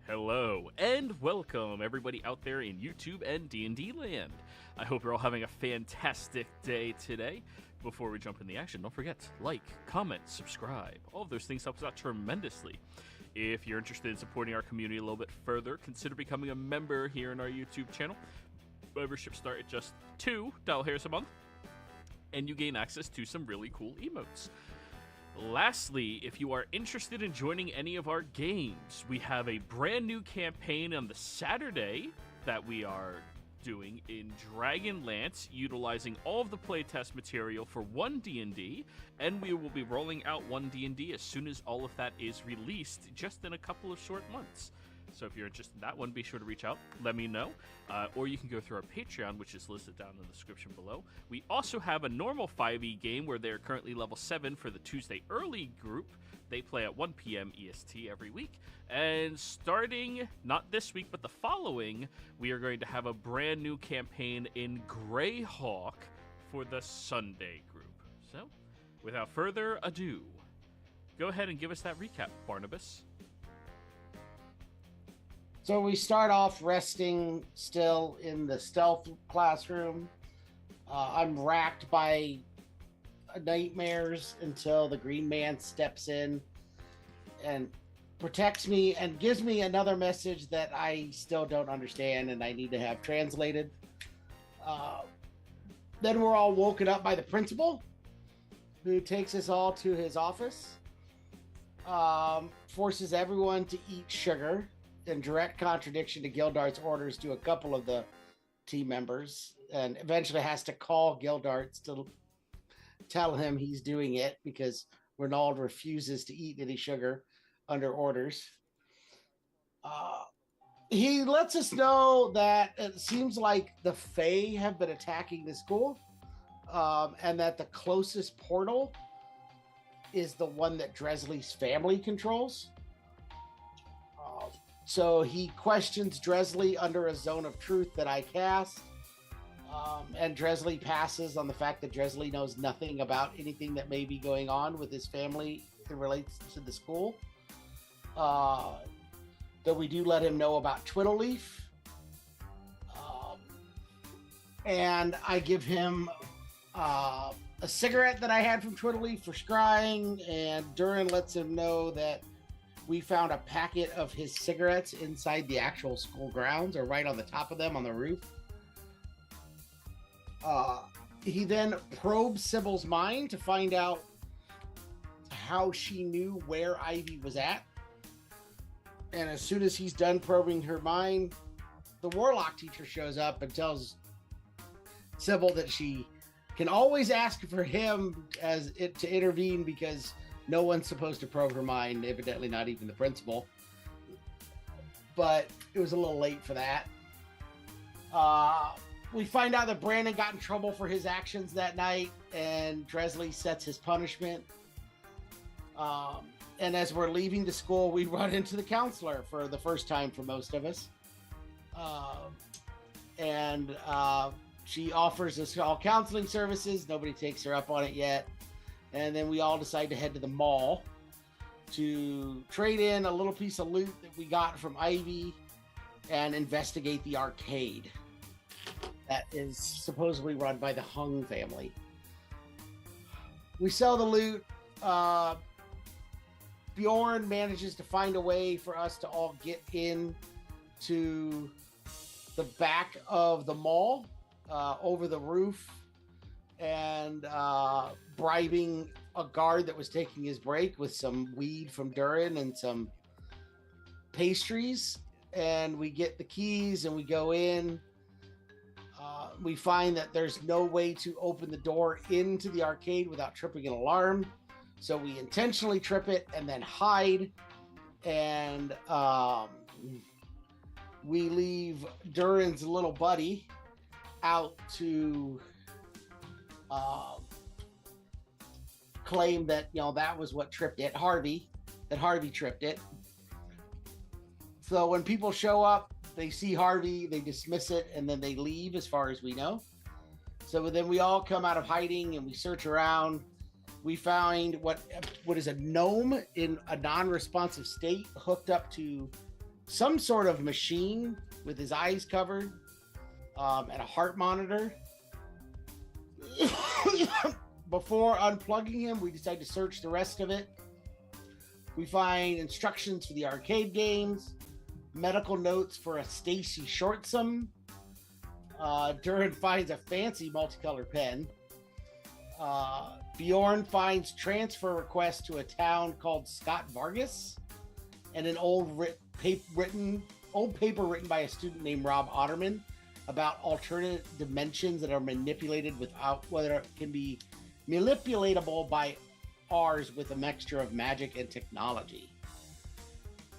Hello and welcome everybody out there in YouTube and D&D land. I hope you're all having a fantastic day today. Before we jump in the action, don't forget, like, comment, subscribe. All of those things help us out tremendously. If you're interested in supporting our community a little bit further, consider becoming a member here in our YouTube channel. Memberships start at just $2 a month, and you gain access to some really cool emotes. Lastly, if you are interested in joining any of our games, we have a brand new campaign on the Saturday that we are doing in Dragonlance, utilizing all of the playtest material for 1 D&D, and we will be rolling out 1 D&D as soon as all of that is released, just in a couple of short months. So if you're interested in that one, be sure to reach out, let me know, or you can go through our Patreon, which is listed down in the description below. We also have a normal 5e game where they're currently level 7 for the Tuesday early group. They play at 1 p.m. EST every week. And starting, not this week, but the following, we are going to have a brand new campaign in Greyhawk for the Sunday group. So, without further ado, go ahead and give us that recap, Barnabas. So we start off resting still in the stealth classroom. I'm racked by nightmares until the green man steps in and protects me and gives me another message that I still don't understand and I need to have translated. Then we're all woken up by the principal, who takes us all to his office, forces everyone to eat sugar, in direct contradiction to Gildart's orders to a couple of the team members, and eventually has to call Gildart to tell him he's doing it because Renaud refuses to eat any sugar under orders. He lets us know that it seems like the Fae have been attacking the school, and that the closest portal is the one that Dresley's family controls. So he questions Dresley under a zone of truth that I cast, and Dresley passes on the fact that Dresley knows nothing about anything that may be going on with his family that relates to the school. Though we do let him know about Twiddleleaf. And I give him a cigarette that I had from Twiddleleaf for scrying, and Durin lets him know that we found a packet of his cigarettes inside the actual school grounds, or right on the top of them on the roof. He then probes Sybil's mind to find out how she knew where Ivy was at. And as soon as he's done probing her mind, the Warlock teacher shows up and tells Sybil that she can always ask for him to intervene because no one's supposed to probe her mind, evidently not even the principal. But it was a little late for that. We find out that Brandon got in trouble for his actions that night, and Dresley sets his punishment. And as we're leaving the school, we run into the counselor for the first time for most of us. And she offers us all counseling services. Nobody takes her up on it yet. And then we all decide to head to the mall to trade in a little piece of loot that we got from Ivy and investigate the arcade that is supposedly run by the Hung family. We sell the loot. Bjorn manages to find a way for us to all get in to the back of the mall, over the roof, and bribing a guard that was taking his break with some weed from Durin and some pastries. And we get the keys and we go in. We find that there's no way to open the door into the arcade without tripping an alarm. So we intentionally trip it and then hide. And we leave Durin's little buddy out to claim that, that was what tripped it, that Harvey tripped it. So when people show up, they see Harvey, they dismiss it, and then they leave as far as we know. So then we all come out of hiding and we search around. We find what is a gnome in a non-responsive state hooked up to some sort of machine with his eyes covered, and a heart monitor. Before unplugging him, we decide to search the rest of it. We find instructions for the arcade games, medical notes for a Stacy Shortsome. Duran finds a fancy multicolor pen. Bjorn finds transfer requests to a town called Scott Vargas, and an old paper written by a student named Rob Otterman about alternate dimensions that are manipulated without whether it can be manipulatable by ours with a mixture of magic and technology.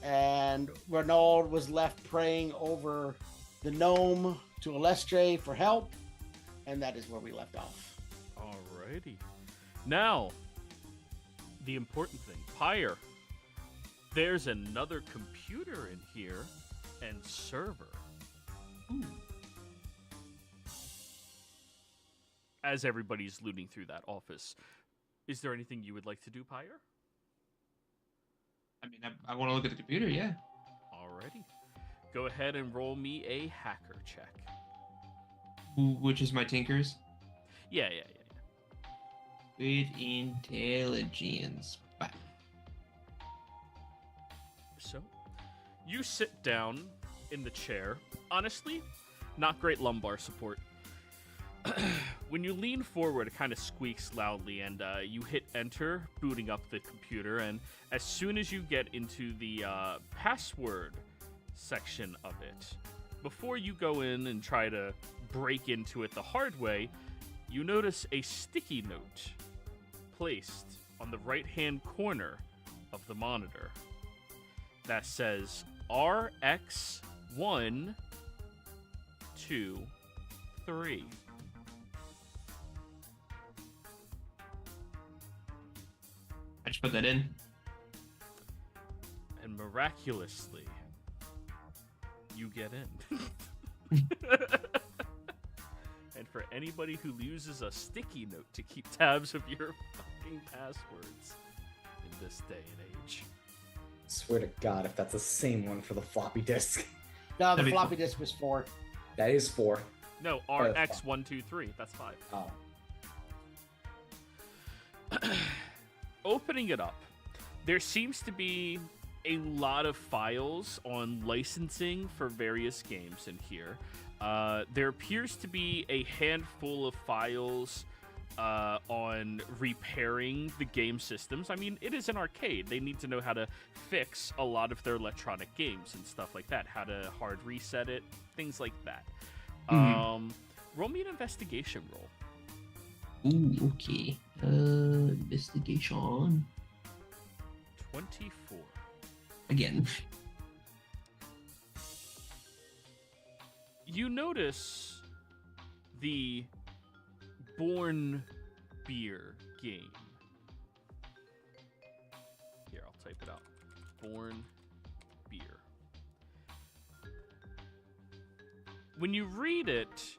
And Renaud was left praying over the gnome to Alestre for help, and that is where we left off. Alrighty. Now, the important thing, Pyre. There's another computer in here and server. Ooh. As everybody's looting through that office, is there anything you would like to do, Pyre? I mean, I want to look at the computer, yeah. Alrighty. Go ahead and roll me a hacker check. Which is my Tinkers? Yeah. With intelligence. Bye. So, you sit down in the chair. Honestly, not great lumbar support. When you lean forward, it kind of squeaks loudly, and you hit enter, booting up the computer, and as soon as you get into the password section of it, before you go in and try to break into it the hard way, you notice a sticky note placed on the right-hand corner of the monitor that says RX123. I just put that in. And miraculously, you get in. And for anybody who uses a sticky note to keep tabs of your fucking passwords in this day and age. Swear to God, if that's the same one for the floppy disk. No, the floppy disk was 4. That is 4. No, RX123. That's 5. Oh. Opening it up, there seems to be a lot of files on licensing for various games in here. There appears to be a handful of files on repairing the game systems. I mean, it is an arcade. They need to know how to fix a lot of their electronic games and stuff like that, how to hard reset it, things like that. Roll me an investigation roll. Ooh, okay. Investigation. 24. Again. You notice the Born Beer game. Here, I'll type it out. Born Beer. When you read it,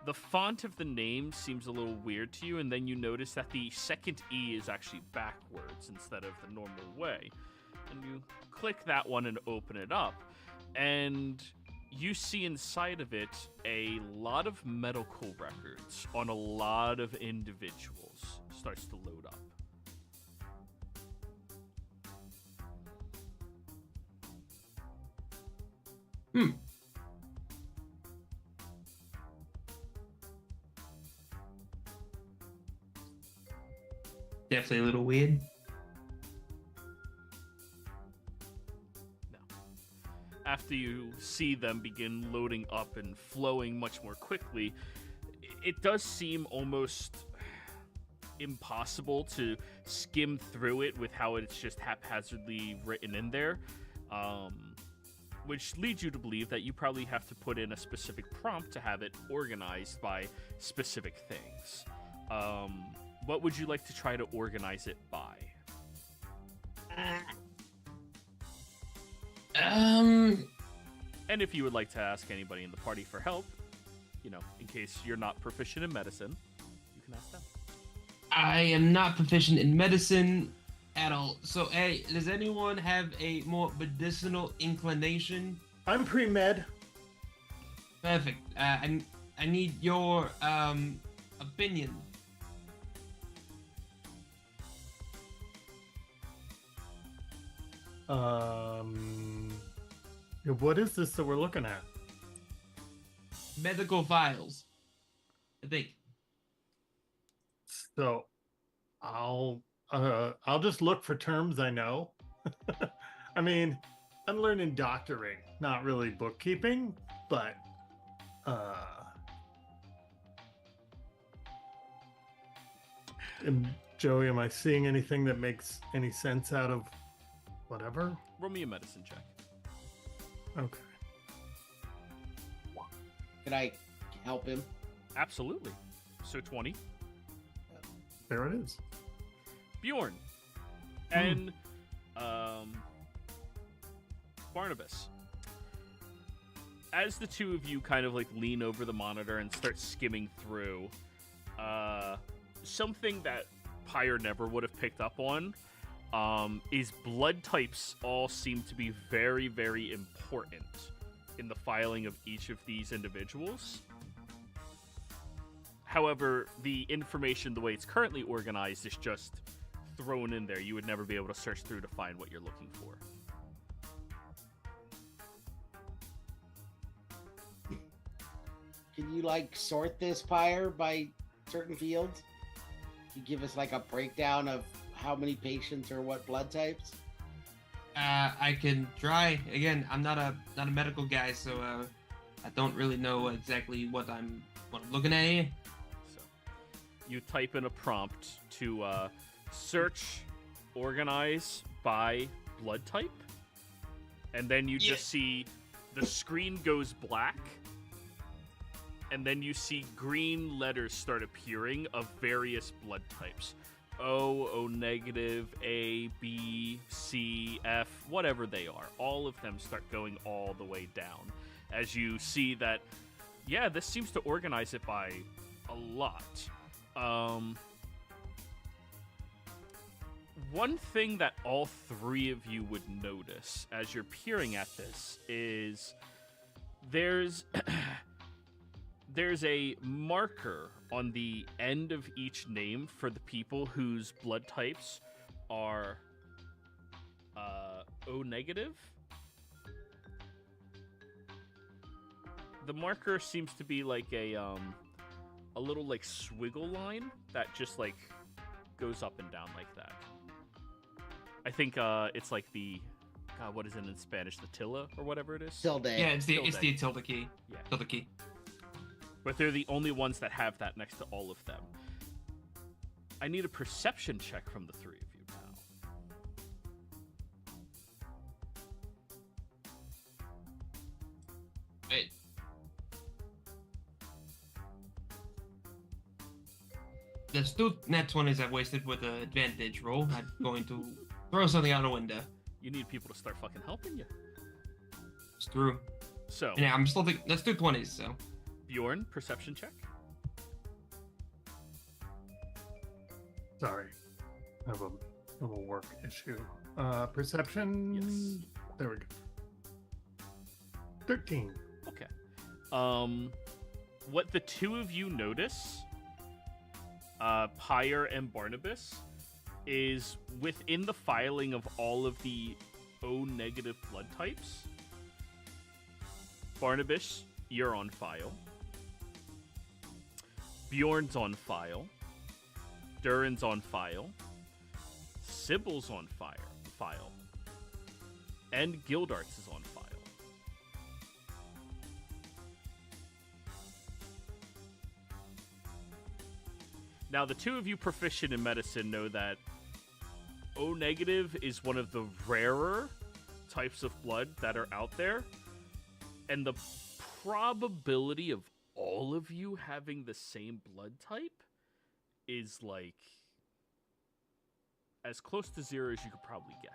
the font of the name seems a little weird to you, and then you notice that the second E is actually backwards instead of the normal way. And you click that one and open it up, and you see inside of it a lot of medical records on a lot of individuals. Starts to load up. Definitely a little weird. After you see them begin loading up and flowing much more quickly, it does seem almost impossible to skim through it with how it's just haphazardly written in there, which leads you to believe that you probably have to put in a specific prompt to have it organized by specific things. What would you like to try to organize it by? And if you would like to ask anybody in the party for help, you know, in case you're not proficient in medicine, you can ask them. I am not proficient in medicine. at all. So, hey, does anyone have a more medicinal inclination? I'm pre-med. Perfect. I need your opinion. What is this that we're looking at? Medical files, I think. So, I'll just look for terms I know. I mean, I'm learning doctoring, not really bookkeeping, but Joey, am I seeing anything that makes any sense out of whatever? Roll me a medicine check. Okay. Can I help him? Absolutely. So 20. There it is. Bjorn and Barnabas. As the two of you kind of like lean over the monitor and start skimming through, something that Pyre never would have picked up on is blood types all seem to be very, very important in the filing of each of these individuals. However, the information, the way it's currently organized, is just thrown in there. You would never be able to search through to find what you're looking for. Can you like sort this Pyre by certain fields? Can you give us like a breakdown of how many patients or what blood types? I can try. Again, I'm not a medical guy, so I don't really know exactly what I'm looking at here. So, you type in a prompt to search, organize by blood type, and then you just see the screen goes black, and then you see green letters start appearing of various blood types. O negative, A, B, C, F, whatever they are. All of them start going all the way down. As you see that, yeah, this seems to organize it by a lot. One thing that all three of you would notice as you're peering at this is there's a marker on the end of each name for the people whose blood types are O negative. The marker seems to be like a little like swiggle line that just like goes up and down like that. I think it's like the what is it in Spanish? The tilde or whatever it is. Tilde. Yeah, it's the tilde key. Yeah. Tilde key. But they're the only ones that have that next to all of them. I need a perception check from the three of you now. Wait. There's two net 20s I've wasted with an advantage roll. I'm going to throw something out a window. You need people to start fucking helping you. It's true. So, Yeah, I'm still thinking. Let's do 20s, so. Bjorn, perception check. Sorry. I have a little work issue. Perception? Yes. There we go. 13. Okay. What the two of you notice, Pyre and Barnabas, is within the filing of all of the O negative blood types. Barnabas, you're on file. Bjorn's on file. Durin's on file. Sybil's on file. And Gildarts is on file. Now, the two of you proficient in medicine know that O negative is one of the rarer types of blood that are out there. And the probability of all of you having the same blood type is like as close to zero as you could probably get.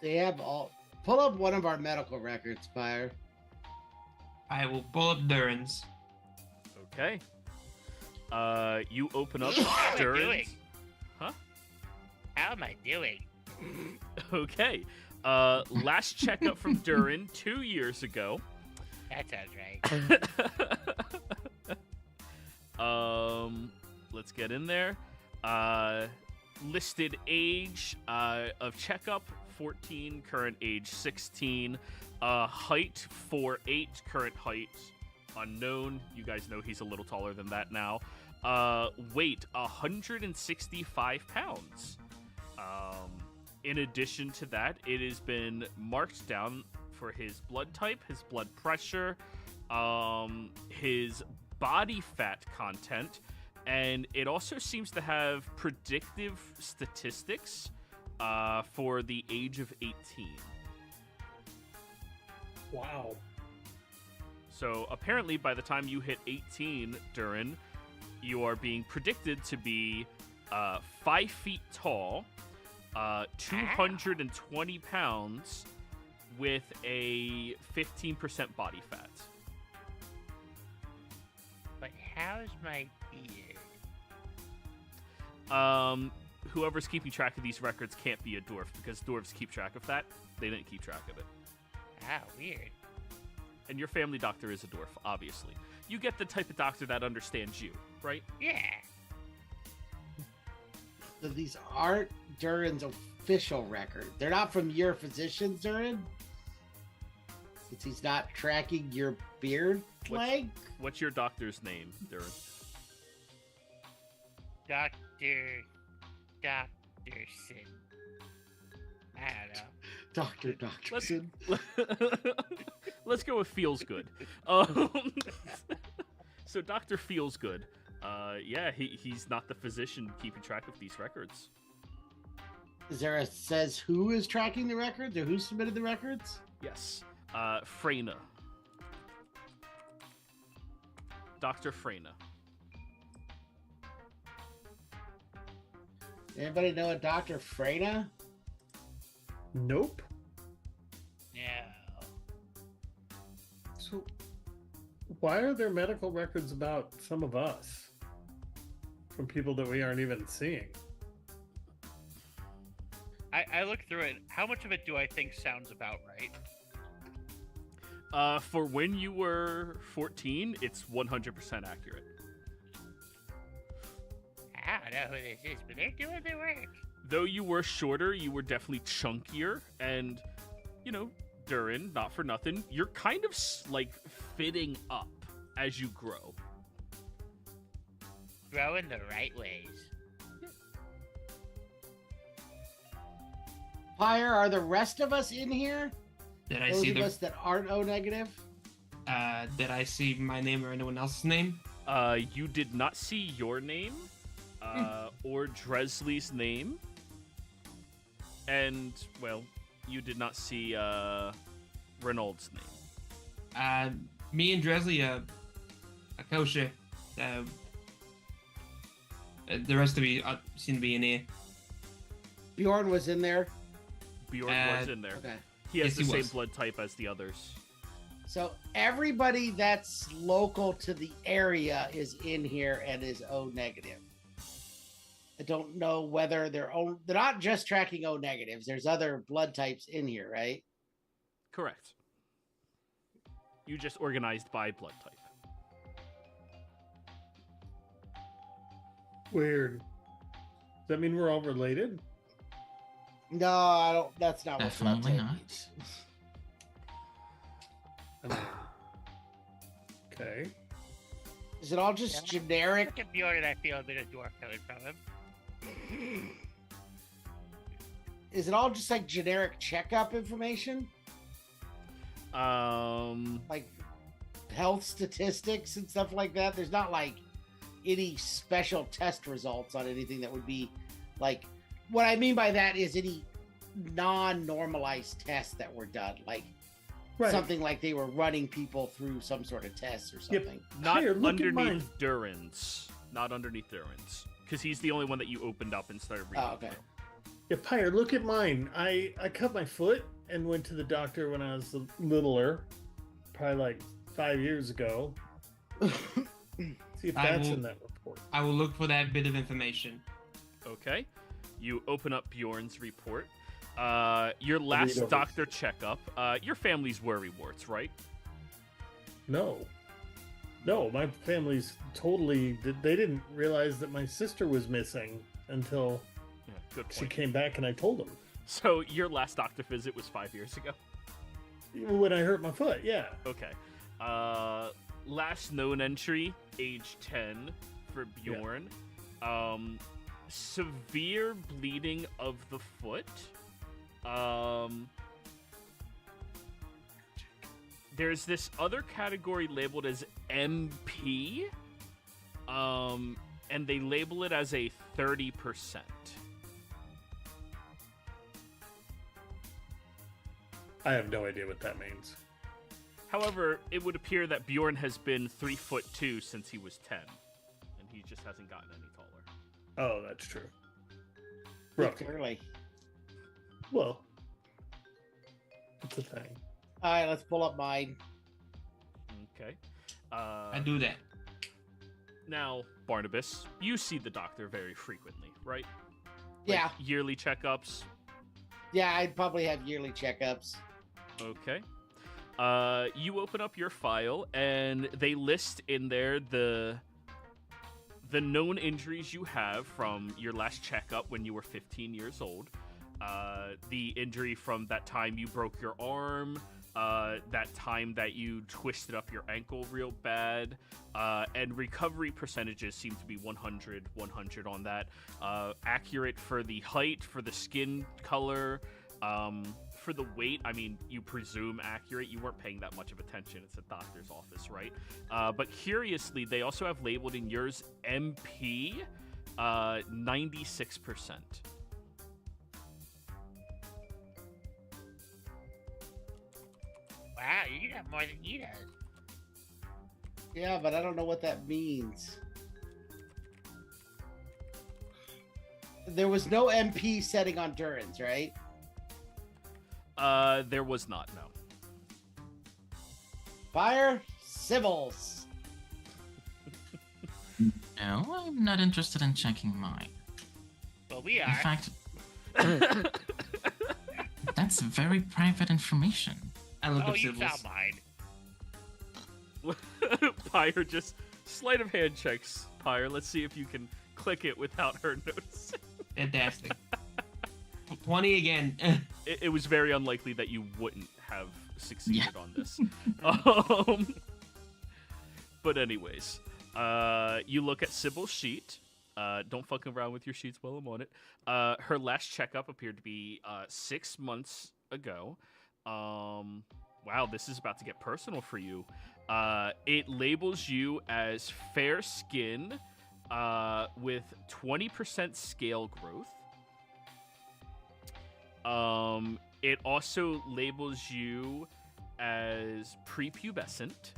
They have all. Pull up one of our medical records, Pyre. I will pull up Durin's. Okay. You open up How am I doing? Durin's. Huh? How am I doing? Okay. Last checkup from Durin 2 years ago. That sounds right. Let's get in there. Listed age of checkup 14, current age 16. Height 4'8", current height unknown. You guys know he's a little taller than that now. Weight 165 pounds. In addition to that, it has been marked down for his blood type, his blood pressure, his body fat content, and it also seems to have predictive statistics for the age of 18. Wow. So apparently by the time you hit 18, Durin, you are being predicted to be 5 feet tall, 220 pounds, with a 15% body fat. But how's my beard? Whoever's keeping track of these records can't be a dwarf, because dwarves keep track of that. They didn't keep track of it. Ah, weird. And your family doctor is a dwarf, obviously. You get the type of doctor that understands you, right? Yeah. So these aren't Durin's official record. They're not from your physician, Durin? Since he's not tracking your beard leg? What's your doctor's name, Durin? Doctorson. I don't know. Dr. Doctorson. Let's go with feels good. So Doctor feels good. Yeah, he's not the physician keeping track of these records. Is there a says who is tracking the records or who submitted the records? Yes. Freyna. Dr. Freyna. Anybody know a Dr. Freyna? Nope. No. So, why are there medical records about some of us from people that we aren't even seeing? I looked through it. How much of it do I think sounds about right? For when you were 14, it's 100% accurate. I don't know who this is, but they're doing their work. Though you were shorter, you were definitely chunkier, and, you know, Durin, not for nothing, you're kind of, like, fitting up as you grow. Growing the right ways. Pyre, are the rest of us in here? Did I Those see of the? us that aren't O negative? Did I see my name or anyone else's name? You did not see your name, or Dresley's name, and, well, you did not see, Renault's name. Me and Dresley, a kosher. The rest of you seem to be in here. Bjorn was in there. Bjorn was in there. Okay. He has Yes, the he same was. blood type as the others. So everybody that's local to the area is in here and is O negative. I don't know whether they're not just tracking O negatives. There's other blood types in here, right? Correct. You just organized by blood type. Weird. Does that mean we're all related? No, I don't. That's not what blood Definitely type not. means. I mean, okay. Is it all just generic? Look at Bjorn and I feel a bit of dwarf coming from him. Is it all just like generic checkup information? Like health statistics and stuff like that? There's not like any special test results on anything that would be like, what I mean by that is any non-normalized tests that were done, like something like they were running people through some sort of test or something. Not Here, look at mine. underneath Durin's. Not underneath Durin's. Because he's the only one that you opened up and started reading. Oh, okay. Yeah, Pyre, look at mine. I cut my foot and went to the doctor when I was littler, probably like 5 years ago. See if I that's will- in that report. I will look for that bit of information. Okay. You open up Bjorn's report. Your read last over. doctor checkup. Your family's worrywarts, right? No. No, my family's totally. They didn't realize that my sister was missing until Yeah, good she point. came back and I told them. So your last doctor visit was 5 years ago? When I hurt my foot, yeah. Okay. Last known entry, age 10 for Bjorn. Severe bleeding of the foot. There's this other category labeled as MP. And they label it as a 30%. I have no idea what that means. However, it would appear that Bjorn has been 3'2" since he was 10, and he just hasn't gotten any taller. Oh, that's true. Roughly. Clearly. Well, it's a thing. All right, let's pull up mine. Okay. I do that. Now, Barnabas, you see the doctor very frequently, right? Yeah, Like yearly checkups. yeah, I'd probably have yearly checkups. Okay. You open up your file, and they list in there the known injuries you have from your last checkup when you were 15 years old. The injury from that time you broke your arm, that time that you twisted up your ankle real bad, and recovery percentages seem to be 100 on that. Accurate for the height, for the skin color, for the weight. I mean, you presume accurate. You weren't paying that much of attention. It's a doctor's office, right? But curiously, they also have labeled in yours MP 96%. Wow, you got more than he does. Yeah, but I don't know what that means. There was no MP setting on Duran's, right? There was not, no. Fire Civils. No, I'm not interested in checking mine. Well, we In are. fact, that's very private information. I look Oh, up you civils. saw mine. Pyre just sleight of hand checks. Pyre, let's see if you can click it without her noticing. Fantastic. 20 again. It was very unlikely that you wouldn't have succeeded on this. But anyways, you look at Sybil's sheet. Don't fuck around with your sheets while I'm on it. Her last checkup appeared to be 6 months ago. Wow, this is about to get personal for you. It labels you as fair skin with 20% scale growth. It also labels you as prepubescent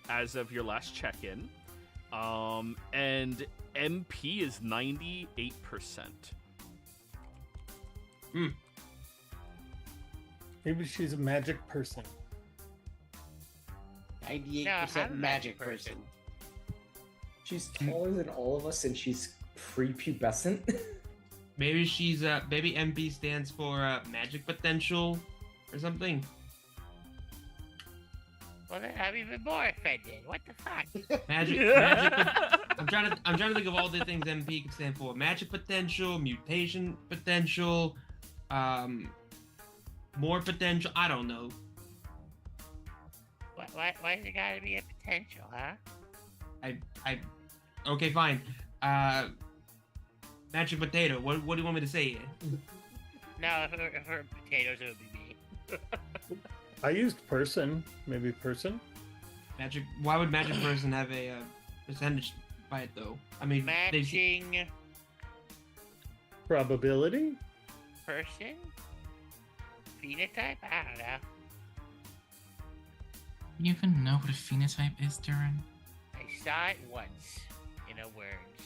as of your last check-in. And MP is 98%. Maybe she's a magic person. 98% No, I'm a magic person. She's taller than all of us and she's prepubescent. Maybe she's maybe MP stands for magic potential or something. Well, then I'm even more offended. What the fuck? Magic. I'm trying to think of all the things MP can stand for. Magic potential, mutation potential, more potential. I don't know. Why is it gotta be a potential, huh? Okay, fine. Magic potato. What do you want me to say here? No, if it were potatoes, it would be me. I used person. Maybe person. Magic. Why would magic person have a percentage by it though? I mean, they Matching Probability? person? Phenotype? I don't know. You even know what a phenotype is, Duran? I saw it once in a words.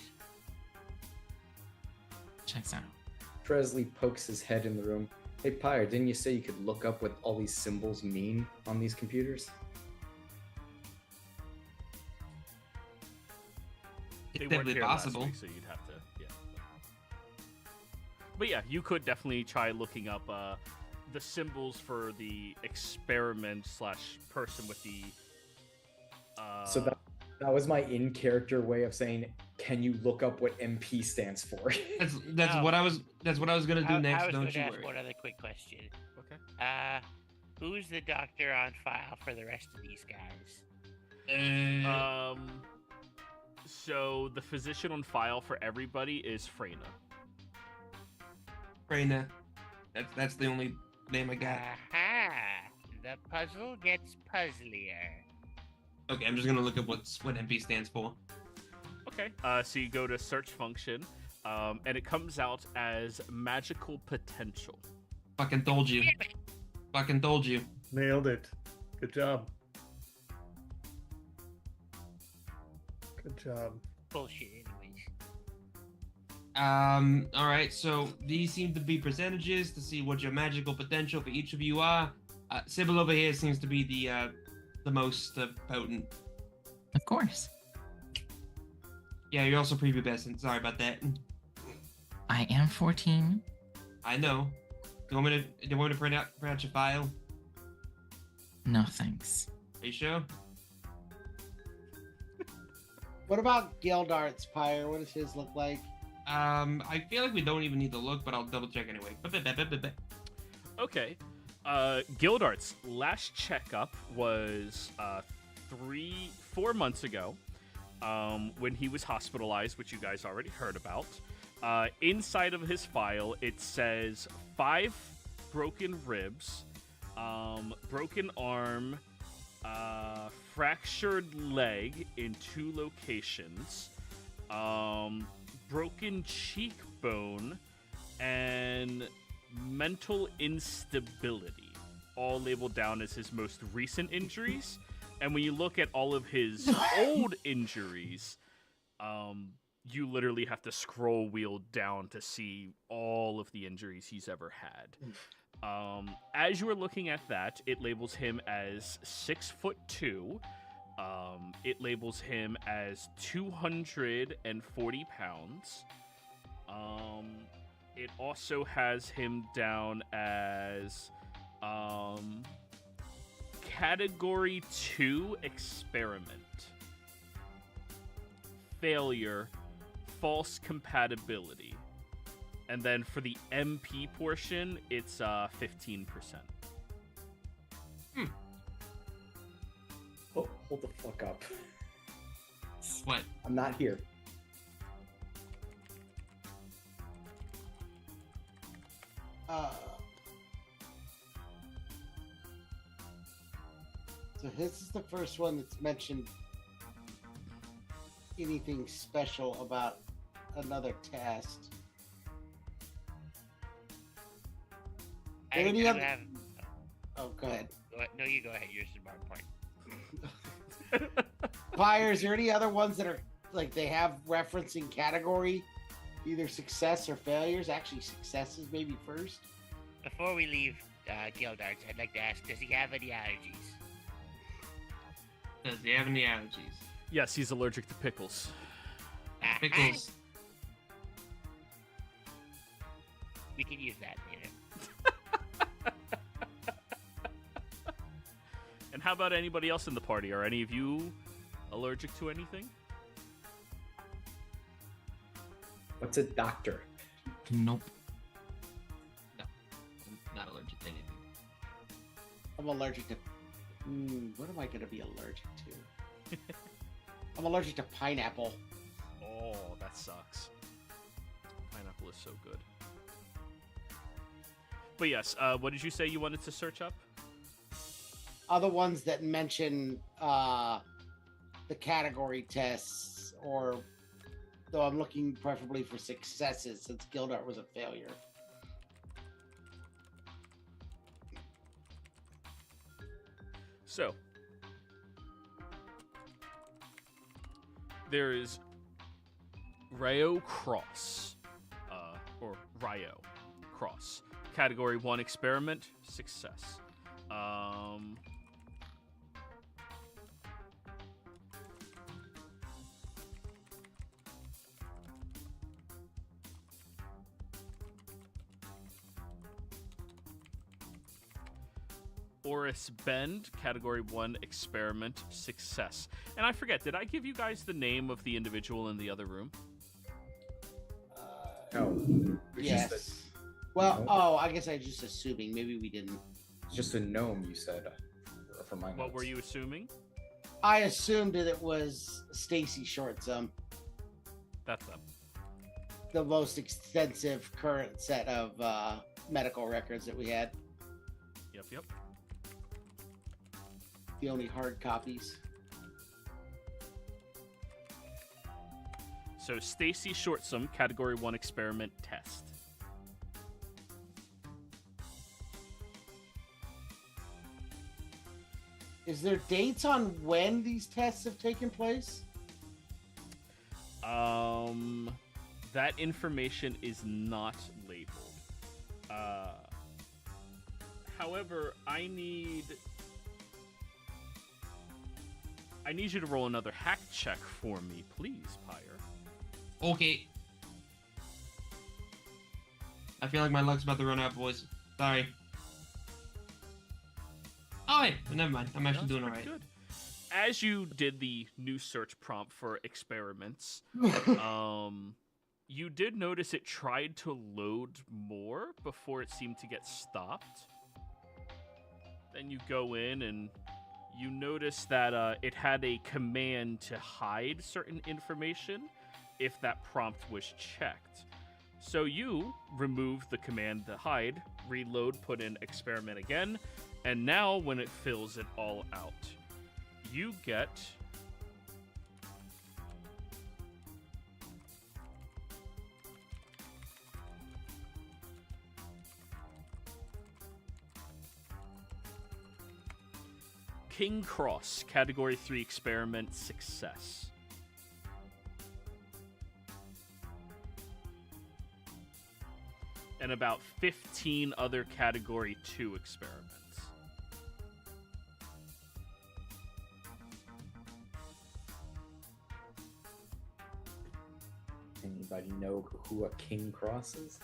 Checks out. Presley pokes his head in the room. Hey, Pyre, didn't you say you could look up what all these symbols mean on these computers? It's They weren't definitely here last possible. week, so you'd have to, yeah. But yeah, you could definitely try looking up the symbols for the experiment / person with the. So that was my in-character way of saying, can you look up what MP stands for? That's No. what I was gonna do next. I was Don't going to you ask worry. one other quick question. Okay. Who's the doctor on file for the rest of these guys? So the physician on file for everybody is Freyna. Freyna. That's the only name I got. Aha! The puzzle gets puzzlier. Okay, I'm just gonna look up what MP stands for. Okay. So you go to search function, and it comes out as magical potential. Fucking told you. Fucking told you. Nailed it. Good job. Good job. Bullshit, anyways. All right. So these seem to be percentages to see what your magical potential for each of you are. Sybil over here seems to be the most potent. Of course. Yeah, you're also prepubescent. Sorry about that. I am 14. I know. Do you want me to print out your file? No thanks. Are you sure? What about Gildart's Pyre? What does his look like? I feel like we don't even need to look, but I'll double check anyway. Okay. Gildart's last checkup was 4 months ago, when he was hospitalized, which you guys already heard about. Inside of his file, it says 5 broken ribs, broken arm, fractured leg in 2 locations, broken cheekbone, and mental instability, all labeled down as his most recent injuries. And when you look at all of his old injuries, you literally have to scroll wheel down to see all of the injuries he's ever had. As you are looking at that, it labels him as 6'2". It labels him as 240 pounds. It also has him down as Category 2 experiment. Failure, false compatibility. And then for the MP portion, it's 15%. Oh, hold the fuck up. What? I'm not here. So this is the first one that's mentioned anything special about another test. I Any don't other- have. Oh, go ahead. No, you go ahead. Yours is more important. Fire, is there any other ones that are like they have referencing category, either success or failures? Actually, successes maybe first. Before we leave Gildart's, I'd like to ask, does he have any allergies? Does he have any allergies? Yes, he's allergic to pickles. Aha! Pickles. We can use that later. And how about anybody else in the party? Are any of you allergic to anything? What's a doctor? Nope. No, I'm not allergic to anything. I'm allergic to. What am I going to be allergic to? I'm allergic to pineapple. Oh, that sucks. Pineapple is so good. But yes, what did you say you wanted to search up? Other ones that mention the category tests, or though I'm looking preferably for successes since Gildart was a failure. So, there is Rayo Cross, or Ryo Cross. Category 1 experiment, success. Oris Bend, Category 1 experiment, success. And I forget, did I give you guys the name of the individual in the other room? No. It's Yes. just Well, No. oh, I guess I was just assuming. Maybe we didn't. it's just a gnome, you said. From my What notes. were you assuming? I assumed that it was Stacy Shortsum, That's them. the most extensive current set of medical records that we had. Yep. The only hard copies. So Stacy Shortsum, Category 1 experiment, test. Is there dates on when these tests have taken place? That information is not labeled. However, I need you to roll another hack check for me, please, Pyre. Okay. I feel like my luck's about to run out, boys. Sorry. Oh, wait. Never mind. I'm actually doing That's alright. pretty good. As you did the new search prompt for experiments, you did notice it tried to load more before it seemed to get stopped. Then you go in and you notice that it had a command to hide certain information if that prompt was checked. So you remove the command to hide, reload, put in experiment again, and now when it fills it all out, you get King Cross, Category 3 experiment, success. And about 15 other Category 2 experiments. Anybody know who a king cross is?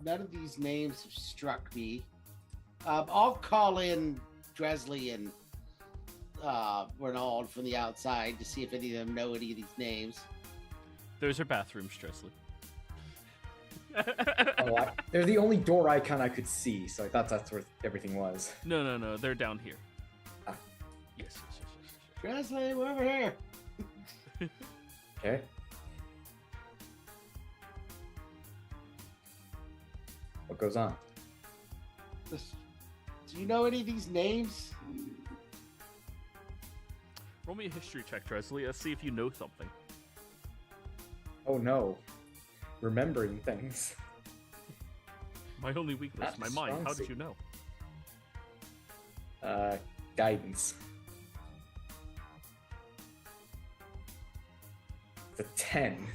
None of these names have struck me. I'll call in Dresley and Renaud from the outside to see if any of them know any of these names. Those are bathrooms, Stresley. They're the only door icon I could see, so I thought that's where everything was. No, they're down here. Ah. Yes. Dresley, we're over here. Okay. What goes on? Do you know any of these names? Roll me a history check, Dresley. Let's see if you know something. Oh no. Remembering things. My only weakness, That's my mind. strong How did suit. you know? Guidance. The 10.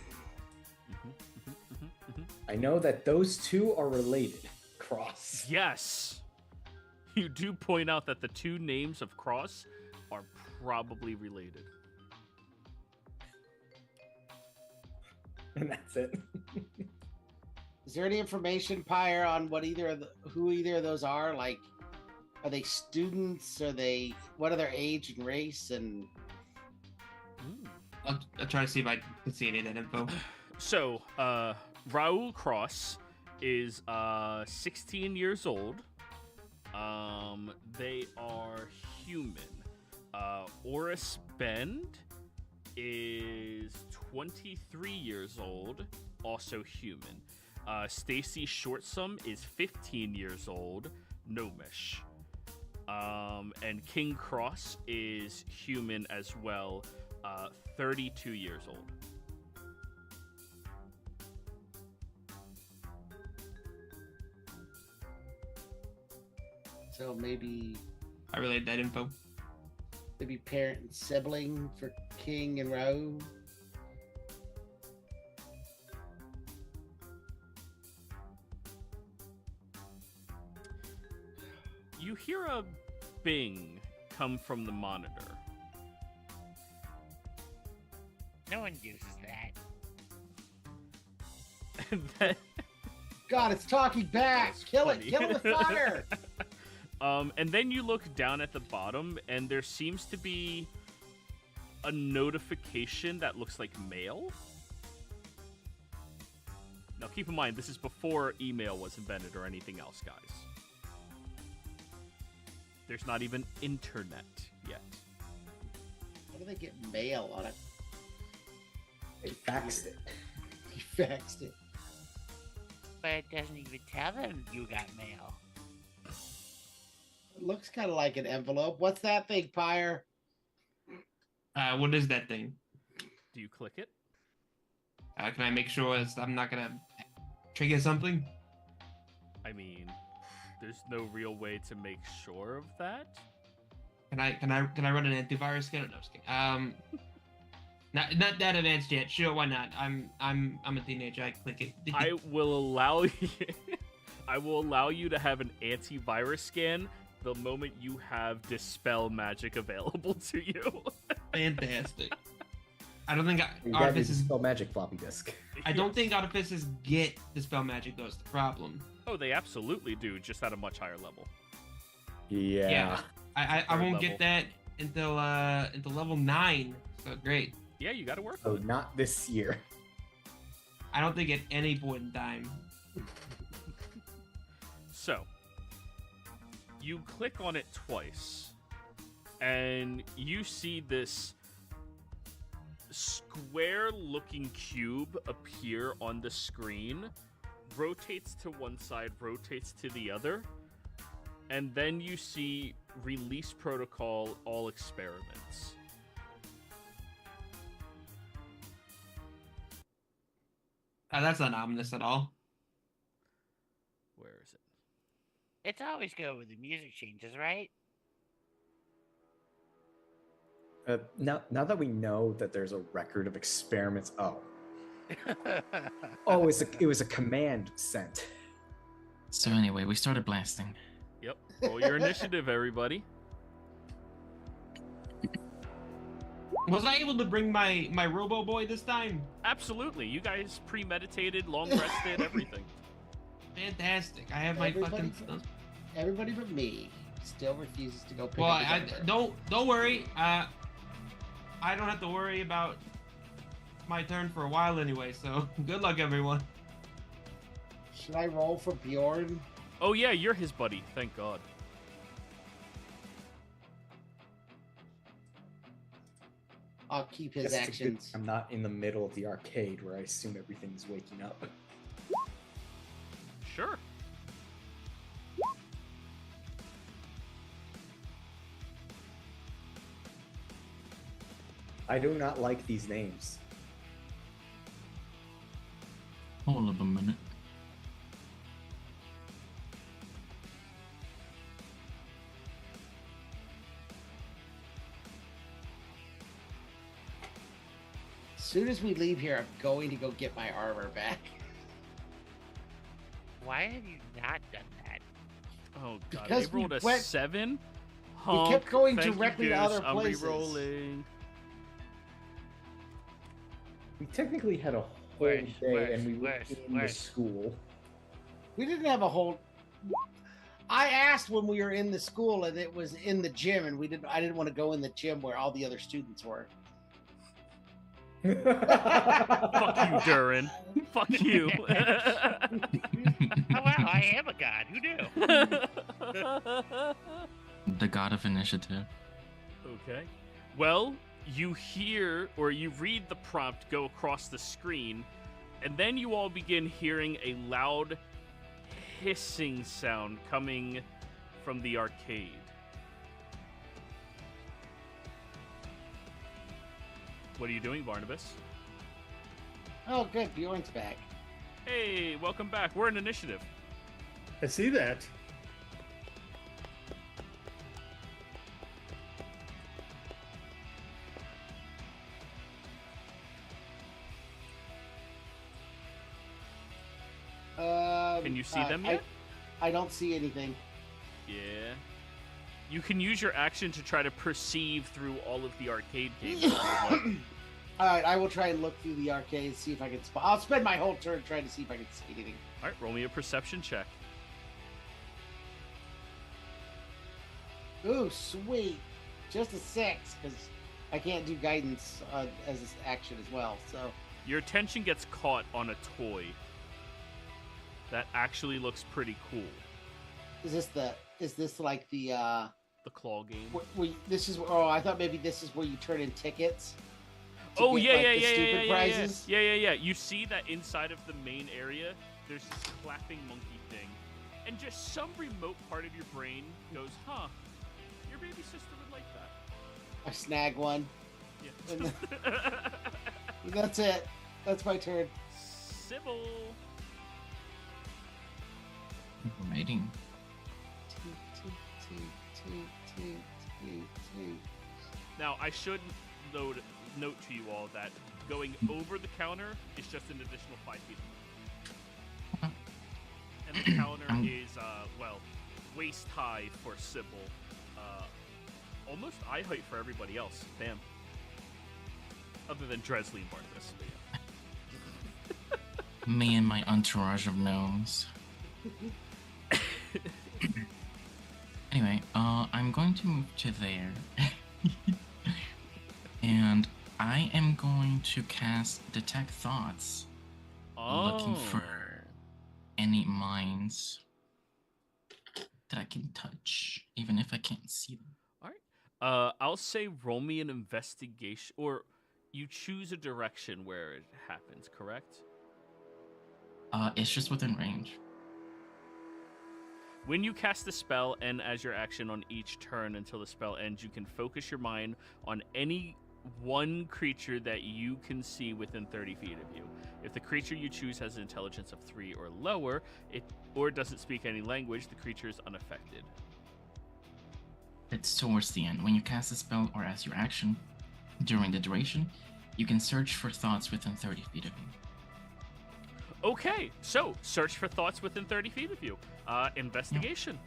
I know that those two are related. Cross. Yes! You do point out that the two names of Cross are probably related. And that's it. Is there any information, Pyre, on what who either of those are? Like, are they students? What are their age and race? And I'll try to see if I can see any of that info. So, Raoul Cross is 16 years old. They are human. Oris Bend is 23 years old, also human. Stacy Shortsum is 15 years old, gnomish. And King Cross is human as well, 32 years old. so maybe I relayed that info. parent and sibling for King and Raoul. You hear a bing come from the monitor. No one uses that. And then, God, it's talking back. That's Kill funny. it. Kill it with fire. and then you look down at the bottom, and there seems to be a notification that looks like mail. Now, keep in mind, this is before email was invented or anything else, guys. There's not even internet yet. How do they get mail on it? They faxed it. He faxed it. But it doesn't even tell them you got mail. It looks kind of like an envelope. What's that thing, Pyre? What is that thing? Do you click it? Can I make sure I'm not gonna trigger something? I mean, there's no real way to make sure of that. Can I run an antivirus scanner? No, just kidding. Not that advanced yet. Sure, why not? I'm a teenager. I click it. I will allow you. I will allow you to have an antivirus scan the moment you have dispel magic available to you. Fantastic. I don't think You got the artifices. Dispel Magic floppy disk. I don't think artifices get dispel magic. Though is the problem. Oh, they absolutely do, just at a much higher level. Yeah. I Third won't level. get that until level 9. So great. Yeah, you got to work So on it. not this year. I don't think at any point in time. So, you click on it twice, and you see this square-looking cube appear on the screen, rotates to one side, rotates to the other, and then you see release protocol all experiments. That's not ominous at all. Where is it? It's always good when the music changes, right? Now that we know that there's a record of experiments, it was a command sent. So anyway, we started blasting. Yep. Roll your initiative, everybody. Was I able to bring my Robo Boy this time? Absolutely. You guys premeditated, long rested, everything. Fantastic. I have my Everybody fucking. Everybody but me still refuses to go pick Well, up the I gun. don't worry. I don't have to worry about my turn for a while anyway. So good luck, everyone. Should I roll for Bjorn? Oh yeah, you're his buddy. Thank God. I'll keep his Guess it's a good actions. I'm not in the middle of the arcade where I assume everything's waking up. Sure. I do not like these names. Hold up a minute. As soon as we leave here, I'm going to go get my armor back. Why have you not done that? Oh God, Because they rolled we a went- 7. We kept going Thank you, directly to Goose. other I'm places. re-rolling. We technically had a whole Worse, day worse, and we were worse, in the worse. school. We didn't have a whole. I asked when we were in the school, and it was in the gym, and we didn't. I didn't want to go in the gym where all the other students were. Fuck you, Durin. Fuck you. Oh wow, I am a god. Who knew? The god of initiative. Okay. Well, you hear or you read the prompt go across the screen, and then you all begin hearing a loud hissing sound coming from the arcade. What are you doing, Barnabas? Oh, good. Bjorn's back. Hey, welcome back. We're in initiative. I see that. Um, Can you see them yet? I don't see anything. Yeah. You can use your action to try to perceive through all of the arcade games. If you would like. All right, I will try and look through the arcade, see if I can spot. I'll spend my whole turn trying to see if I can see anything. All right, roll me a perception check. Ooh, sweet. Just a 6, because I can't do guidance as an action as well. So Your attention gets caught on a toy that actually looks pretty cool. is this like the claw game. I thought maybe this is where you turn in tickets. Oh get, yeah, like, yeah, the yeah, stupid yeah, prizes. yeah. You see that inside of the main area, there's this clapping monkey thing, and just some remote part of your brain goes, "Huh, your baby sister would like that." I snag one. Yeah. And that's it. That's my turn. Sybil. Writing. Now I should note to you all that going over the counter is just an additional 5 feet. And the counter is waist high for Sybil. Almost eye height for everybody else. Damn. Other than Dresley and Barnabas. But yeah. Me and my entourage of gnomes. Anyway, I'm going to move to there. And I am going to cast Detect Thoughts. Looking for any minds that I can touch, even if I can't see them. Alright. I'll say roll me an investigation, or you choose a direction where it happens, correct? It's just within range. When you cast the spell, and as your action on each turn until the spell ends, you can focus your mind on any one creature that you can see within 30 feet of you. If the creature you choose has an intelligence of 3 or lower, or doesn't speak any language, the creature is unaffected. It's towards the end. When you cast a spell or as your action during the duration, you can search for thoughts within 30 feet of you. Okay, so search for thoughts within 30 feet of you. Investigation.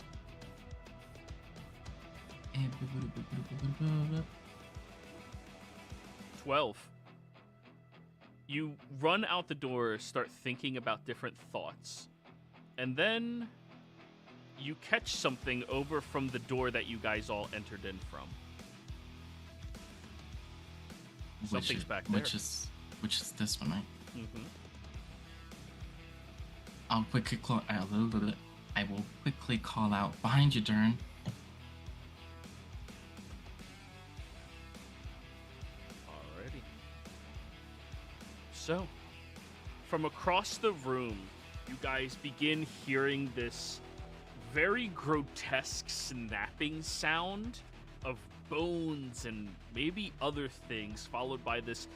12. You run out the door, start thinking about different thoughts, and then you catch something over from the door that you guys all entered in from. Something's back there. Which is this one, right? Mm-hmm. I will quickly call out behind you, Dern. Alrighty. So, from across the room, you guys begin hearing this very grotesque snapping sound of bones and maybe other things, followed by this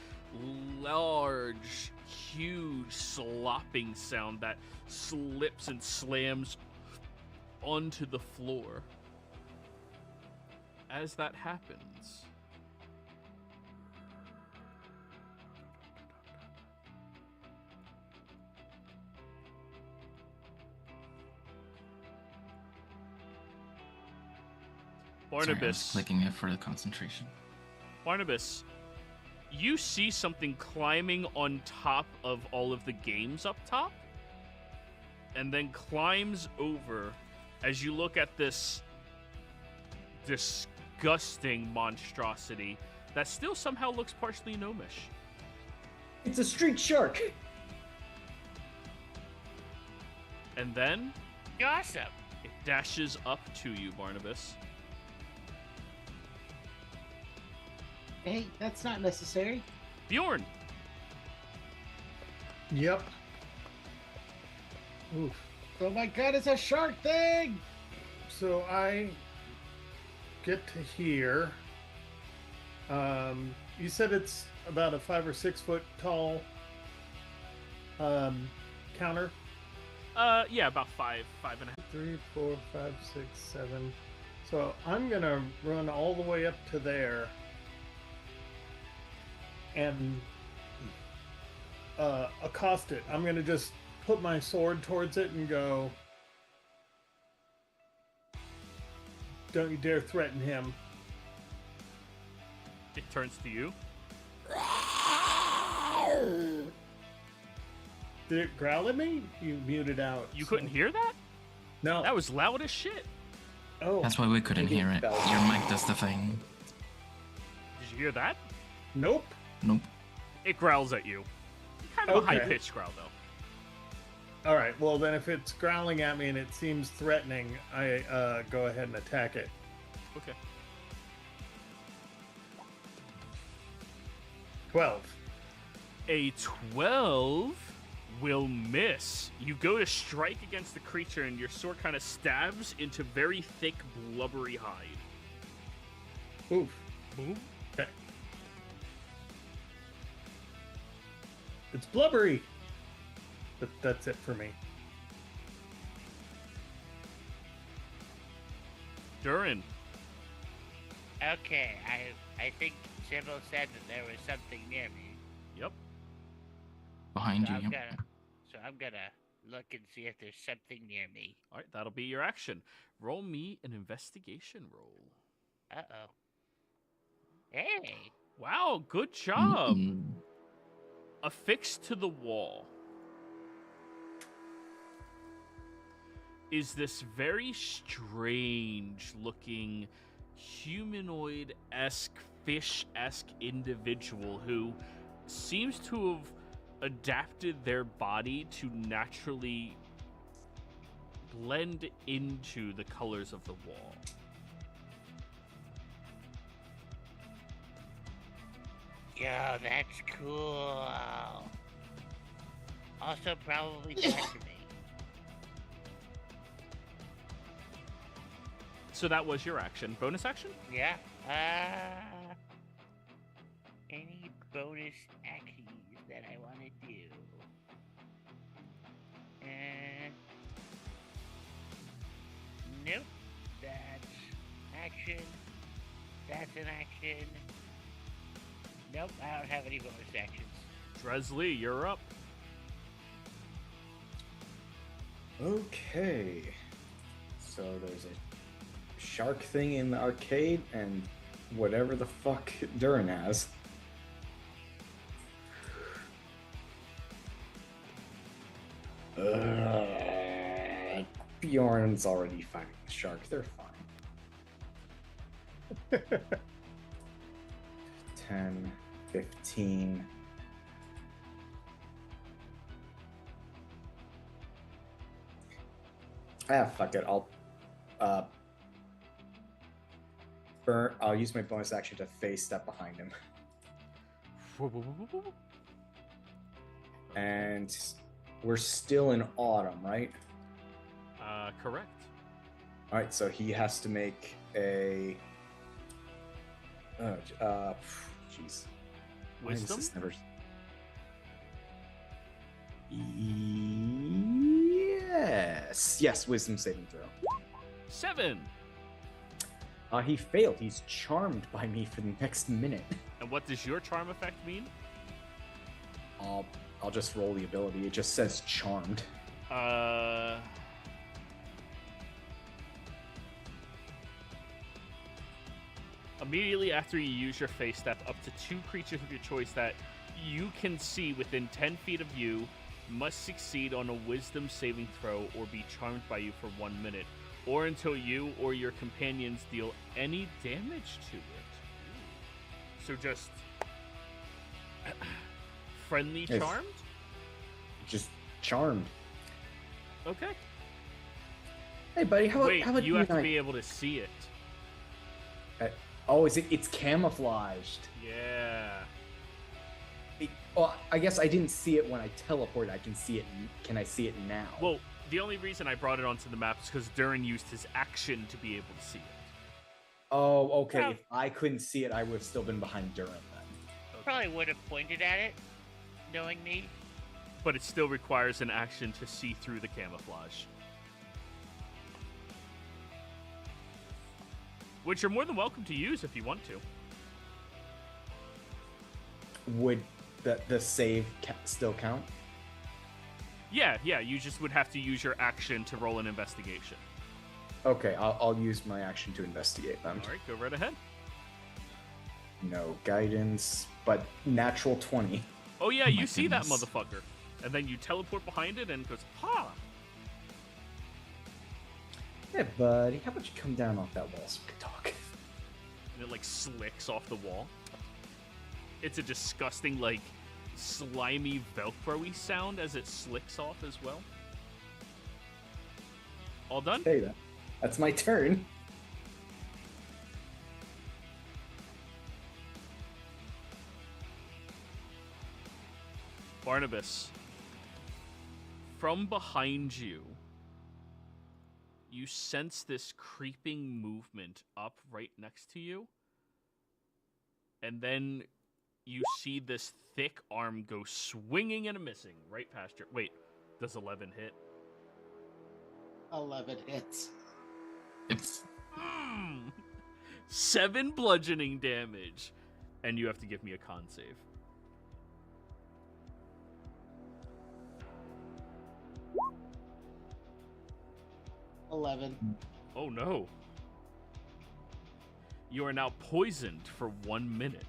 large, huge slopping sound that slips and slams onto the floor. As that happens, Sorry, I was Barnabas, clicking it for the concentration. Barnabas, you see something climbing on top of all of the games up top, and then climbs over as you look at this disgusting monstrosity that still somehow looks partially gnomish. It's a street shark. And then Awesome. it dashes up to you, Barnabas. Hey, that's not necessary. Bjorn! Yep. Oof. Oh my god, it's a shark thing! So I get to here. You said it's about a 5 or 6 foot tall counter. Yeah, about 5.5. 3, 4, 5, 6, 7. So I'm gonna run all the way up to there and accost it. I'm gonna just put my sword towards it and go, Don't you dare threaten him. It turns to you. Did it growl at me? You muted out. You couldn't hear that? No. That was loud as shit. Oh. That's why we couldn't Maybe hear it. bells. Your mic does the thing. Did you hear that? Nope. Nope. It growls at you. Kind of a Okay. high-pitched growl, though. All right. Well, then if it's growling at me and it seems threatening, I go ahead and attack it. Okay. 12. A 12 will miss. You go to strike against the creature, and your sword kind of stabs into very thick, blubbery hide. Oof. Boom. Okay. It's blubbery. But that's it for me. Durin. Okay, I think Sybil said that there was something near me. Yep. Behind So you. I'm gonna look and see if there's something near me. All right, that'll be your action. Roll me an investigation roll. Uh-oh. Hey! Wow, good job. Mm-mm. Affixed to the wall is this very strange looking humanoid-esque, fish-esque individual who seems to have adapted their body to naturally blend into the colors of the wall. Yo, that's cool. Also probably bad for me. So that was your action. Bonus action? Yeah. Any bonus actions that I want to do? Nope. That's action. That's an action. Nope, I don't have any bonus actions. Dresley, you're up. Okay. So there's a shark thing in the arcade and whatever the fuck Durin has. Bjorn's already fighting the shark. They're fine. 10, 15. Fuck it. I'll use my bonus action to face step behind him. And we're still in autumn, right? Correct. All right, so he has to make a. Jeez. Why is Wisdom? this never- Yes, wisdom saving throw. 7. He failed. He's charmed by me for the next minute. And what does your charm effect mean? I'll just roll the ability. It just says charmed. Immediately after you use your face step, up to 2 creatures of your choice that you can see within 10 feet of you must succeed on a wisdom saving throw or be charmed by you for 1 minute, or until you or your companions deal any damage to it. So just friendly Yes. charmed? Just charmed. Okay. Hey, buddy, how Wait, about you have and to I- be able to see it. Oh, it's camouflaged. Yeah. Well, I guess I didn't see it when I teleported. I can see it. Can I see it now? Well, the only reason I brought it onto the map is because Durin used his action to be able to see it. Oh, okay. Well- If I couldn't see it, I would have still been behind Durin then. Probably would have pointed at it, knowing me. But it still requires an action to see through the camouflage. Which you're more than welcome to use if you want to. Would the save still count? Yeah, you just would have to use your action to roll an investigation. Okay, I'll use my action to investigate them. All right, go right ahead. No guidance, but natural 20. Oh yeah, Oh you my see that goodness. motherfucker, and then you teleport behind it, and it goes, ha! Yeah, buddy, how about you come down off that wall so we can talk? And it like slicks off the wall. It's a disgusting, like, slimy Velcro-y sound as it slicks off as well. All done? Hey, that's my turn. Barnabas, from behind you, you sense this creeping movement up right next to you, and then you see this thick arm go swinging and a missing right past your... Wait, does 11 hit? 11 hits. It's 7 bludgeoning damage, and you have to give me a con save. 11. Oh no. You are now poisoned for 1 minute.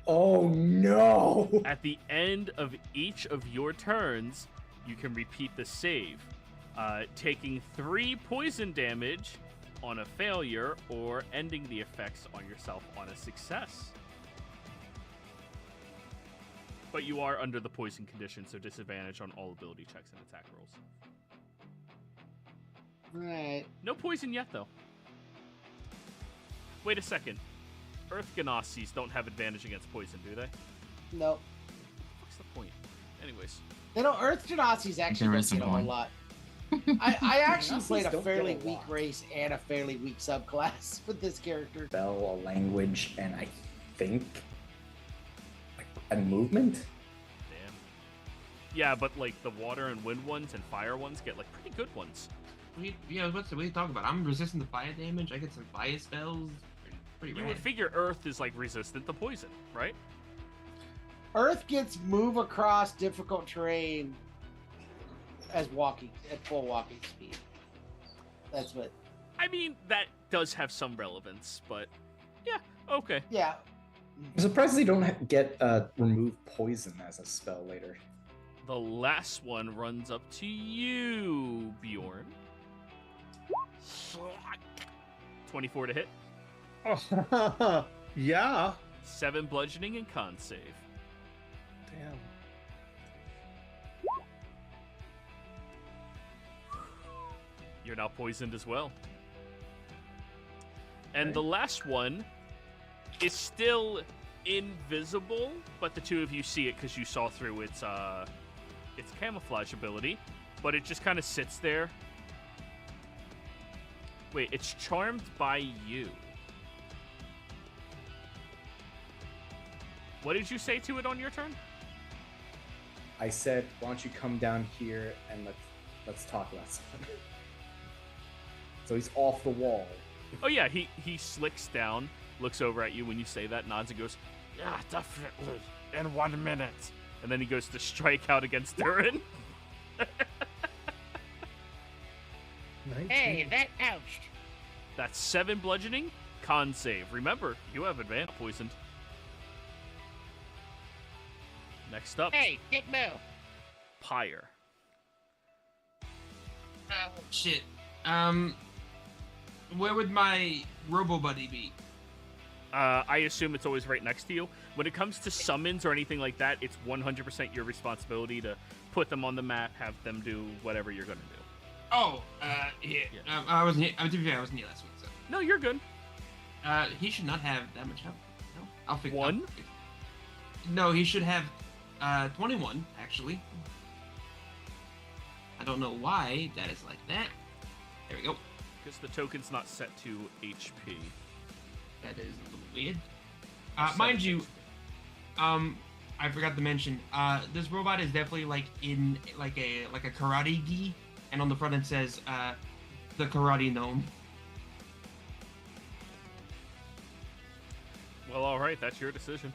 Oh no! At the end of each of your turns, you can repeat the save, taking 3 poison damage on a failure or ending the effects on yourself on a success. But you are under the poison condition, so disadvantage on all ability checks and attack rolls. Alright. No poison yet, though. Wait a second. Earth Ganassis don't have advantage against poison, do they? Nope. What's the point? Anyways. They don't. Earth Genasi's actually There don't isn't get a whole one. lot. I actually Genasi's played a don't fairly get a weak lot. race and a fairly weak subclass with this character. Spell, a language, and I think a movement. Damn. Yeah, but like the water and wind ones and fire ones get like pretty good ones. Yeah, what are you talking about? I'm resistant to fire damage. I get some fire spells. Pretty You rad. would figure Earth is like resistant to poison, right? Earth gets move across difficult terrain as walking at full walking speed. That's what. I mean, that does have some relevance, but yeah, okay. Yeah. I'm surprised they don't get remove poison as a spell later. The last one runs up to you, Bjorn. 24 to hit. Oh, yeah. 7 bludgeoning and con save. Damn. You're now poisoned as well. And the last one is still invisible, but the two of you see it because you saw through its camouflage ability. But it just kind of sits there. Wait, it's charmed by you. What did you say to it on your turn? I said, "Why don't you come down here and let's talk about something." So he's off the wall. Oh yeah, he slicks down, looks over at you when you say that, nods and goes, "Yeah, definitely, in 1 minute." And then he goes to strike out against Durin. Hey, that ouched. That's 7 bludgeoning, con save. Remember, you have advantage. Poisoned. Next up, Hey, dick move. Pyre. Oh, shit. Where would my Robo Buddy be? I assume it's always right next to you. When it comes to summons or anything like that, it's 100% your responsibility to put them on the map, have them do whatever you're going to do. Oh, here. Yeah. I wasn't here. To be fair, I wasn't here last week, so. No, you're good. He should not have that much health. No, I'll figure. One? No, he should have 21 actually. I don't know why that is like that. There we go. Because the token's not set to HP. That is a little weird. Set Mind to you, HP. I forgot to mention, this robot is definitely like in like a karate gi, and on the front it says the karate gnome. Well, all right, that's your decision.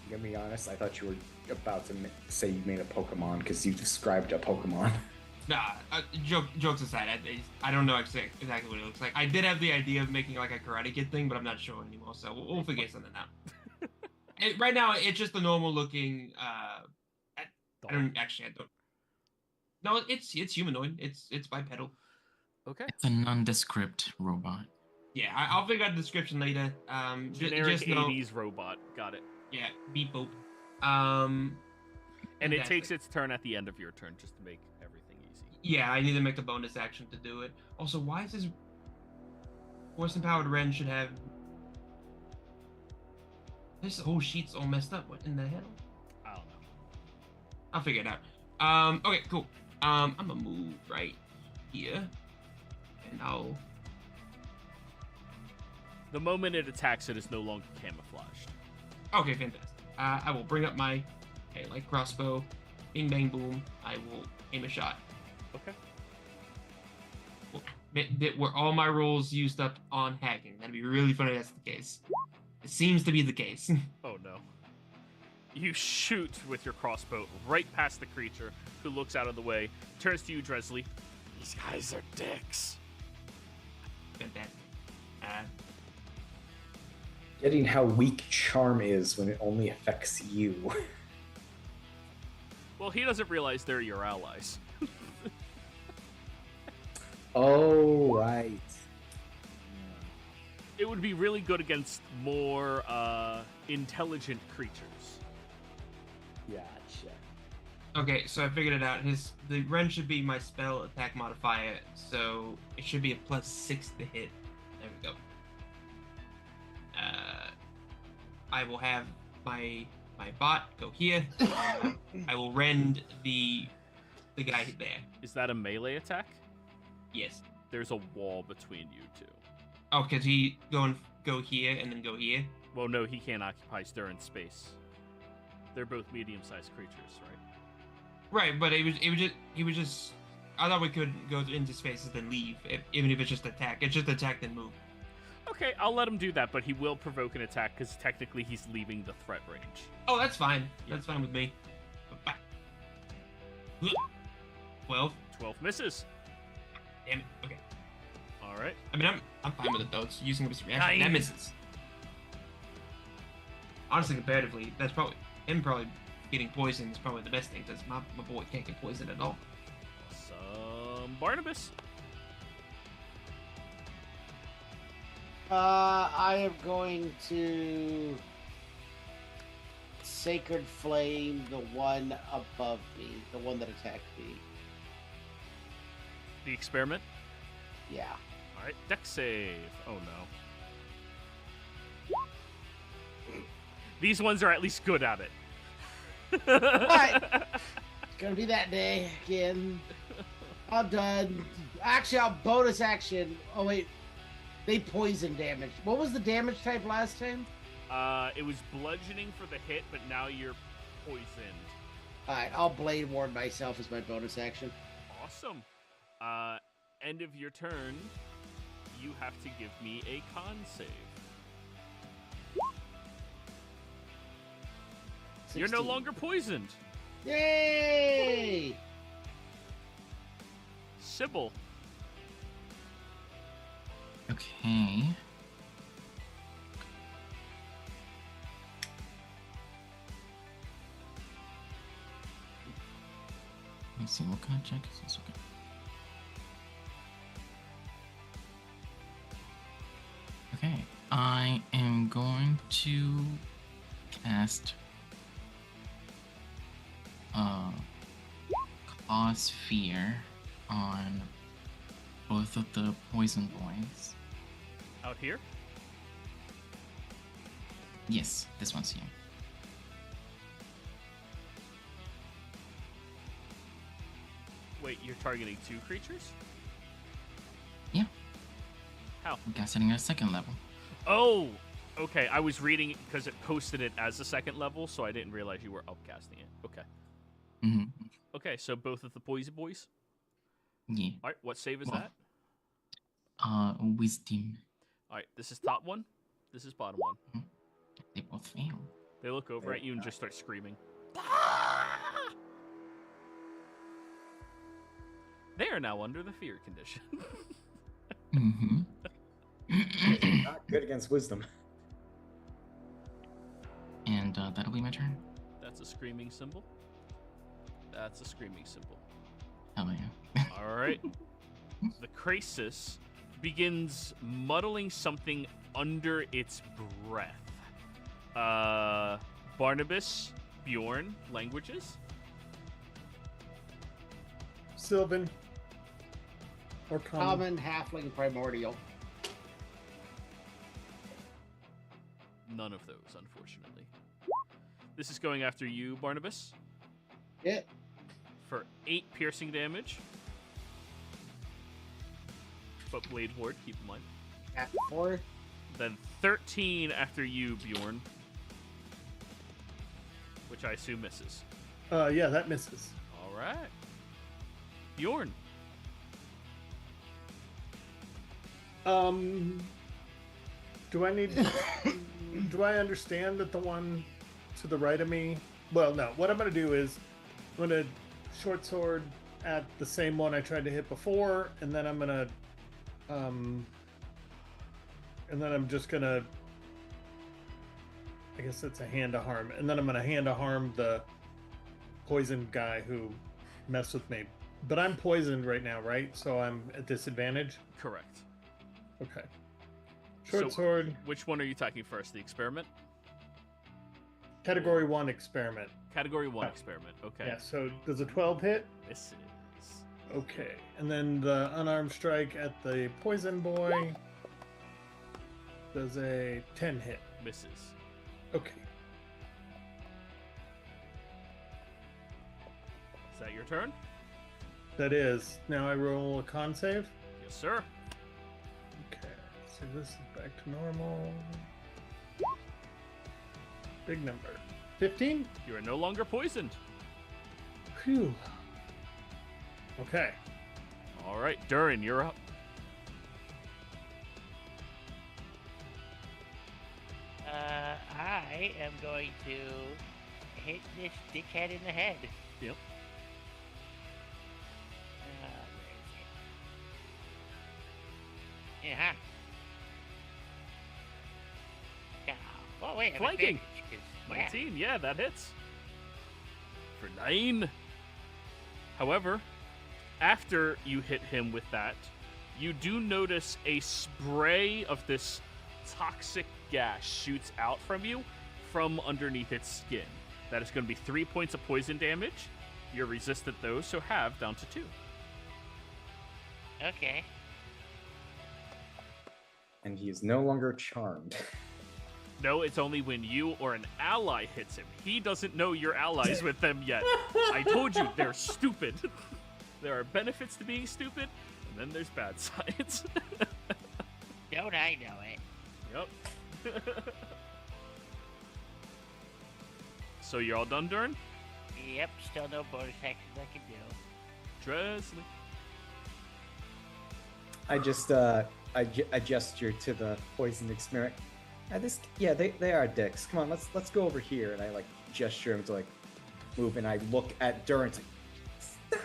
I'm gonna be honest, I thought you were about to say you made a Pokemon because you described a Pokemon. Nah, jokes aside, I don't know exactly what it looks like. I did have the idea of making like a Karate Kid thing, but I'm not sure anymore, so we'll figure something out. Right now, it's just a normal looking. I don't. No, it's humanoid. It's bipedal. Okay. It's a nondescript robot. Yeah, I'll figure out the description later. Generic just know, 80s robot. Got it. yeah, beep boop. And it fantastic. takes its turn at the end of your turn just to make everything easy. Yeah, I need to make a bonus action to do it. Also, why is this force empowered Ren should have this whole sheet's all messed up? What in the hell? I don't know. I'll figure it out. Okay, cool. I'm gonna move right here, and I'll. The moment it attacks, it is no longer camouflaged. Okay, fantastic. I will bring up my like crossbow, bing bang boom. I will aim a shot. Okay. Were all my rolls used up on hacking? That'd be really funny if that's the case. It seems to be the case. Oh no. You shoot with your crossbow right past the creature, who looks out of the way, turns to you, Dresley. These guys are dicks. Fantastic. Getting how weak charm is when it only affects you. Well, he doesn't realize they're your allies. Oh, right. It would be really good against more intelligent creatures. Gotcha. Okay, so I figured it out. The Ren should be my spell attack modifier, so it should be a +6 to hit. There we go. I will have my bot go here. I will rend the guy there. Is that a melee attack? Yes. There's a wall between you two. Oh, could he go here and then go here? Well, no, he can't occupy Stirring space. They're both medium-sized creatures, right? Right, but he was just. I thought we could go into spaces then leave, even if it's just attack. It's just attack then move. Okay, I'll let him do that, but he will provoke an attack because technically he's leaving the threat range. Oh, that's fine. That's fine with me. Bye. 12. 12 misses. Damn it. Okay. All right. I mean, I'm fine with it though. It's using this reaction. That misses. Honestly, comparatively, that's probably getting poisoned is probably the best thing because my boy can't get poisoned at all. Barnabas. I am going to Sacred Flame the one above me, the one that attacked me. The experiment? Yeah. All right, dex save. Oh no. These ones are at least good at it. Alright. It's gonna be that day again. I'm done. Actually, I'll bonus action. Oh wait. They poison damage. What was the damage type last time? It was bludgeoning for the hit, but now you're poisoned. Alright, I'll Blade Ward myself as my bonus action. Awesome. End of your turn, you have to give me a con save. 16. You're no longer poisoned. Yay! Sybil. Okay. Let me see, what kind of check is this? Okay. Okay, I am going to cast Cause Fear on both of the poison boys. Out here? Yes, this one's here. Wait, you're targeting 2 creatures? Yeah. How? I'm casting at a second level. Oh! Okay, I was reading it because it posted it as a second level, so I didn't realize you were upcasting it. Okay. Mm-hmm. Okay, so both of the poison boys? Yeah. Alright, what save is Well, that? Wisdom. Alright, this is top one. This is bottom one. They both fail. They look over at you and just start screaming. They are now under the fear condition. Mm-hmm. Not good against wisdom. And that'll be my turn. That's a screaming symbol. That's a screaming symbol. Hell yeah. All right. The Krasis begins muddling something under its breath. Barnabas, Bjorn, languages? Sylvan. Or common. Common, halfling, primordial. None of those, unfortunately. This is going after you, Barnabas. Yeah. For 8 piercing damage. But Blade Ward, keep in mind. At 4. Then 13 after you, Bjorn. Which I assume misses. Yeah, that misses. All right. Bjorn. Do I need? Do I understand that the one to the right of me? Well, no. What I'm gonna do is I'm gonna short sword at the same one I tried to hit before, and then I'm gonna, and then I'm just gonna. I guess it's a hand to harm, and then I'm gonna hand to harm the poisoned guy who messed with me. But I'm poisoned right now, right? So I'm at disadvantage. Correct. Okay. Short So, sword. Which one are you attacking first? The experiment? Category 1 experiment. Category 1 Oh. experiment. Okay. Yeah, so does a 12 hit? This is... Okay. And then the unarmed strike at the poison boy does a 10 hit. Misses. Okay. Is that your turn? That is. Now I roll a con save. Yes, sir. Okay. So this is back to normal. Big number. 15? You are no longer poisoned. Phew. Okay. All right, Durin, you're up. I am going to hit this dickhead in the head. Yep. Where is it? Yeah. Oh wait, I'm Flanking. advantage, 'cause, yeah. 19, yeah, that hits. For 9. However, after you hit him with that, you do notice a spray of this toxic gas shoots out from you from underneath its skin. That is going to be 3 points of poison damage. You're resistant those, so half down to 2. Okay. And he is no longer charmed. No, it's only when you or an ally hits him. He doesn't know you're allies with them yet. I told you, they're stupid. There are benefits to being stupid, and then there's bad sides. Don't I know it? Yep. So you're all done, Durin? Yep, still no bonus actions I can do. Dresley. I just I gesture to the poison experiment. They are dicks. Come on, let's go over here. And I like gesture him to like move, and I look at Durin. Stop.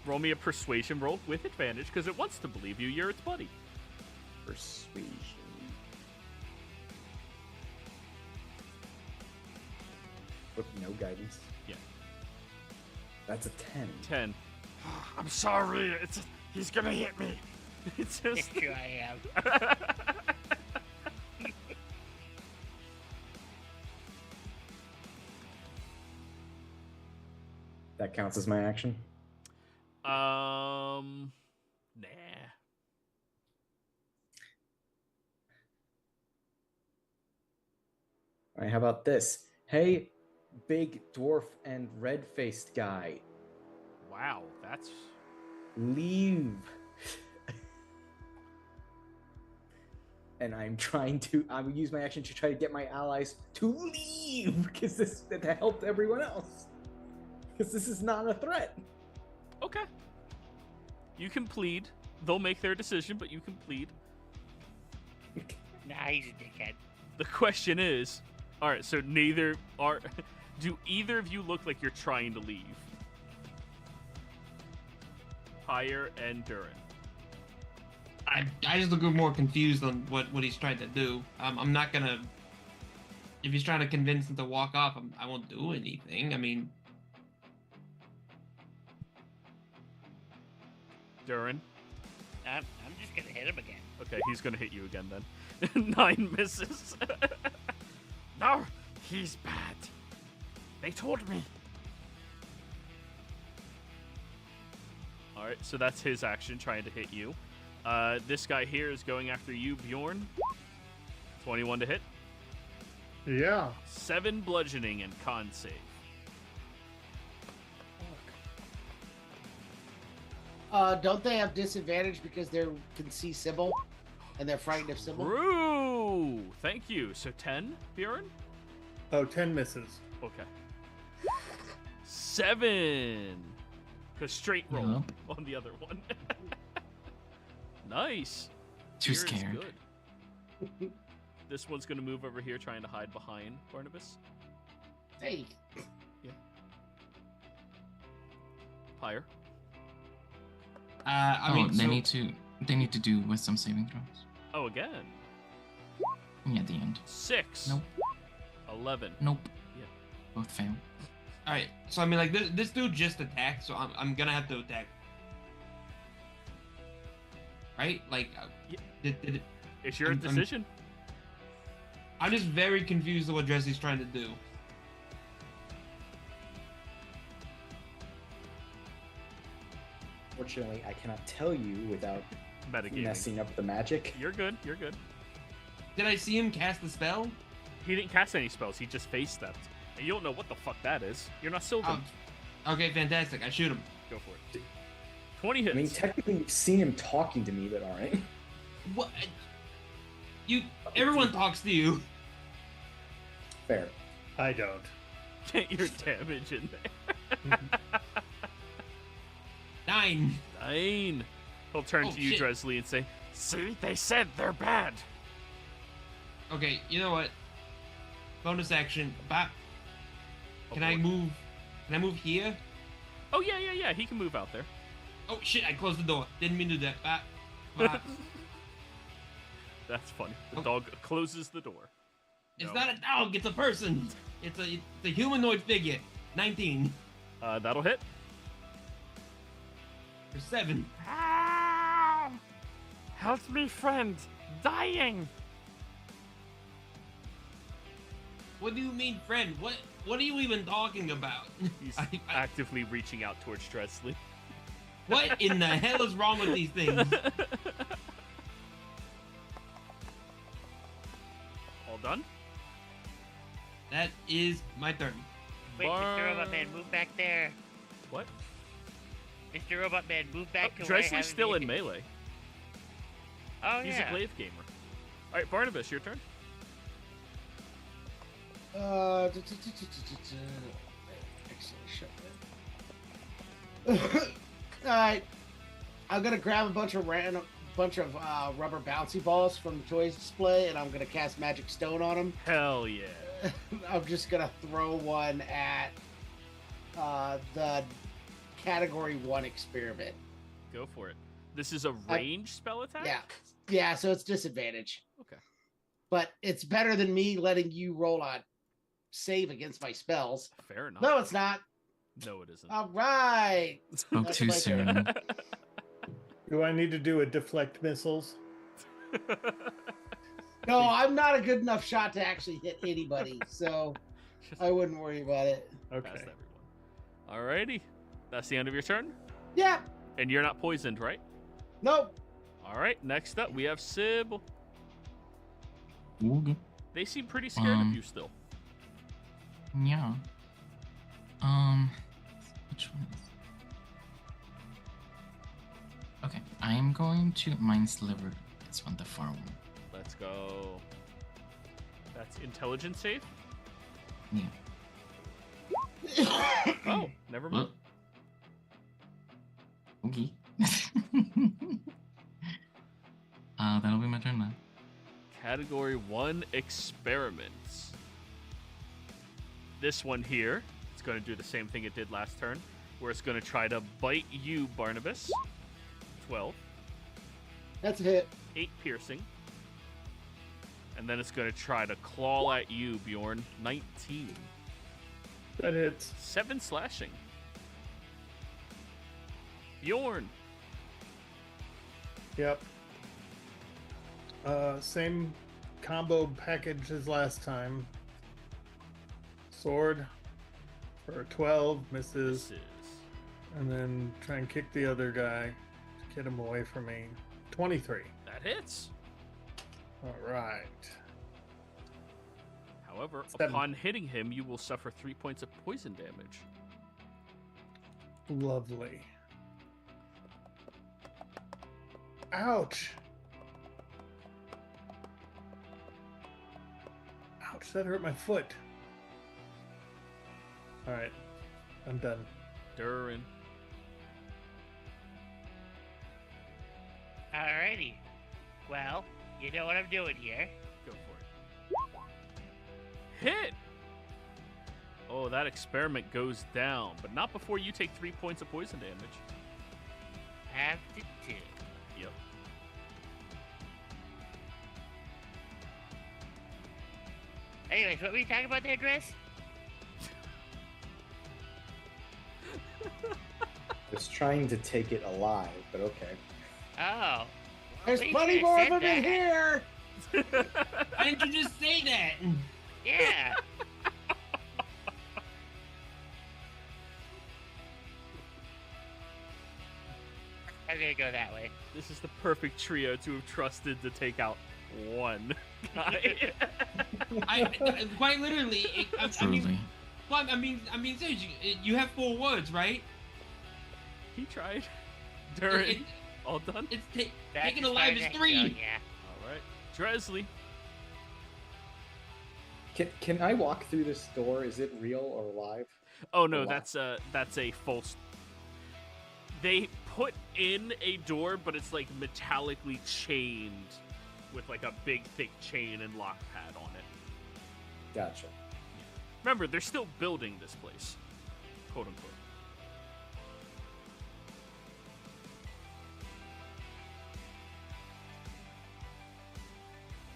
Roll me a persuasion roll with advantage, because it wants to believe you. You're its buddy. Persuasion. With no guidance. Yeah. That's a 10. 10. I'm sorry. He's gonna hit me. It's just. Here I am. That counts as my action. Nah. All right, how about this? Hey, big dwarf and red-faced guy, Wow, that's. leave. And I will use my action to try to get my allies to leave, because that helped everyone else. Because this is not a threat. Okay. You can plead. They'll make their decision, but you can plead. Nah, he's a dickhead. The question is, all right, so do either of you look like you're trying to leave? Pyre, and Durin. I just look more confused on what he's trying to do. I'm not gonna. If he's trying to convince him to walk off, I won't do anything. I mean, Durin. I'm just gonna hit him again. Okay, he's gonna hit you again then. 9 misses. No, he's bad. They told me. Alright, so that's his action, trying to hit you. This guy here is going after you, Bjorn. 21 to hit. Yeah. 7 bludgeoning and con save. Don't they have disadvantage because they can see Sybil and they're frightened of Sybil? True! Thank you. So 10, Bjorn? Oh, 10 misses. Okay. 7! Because straight roll on the other one. Nice. Too Fear is scared. good. This one's going to move over here trying to hide behind Barnabas. Hey. Yeah. Pyre. I mean, they so- need to do wisdom saving throws. Oh, again. Yeah, at the end. 6. Nope. 11. Nope. Yeah. Both fail. All right, so I mean, like this dude just attacked, so I'm gonna have to attack. Right? Like, did It's your I'm- decision. I'm just very confused on what Jesse's trying to do. Fortunately, I cannot tell you without Metagaming. messing up the magic. You're good. You're good. Did I see him cast the spell? He didn't cast any spells. He just face stepped. And you don't know what the fuck that is. You're not Sylvan. Okay, fantastic. I shoot him. Go for it. 20 hits. I mean, technically, you've seen him talking to me, but all right. What? Everyone talks to you. Fair. I don't. Get your damage in there. 9. 9. He'll turn Oh, to you, shit. Dresley, and say, See, they said they're bad. Okay, you know what? Bonus action. Bop. Can I boy. move? Can I move here? oh, yeah. He can move out there. Oh shit! I closed the door. Didn't mean to do that. Bop. Bop. That's funny. The Oh. dog closes the door. It's No. not a dog. It's a person. It's a humanoid figure. 19 That'll hit. for 7. Ah! Help me, friend. Dying. What do you mean, friend? What are you even talking about? He's I- actively reaching out towards Dresley. What in the hell is wrong with these things? All done? That is my turn. Wait, Mr. Robot Man, move back there. What? Mr. Robot Man, move back to where I Dresley's have still the- in melee. Oh, He's yeah. a glaive gamer. All right, Barnabas, your turn. Actually, shut that. Alright. I'm gonna grab a bunch of rubber bouncy balls from the toys display, and I'm gonna cast Magic Stone on them. Hell yeah. I'm just gonna throw one at the Category 1 experiment. Go for it. This is a range spell attack? Yeah, so it's disadvantage. Okay. But it's better than me letting you roll a save against my spells. Fair enough. No, it's not. No, it isn't. All right. Spoke That's too my turn. soon. Do I need to do a deflect missiles? No, I'm not a good enough shot to actually hit anybody, so I wouldn't worry about it. Okay. Past everyone. Alrighty. That's the end of your turn? Yeah. And you're not poisoned, right? Nope. Alright, next up we have Sybil. Ooh, They seem pretty scared of you still. yeah. Which one is? Okay, I am going to Mind Sliver. This one, the far one. Let's go. That's intelligence save? Yeah. Oh, never mind. Okay. That'll be my turn now. Category 1 experiments. This one here, it's going to do the same thing it did last turn. where it's going to try to bite you, Barnabas. 12. That's a hit. 8 piercing. And then it's going to try to claw at you, Bjorn. 19. That hits. 7 slashing. Bjorn. Yep. Same combo package as last time. Sword for 12, misses. And then try and kick the other guy to get him away from me. 23. That hits. All right. However, 7. upon hitting him, you will suffer 3 points of poison damage. Lovely. Ouch. Ouch, that hurt my foot. All right, I'm done. Durin. Alrighty. Well, you know what I'm doing here. Go for it. Hit! Oh, that experiment goes down, but not before you take 3 points of poison damage. Have to do. Yep. Anyways, what were you talking about there, Driss? I was trying to take it alive, but okay. Oh. There's Well, you plenty should've more of said them in that. here. Why didn't you just say that? Yeah. I'm gonna go that way. This is the perfect trio to have trusted to take out one guy. I quite literally. I Truly. mean, well, I mean, seriously, you have 4 words, right? He tried. Durin. It- All done? It's That's taking as alive far is as I can 3. go, yeah. Alright. Dresley. Can I walk through this door? Is it real or live? Oh no, Wow. that's a false. They put in a door, but it's like metallically chained with like a big thick chain and lock pad on it. Gotcha. Remember, they're still building this place, quote unquote.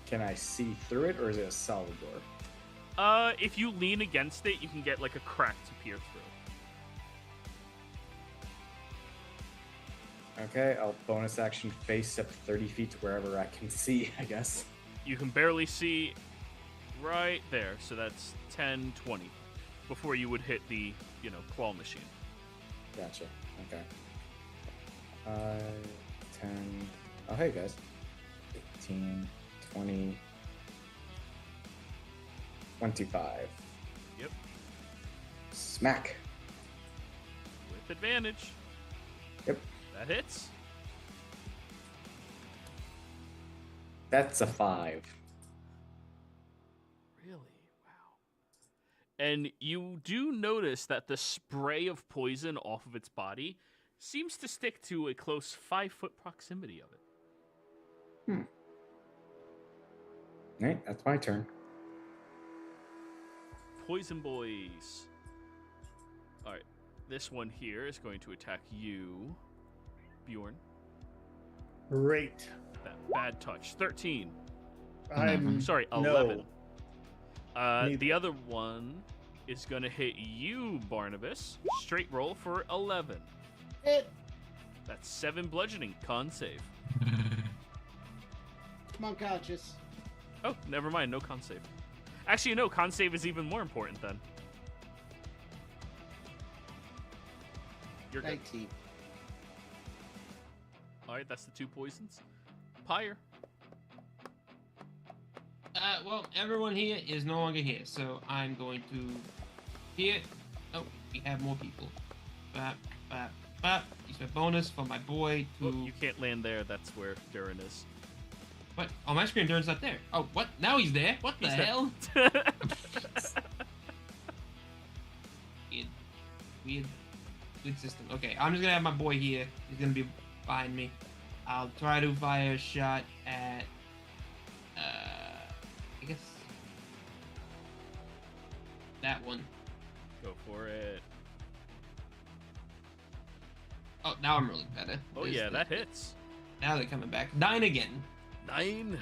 Can I see through it, or is it a solid door? If you lean against it, you can get like a crack to peer through. Okay, I'll bonus action face up 30 feet to wherever I can see, I guess. You can barely see right there, so that's 10, 20 before you would hit the, claw machine. Gotcha. Okay. 10. Oh, hey, guys. 18, 20, 25. Yep. Smack. With advantage. Yep. That hits. That's a 5. Really? Wow. And you do notice that the spray of poison off of its body seems to stick to a close 5-foot proximity of it. Alright, that's my turn. Poison boys. Alright. This one here is going to attack you, Bjorn. Great. That bad touch. 13. I'm Sorry, no. 11. Neither. The other one is going to hit you, Barnabas. Straight roll for 11. Hit. That's 7 bludgeoning. Con save. I'm unconscious. Oh, never mind. No con save. Actually, no. Con save is even more important then. You're good. 19. Alright, that's the 2 poisons. Pyre. Well, everyone here is no longer here, so I'm going to here. Oh, we have more people. Bap, bap, bap. Use my bonus for my boy to. Oh, you can't land there. That's where Durin is. What? On my screen, Durin's not there. Oh, what? Now he's there. What the He's there. hell? Weird system. Okay, I'm just gonna have my boy here. He's gonna be behind me. I'll try to fire a shot at. I guess that one. Go for it. Oh, now I'm really better. Oh yeah, that hits. Now they're coming back. 9 again. 9.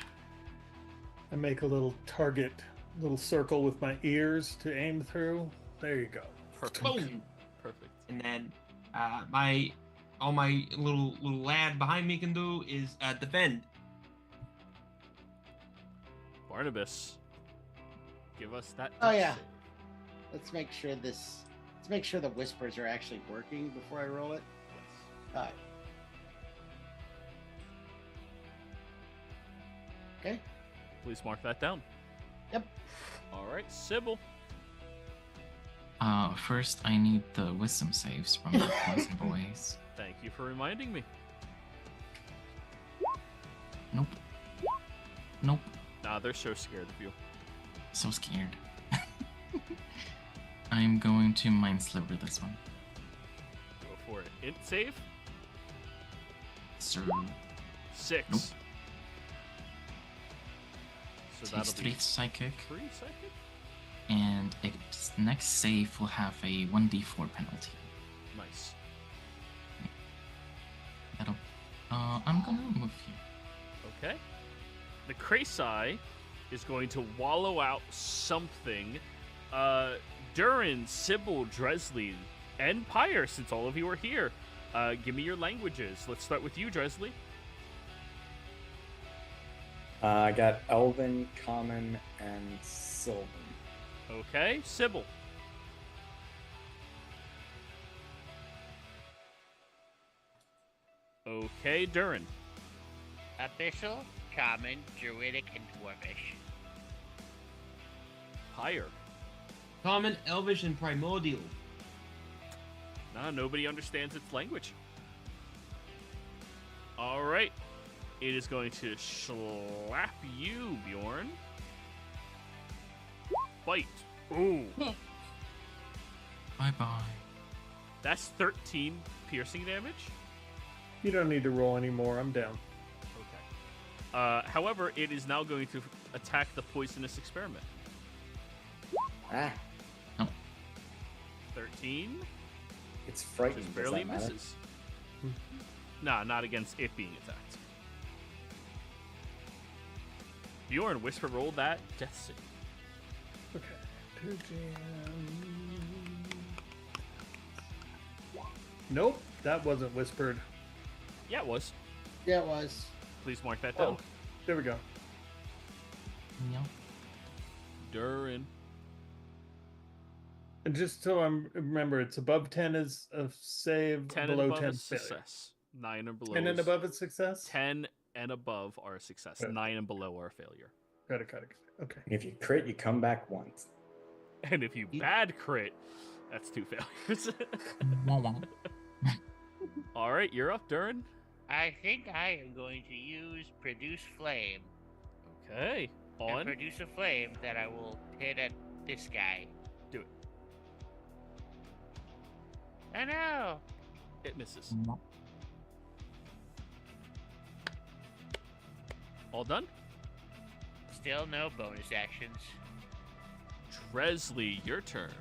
I make a little target, little circle with my ears to aim through. There you go. Perfect. Boom. Perfect. And then all my little lad behind me can do is defend. Barnabas, give us that. Oh, dex yeah. save. Let's make sure the whispers are actually working before I roll it. Yes. All right. Okay. Please mark that down. Yep. All right, Sybil. First I need the wisdom saves from the poison boys. Thank you for reminding me. Nope. Nope. Nah, they're so scared of you. So scared. I'm going to mind sliver this one. Go for it. Int save. Sir. 6. Nope. So Takes that'll 3 be psychic, 3 psychic. and its next save will have a 1d4 penalty. Nice. That'll. I'm gonna move you. Okay. The Krasai is going to wallow out something. Durin, Sybil, Dresley, and Pyre, since all of you are here, give me your languages. Let's start with you, Dresley. I got Elven, Common, and Sylvan. Okay, Sybil. Okay, Durin. Abyssal, Common, Druidic, and Dwarvish. Pyre. Common, Elvish, and Primordial. Nah, nobody understands its language. All right. It is going to slap you, Bjorn. Bite. Ooh. Bye-bye. That's 13 piercing damage. You don't need to roll anymore. I'm down. Okay. However, it is now going to attack the poisonous experiment. Ah, 13. it's frightening. Just Does barely that matter? misses. Nah, not against it being attacked. Bjorn, whisper roll that death save. Okay. Nope, that wasn't whispered. Yeah, it was. Yeah, it was. Please mark that down. Oh, there we go. Yep. Durin. And just so I remember, it's above 10 is a save, 10 below and above 10 is failure. success. 9 and below 10 and is- above is success? 10 and above are a success. Okay. 9 and below are a failure. Got it. Okay. If you crit, you come back once. And if you bad crit, that's 2 failures. Wah, wah. All right, you're up, Durin. I think I am going to use Produce Flame. Okay. And On. produce a flame that I will hit at this guy. Do it. I know. It misses. All done? Still no bonus actions. Dresley, your turn.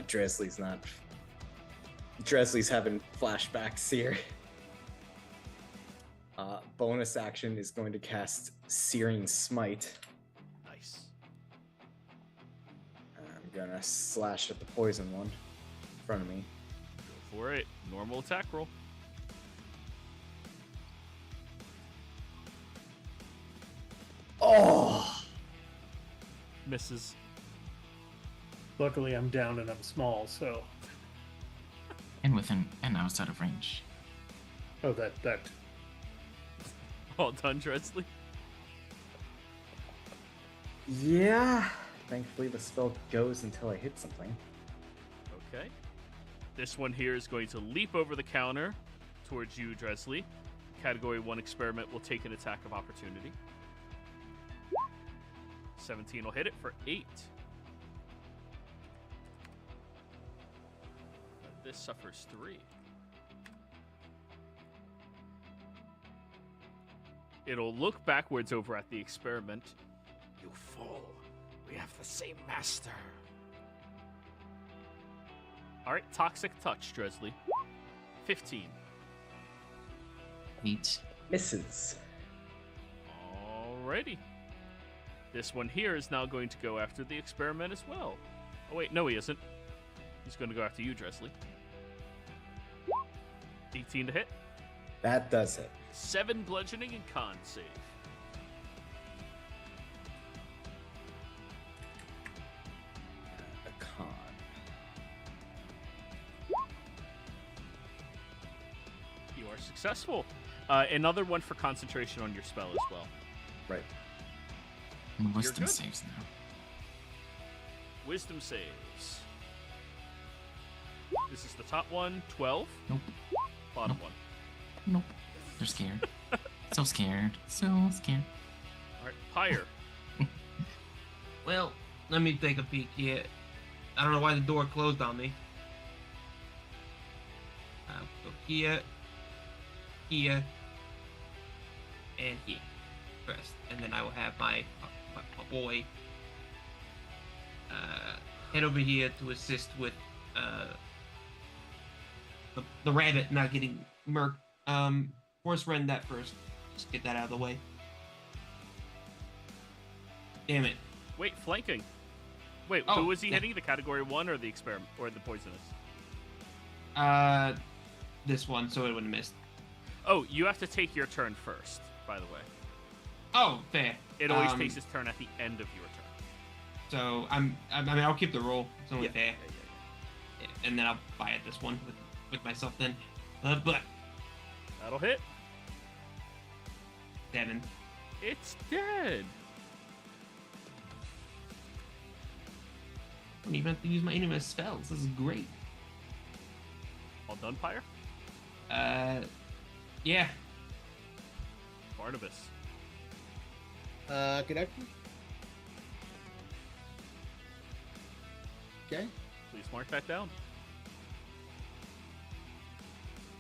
Dresley's not. Dresley's having flashbacks here. Bonus action is going to cast Searing Smite. Nice. I'm gonna slash at the poison one in front of me. Go for it. Normal attack roll. Oh! Misses. Luckily, I'm down and I'm small, so. And within and outside of range. Oh, that. All done, Dresley. Yeah. Thankfully, the spell goes until I hit something. Okay. This one here is going to leap over the counter towards you, Dresley. Category 1 experiment will take an attack of opportunity. 17 will hit it for 8. This suffers 3. It'll look backwards over at the experiment. You fool. We have the same master. All right, toxic touch, Dresley. 15. 8. Misses. Alrighty. This one here is now going to go after the experiment as well. Oh wait, no he isn't. He's going to go after you, Dresley. 18 to hit. That does it. 7 bludgeoning and con save. A con. You are successful. Another one for concentration on your spell as well. Right. And wisdom good. saves now. Wisdom saves. This is the top one, 12. Nope. Bottom Nope. one. Nope. They're scared. So scared. So scared. All right, Pyre. Well, let me take a peek here. I don't know why the door closed on me. I'll go here, here, and here first, and then I will have my boy head over here to assist with the rabbit not getting murked. Force rend that first. Just get that out of the way. Damn it. Wait, flanking. Wait, Oh, who was he yeah. hitting? The category 1 or the experiment or the poisonous? This one, so it wouldn't have missed. Oh, you have to take your turn first, by the way. Oh, fair. It always takes its turn at the end of your turn. So I mean, I'll keep the roll. It's only Yeah. fair. Yeah, and then I'll buy it this one with myself then. But That'll hit. 7. It's dead. I don't even have to use any of my spells. This is great. All done, Pyre? Yeah. Barnabas. Good action. Okay. Please mark that down.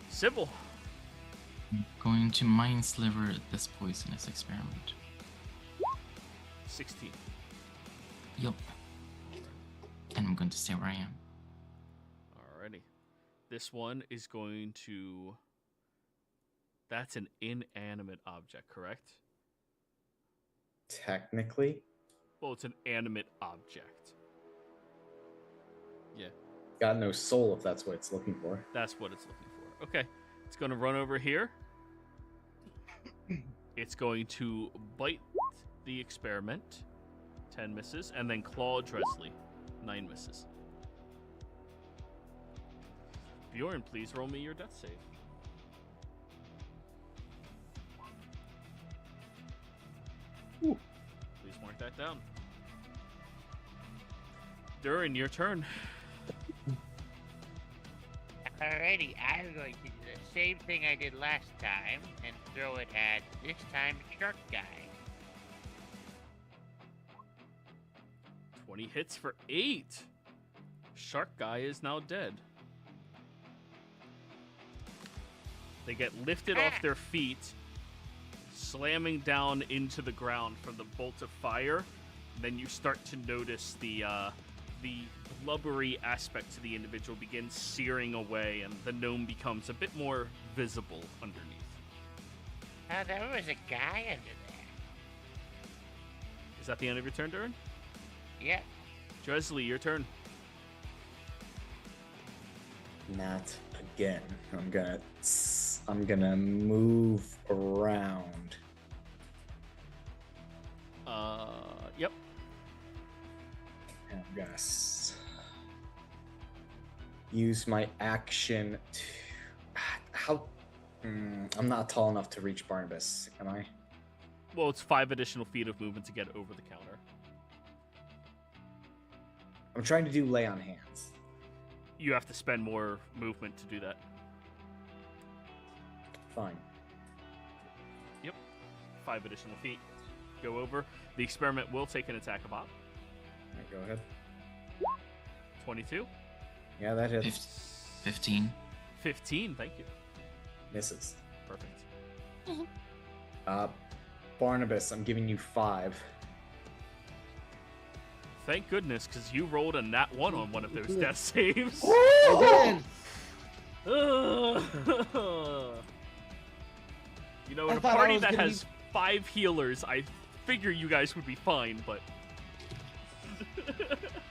Sybil. I'm going to mind sliver this poisonous experiment. 16. Yup. And I'm going to stay where I am. Alrighty. This one is going to... That's an inanimate object, correct? Technically, Well, it's an animate object. Yeah, got no soul if that's what it's looking for. that's what it's looking for. Okay. It's going to run over here. It's going to bite the experiment. 10 misses. And then claw Dresley. 9 misses. Bjorn, please roll me your death save. Ooh. Please mark that down. Durin, your turn. Alrighty, I'm going to do the same thing I did last time and throw it at, this time, Shark Guy. 20 hits for 8. Shark Guy is now dead. They get lifted off their feet, slamming down into the ground from the bolt of fire. Then you start to notice the blubbery aspect to the individual begins searing away, and the gnome becomes a bit more visible underneath. Oh, there was a guy under there. Is that the end of your turn, Durin? Yep. Dresley, your turn. Not again. I'm gonna move around. Yep. And I'm gonna use my action to. How? I'm not tall enough to reach Barnabas, am I? Well, it's 5 additional feet of movement to get over the counter. I'm trying to do lay on hands. You have to spend more movement to do that. Fine. Yep. 5 additional feet. Go over. The experiment will take an attack of op. Alright, go ahead. 22. Yeah, that hits. 15. 15, thank you. Misses. Perfect. Barnabas, I'm giving you 5. thank goodness, because you rolled a nat 1 on one of those death saves. I did. You know, I in a thought I party was that gonna has 5 healers, I figure you guys would be fine, but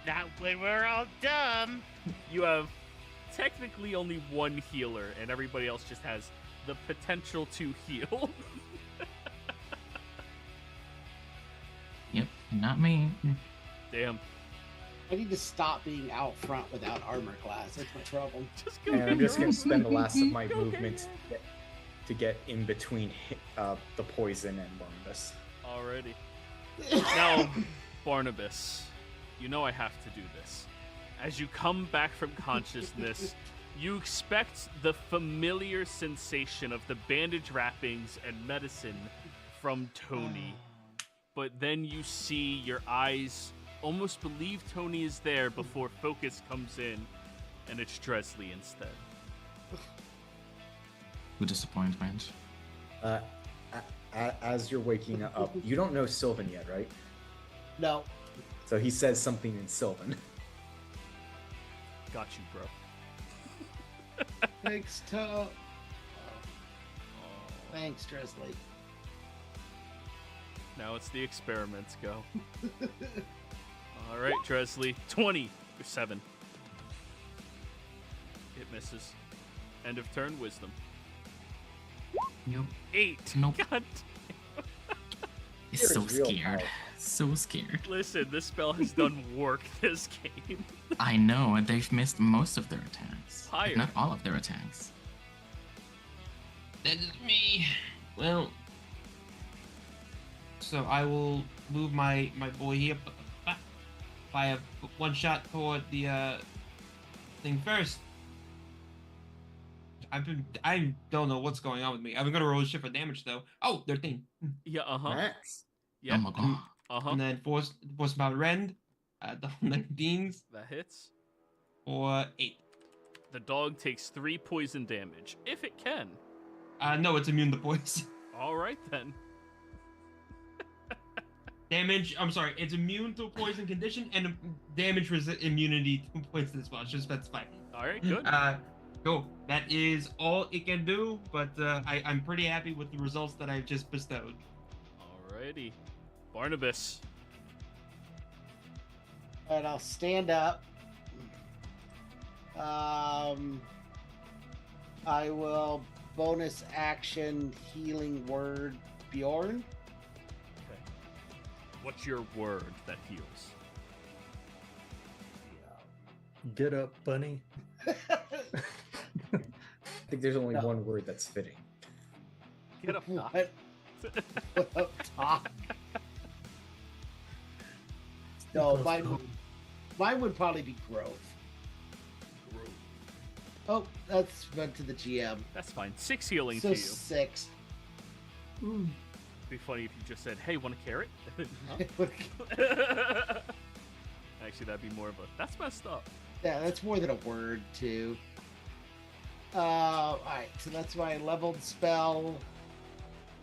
Not when we're all dumb. you have technically only 1 healer, and everybody else just has the potential to heal. Yep, not me. Damn. I need to stop being out front without armor class. That's my problem. Just go And I'm just going to spend the last of my Go movement to get in between the poison and Barnabas. Alrighty. Now, Barnabas, you know I have to do this. As you come back from consciousness, you expect the familiar sensation of the bandage wrappings and medicine from Tony. But then you see your eyes almost believe Tony is there before focus comes in, and it's Dresley instead. With disappointment. As you're waking up, you don't know Sylvan yet, right? No. So he says something in Sylvan. Got you, bro. Thanks, to. Thanks, Dresley. Now it's the experiments go. All right, Dresley. 27. It misses. End of turn, wisdom. Yep. 8. Nope. God. It's so Fear is real scared. power. So scared. Listen, this spell has done work this game. I know, and they've missed most of their attacks. Higher. If not all of their attacks. That is me. Well, so I will move my boy here. Fire one shot toward the thing first. I don't know what's going on with me. I'm gonna roll a shit for damage though. Oh, 13. Yeah, uh-huh. Max. Yeah. Oh my god. Uh-huh. And then force about rend. The 19s That hits. or 8. The dog takes 3 poison damage, if it can. No, it's immune to poison. All right, then. Damage. I'm sorry. It's immune to a poison condition and damage immunity to poison as well. It's just specified. All right, good. Cool. That is all it can do. But I'm pretty happy with the results that I've just bestowed. Alrighty. Barnabas. All right, I'll stand up. I will bonus action healing word Bjorn. Okay. What's your word that heals? Get up, bunny. I think there's only No. one word that's fitting. Get up, Doc. What? Up top. No, mine would probably be growth. Oh, that's went to the GM. That's fine. 6 healing So to you. 6. It'd be funny if you just said, hey, want a carrot? Actually, that'd be more of a, that's messed up. Yeah, that's more than a word, too. Alright, so that's my leveled spell.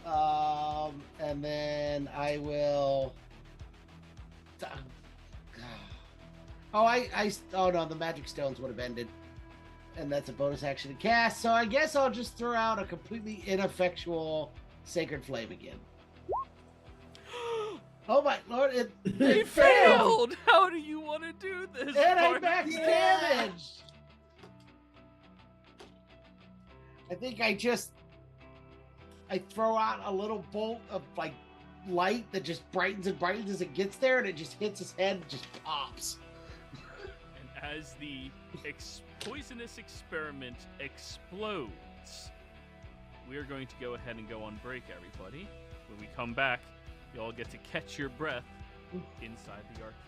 And then I will... Oh no, the magic stones would have ended. And that's a bonus action to cast, so I guess I'll just throw out a completely ineffectual Sacred Flame again. Oh my lord, it They failed! How do you want to do this? And I Barnabas? max damage! I think I throw out a little bolt of like light that just brightens and brightens as it gets there, and it just hits his head and just pops. And as the poisonous experiment explodes, we are going to go ahead and go on break, everybody. When we come back, you all get to catch your breath inside the arcade.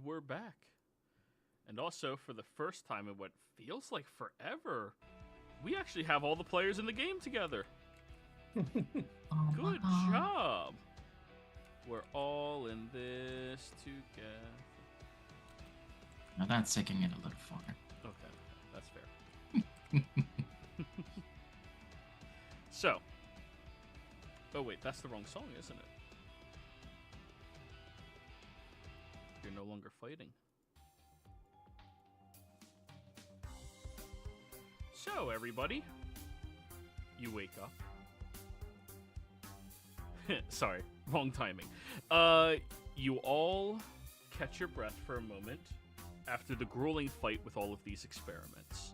we're back. And also, for the first time in what feels like forever, we actually have all the players in the game together. Good job. We're all in this together. Now that's taking it a little far. Okay, that's fair. So. Oh wait, that's the wrong song, isn't it? You're no longer fighting. So, everybody, you wake up. Sorry, wrong timing. You all catch your breath for a moment after the grueling fight with all of these experiments.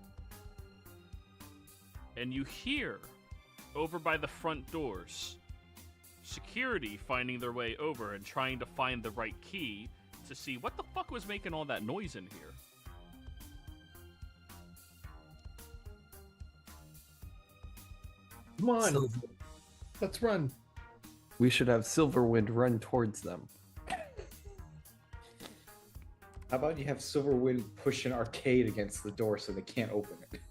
And you hear, over by the front doors, security finding their way over and trying to find the right key to see what the fuck was making all that noise in here. Come on, let's run. We should have Silverwind run towards them. How about you have Silverwind push an arcade against the door so they can't open it?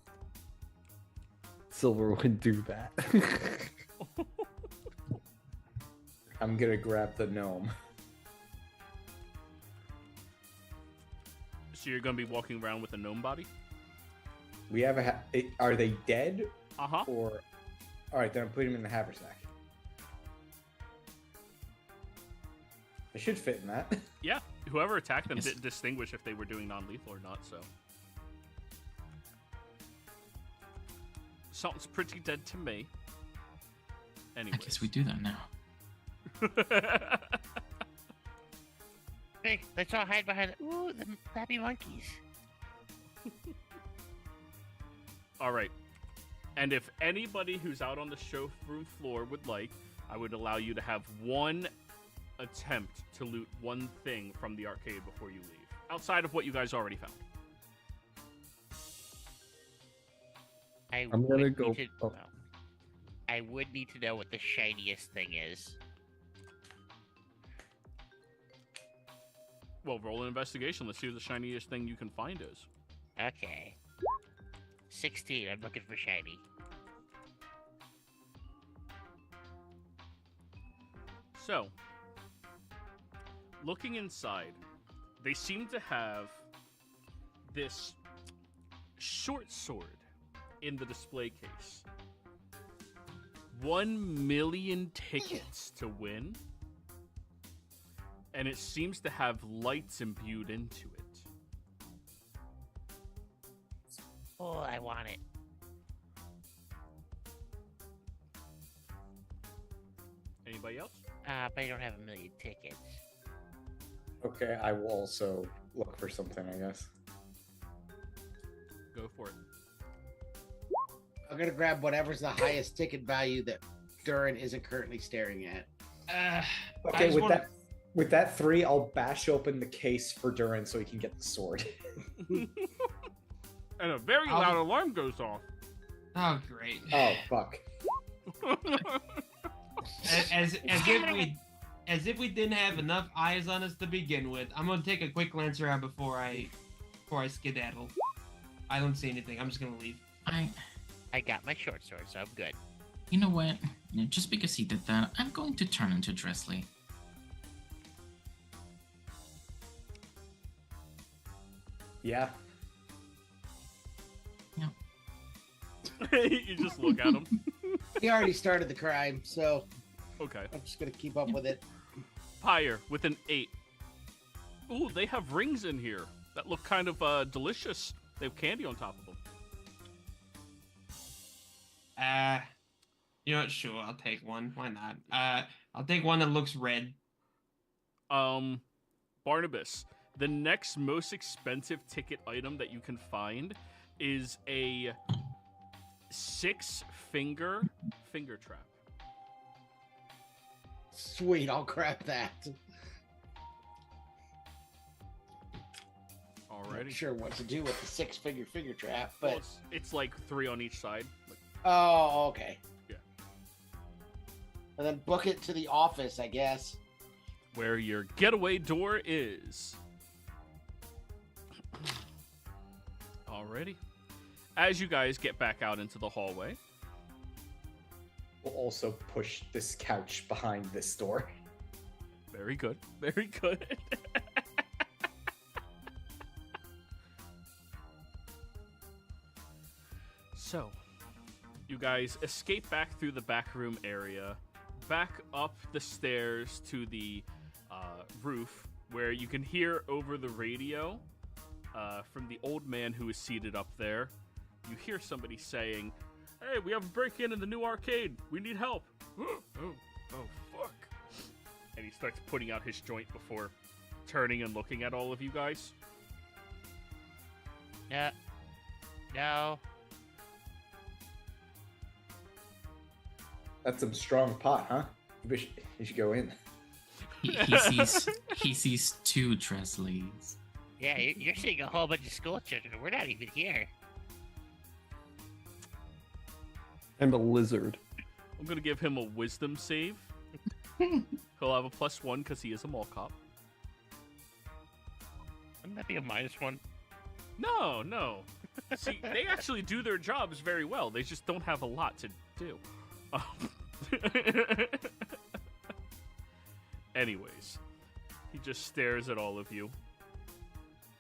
Silverwind do that. I'm gonna grab the gnome. So you're gonna be walking around with a gnome body? We have are they dead? Uh-huh. Or... Alright, then I'm putting them in the haversack. They should fit in that. Yeah, whoever attacked them didn't distinguish if they were doing non-lethal or not, so. Something's pretty dead to me. Anyways. I guess we do that now. Hey, let's all hide behind the flappy monkeys. Alright. And if anybody who's out on the showroom floor would like, I would allow you to have one attempt to loot one thing from the arcade before you leave. Outside of what you guys already found. I'm gonna go... I would need to know what the shiniest thing is. Well, roll an investigation. Let's see what the shiniest thing you can find is. Okay. 16. I'm looking for shiny. So, looking inside, they seem to have this short sword in the display case. 1 million tickets to win, and it seems to have lights imbued into it. Oh, I want it. Anybody else? But I don't have 1 million tickets. Okay, I will also look for something, I guess. Go for it. I'm gonna grab whatever's the highest ticket value that Durin isn't currently staring at. Okay, with that 3, I'll bash open the case for Durin so he can get the sword. And a very loud alarm goes off. Oh, great. Oh, fuck. As if we didn't have enough eyes on us to begin with. I'm gonna take a quick glance around before I skedaddle. I don't see anything. I'm just gonna leave. I got my short sword, so I'm good. You know what? Just because he did that, I'm going to turn into Dressley. Yeah. You just look at him. He already started the crime, so Okay. I'm just gonna keep up with it. Pyre with an 8. Ooh, they have rings in here that look kind of delicious. They have candy on top of them. You know what? Sure, I'll take one. Why not? I'll take one that looks red. Barnabas, the next most expensive ticket item that you can find is a 6-finger finger trap. Sweet, I'll grab that. Alrighty. Not sure what to do with the 6-figure finger trap, but Well, it's like 3 on each side. oh, okay. Yeah. And then book it to the office, I guess. Where your getaway door is. Alrighty. As you guys get back out into the hallway, We'll also push this couch behind this door. very good, very good. So, you guys escape back through the back room area, back up the stairs to the roof, where you can hear over the radio from the old man who is seated up there. You hear somebody saying, "Hey, we have a break-in in the new arcade. We need help." Oh, fuck. And he starts putting out his joint before turning and looking at all of you guys. No. That's some strong pot, huh? You should go in. He sees two Dresleys. Yeah, you're seeing a whole bunch of school children. We're not even here. And a lizard. I'm going to give him a wisdom save. He'll have a +1 because he is a mall cop. Wouldn't that be a -1? No. See, they actually do their jobs very well. They just don't have a lot to do. Anyways, he just stares at all of you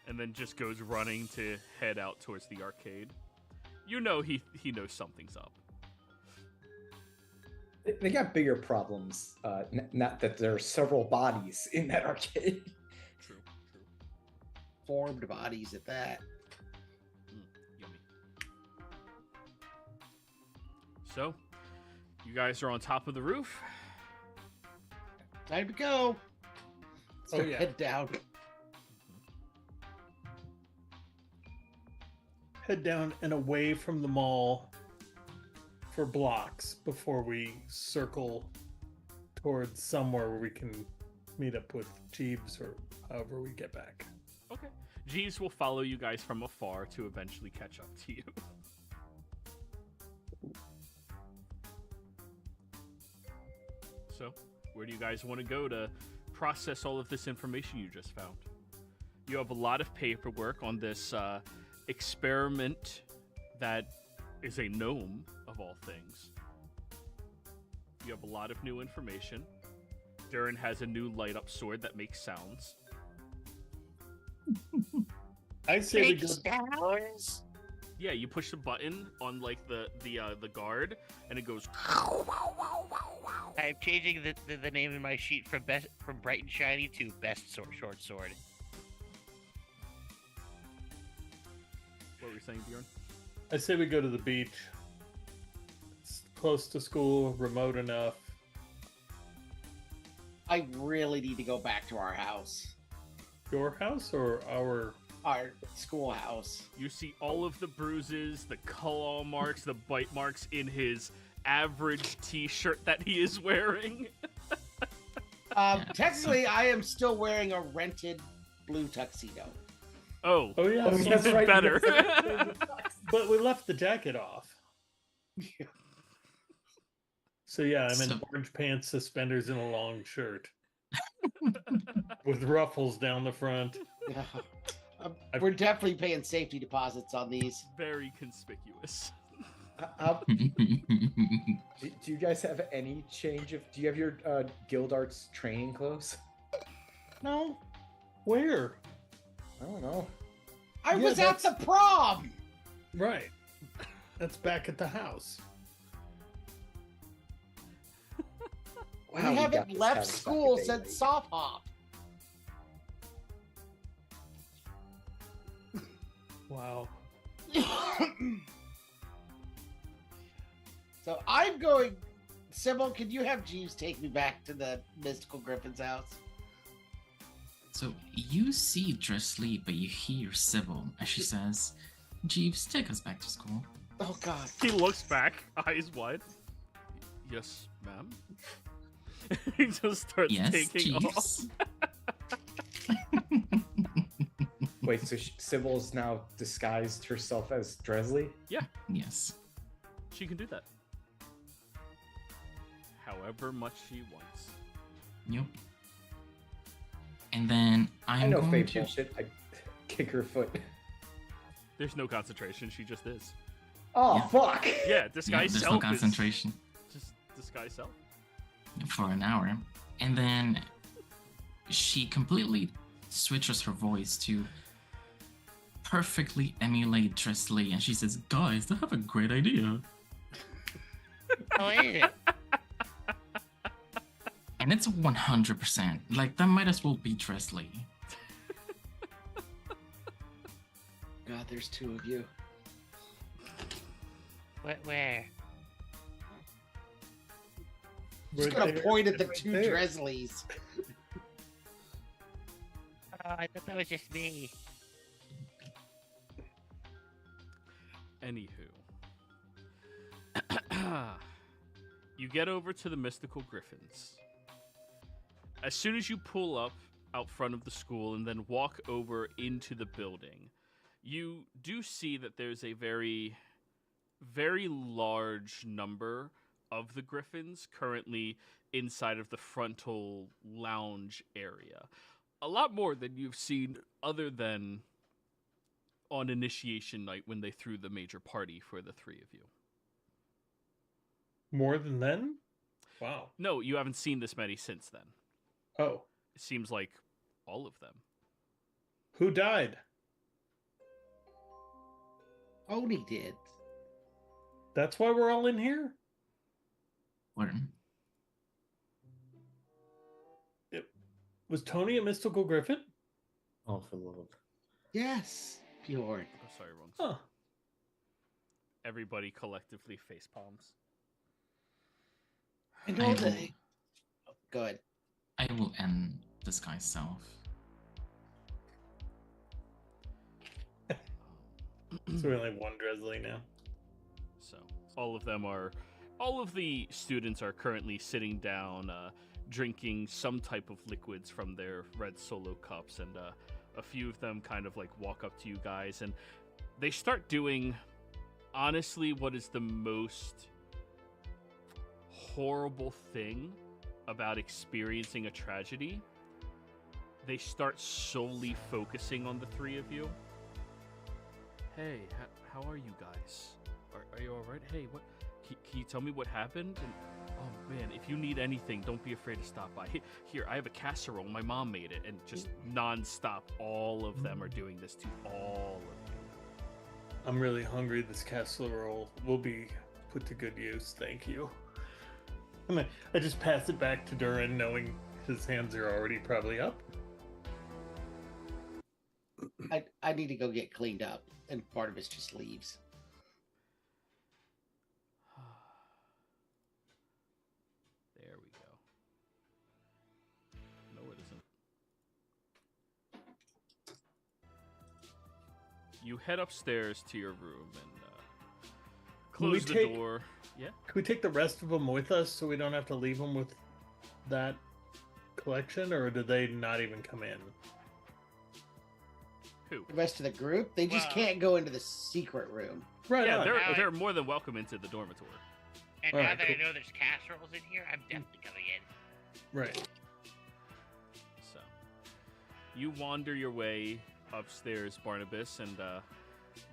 and then just goes running to head out towards the arcade. You know he knows something's up. They got bigger problems. Not that there are several bodies in that arcade. True. Formed bodies at that. Yummy. So, you guys are on top of the roof. Time to go. Oh, yeah. Head down. Head down and away from the mall for blocks before we circle towards somewhere where we can meet up with Jeeves or however we get back. Okay. Jeeves will follow you guys from afar to eventually catch up to you. So, where do you guys want to go to process all of this information you just found? You have a lot of paperwork on this experiment that is a gnome, of all things. You have a lot of new information. Durin has a new light-up sword that makes sounds. I say we go. Sounds? Yeah, you push the button on like the guard, and it goes. I'm changing the name in my sheet from bright and shiny to best short sword. What were you saying, Bjorn? I say we go to the beach. It's close to school, remote enough. I really need to go back to our house. Your house or our schoolhouse? You see all of the bruises, the claw marks, the bite marks in his average t-shirt that he is wearing. Technically, I am still wearing a rented blue tuxedo. Oh yeah, so that's right. Better. But we left the jacket off. So yeah, I'm in orange pants, suspenders, and a long shirt with ruffles down the front. Yeah. We're definitely paying safety deposits on these. Very conspicuous. Do you guys have any change of? Do you have your Guild Arts training clothes? No. Where? I don't know. I was at the prom. Right. That's back at the house. We haven't left school since soft hop. Wow. So I'm going. Sybil, can you have Jeeves take me back to the mystical Griffin's house? So you see Dressley, but you hear Sybil as she says, "Jeeves, take us back to school." Oh God. He looks back, eyes wide. Yes, ma'am. He just starts taking off. Wait, so Sybil's now disguised herself as Dressley? Yeah. Yes. She can do that. However much she wants. Yep. And then I know Faye bullshit. I kick her foot. There's no concentration. She just is. Oh, Yeah. fuck. Yeah, disguise there's self no concentration is just disguise self. for an hour. And then she completely switches her voice to perfectly emulate Tresley, and she says, "Guys, I have a great idea." Oh, is it? And it's 100%. Like, that might as well be Tresley. God, there's two of you. Where? Just gonna point at the two Dresleys. Oh, I thought that was just me. Anywho. You get over to the Mystical Griffins. As soon as you pull up out front of the school and then walk over into the building, you do see that there's a very, very large number of the Griffins currently inside of the frontal lounge area. A lot more than you've seen other than on initiation night when they threw the major party for the three of you. More than then? Wow. No, you haven't seen this many since then. Oh. It seems like all of them. Who died? Oni did. That's why we're all in here? Where? Was Tony a mystical griffin? Oh, for the love of... Yes, Bjorn. Oh, sorry, wrong. Huh. Everybody collectively face palms. I know that. Oh, go ahead. I will end disguise self. So we're like one Dresley now. So all of the students are currently sitting down, drinking some type of liquids from their red solo cups, and a few of them kind of like walk up to you guys, and they start doing, honestly, what is the most horrible thing about experiencing a tragedy. They start solely focusing on the three of you. Hey, how are you guys? Are you all right? Hey, what? Can you tell me what happened? And, oh man, if you need anything, don't be afraid to stop by. Here, I have a casserole. My mom made it, and just nonstop, all of them are doing this to all of you. I'm really hungry. This casserole will be put to good use. Thank you. I just pass it back to Durin, knowing his hands are already probably up. I need to go get cleaned up, and Barnabas just leaves. There we go. No, it isn't. You head upstairs to your room and close the door. Yeah. Can we take the rest of them with us so we don't have to leave them with that collection, or do they not even come in? Who? The rest of the group? They just can't go into the secret room. Right. Yeah, on. they're more than welcome into the dormitory. And All now right, that cool. I know there's casseroles in here, I'm definitely coming in. Right. So, you wander your way upstairs, Barnabas, and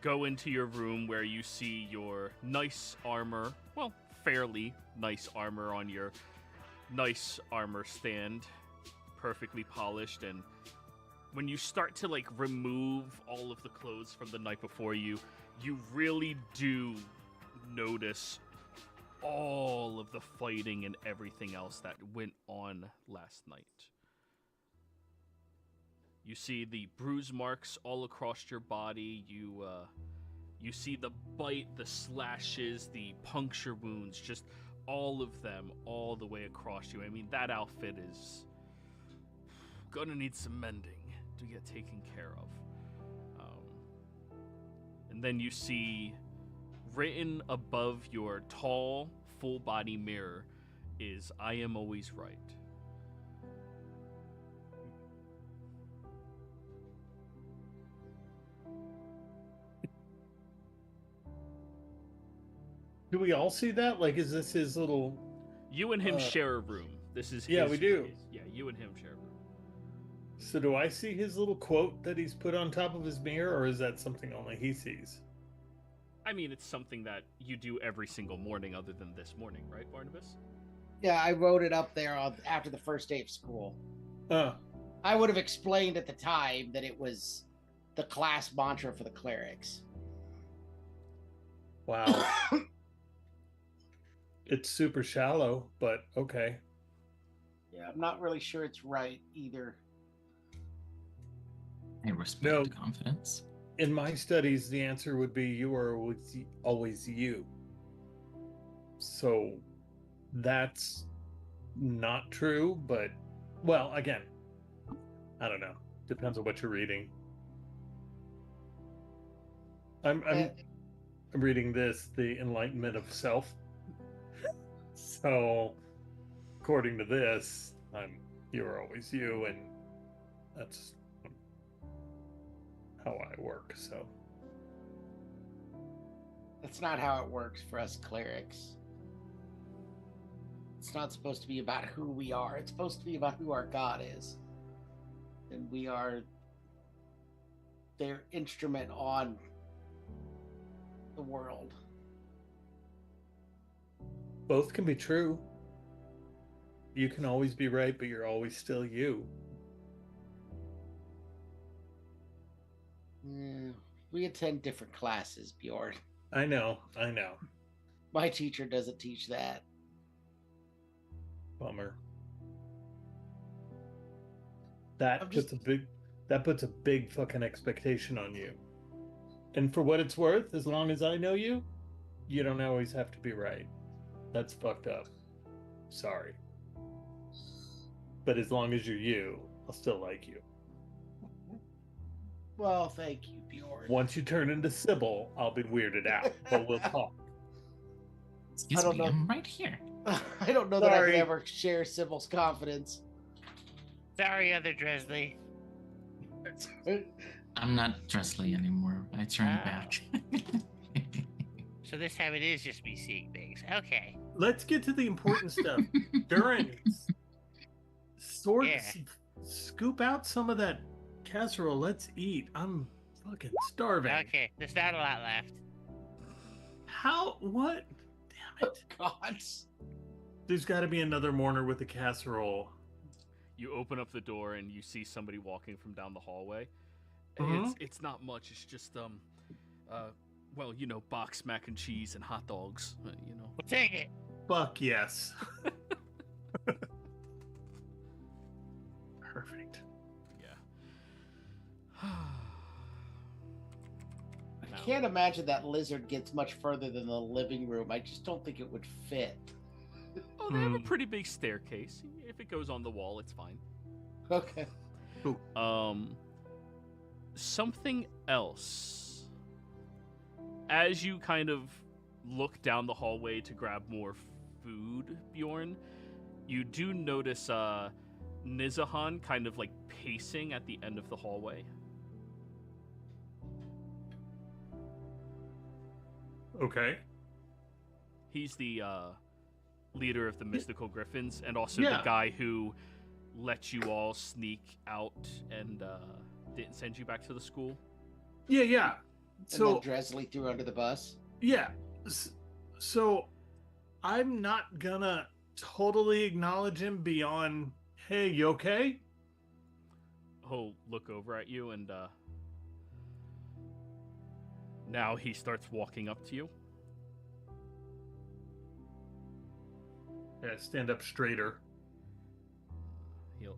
go into your room where you see your nice armor, well, fairly nice armor on your nice armor stand, perfectly polished, and when you start to like remove all of the clothes from the night before you really do notice all of the fighting and everything else that went on last night. You see the bruise marks all across your body. You see the bite, the slashes, the puncture wounds, just all of them all the way across you. I mean, that outfit is gonna need some mending to get taken care of. And then you see written above your tall, full-body mirror is, "I am always right." Do we all see that? Like, is this his little... You and him share a room. This is Yeah, his- we do. Yeah, you and him share a room. So do I see his little quote that he's put on top of his mirror, or is that something only he sees? I mean, it's something that you do every single morning other than this morning, right, Barnabas? Yeah, I wrote it up there after the first day of school. I would have explained at the time that it was the class mantra for the clerics. Wow. It's super shallow, but okay. Yeah, I'm not really sure it's right either. I respect the confidence. In my studies, the answer would be you are always you. So that's not true, but, well, again, I don't know. Depends on what you're reading. I'm reading this, The Enlightenment of Self. So, according to this, you are always you, and that's how I work, so. That's not how it works for us clerics. It's not supposed to be about who we are. It's supposed to be about who our God is. And we are their instrument on the world. Both can be true. You can always be right, but you're always still you. We attend different classes, Bjorn. I know. My teacher doesn't teach that. Bummer. That puts a big fucking expectation on you. And for what it's worth, as long as I know you, you don't always have to be right. That's fucked up. Sorry. But as long as you're you, I'll still like you. Well, thank you, Bjorn. Once you turn into Sybil, I'll be weirded out, but we'll talk. Excuse me, I'm right here. I don't know that I could ever share Sybil's confidence. Sorry, other Dresley. I'm not Dresley anymore. I turned back. So this time it is just me seeing things. Okay. Let's get to the important stuff. Durans, scoop out some of that casserole. Let's eat. I'm fucking starving. Okay, there's not a lot left. What? Damn it. Oh, God. There's got to be another mourner with a casserole. You open up the door and you see somebody walking from down the hallway. Mm-hmm. It's not much. It's just well, you know, boxed mac and cheese and hot dogs. You know. We'll take it. Fuck yes. Perfect. Yeah. I can't imagine that lizard gets much further than the living room. I just don't think it would fit. Oh, they have a pretty big staircase. If it goes on the wall, it's fine. Okay. Ooh. Something else. As you kind of look down the hallway to grab more food, Bjorn, you do notice Nizahan kind of like pacing at the end of the hallway. Okay. He's the leader of the Mystical Griffins, and also the guy who let you all sneak out and didn't send you back to the school. Yeah. So then Dresley threw under the bus. Yeah. So I'm not gonna totally acknowledge him beyond, hey, you okay? He'll look over at you, and now he starts walking up to you. Yeah, stand up straighter. He'll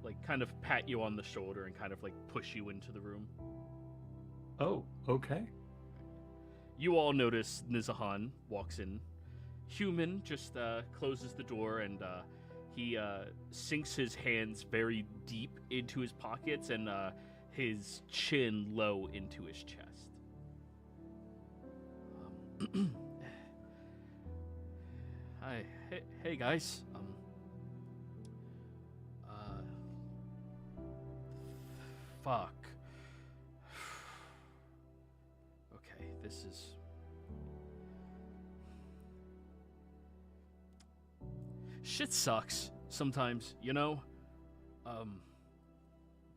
like kind of pat you on the shoulder and kind of like push you into the room. Oh, okay. You all notice Nizahan walks in. Human, just closes the door, and he sinks his hands very deep into his pockets and his chin low into his chest. Hi, hey guys. Fuck. Okay, this is... Shit sucks sometimes, you know?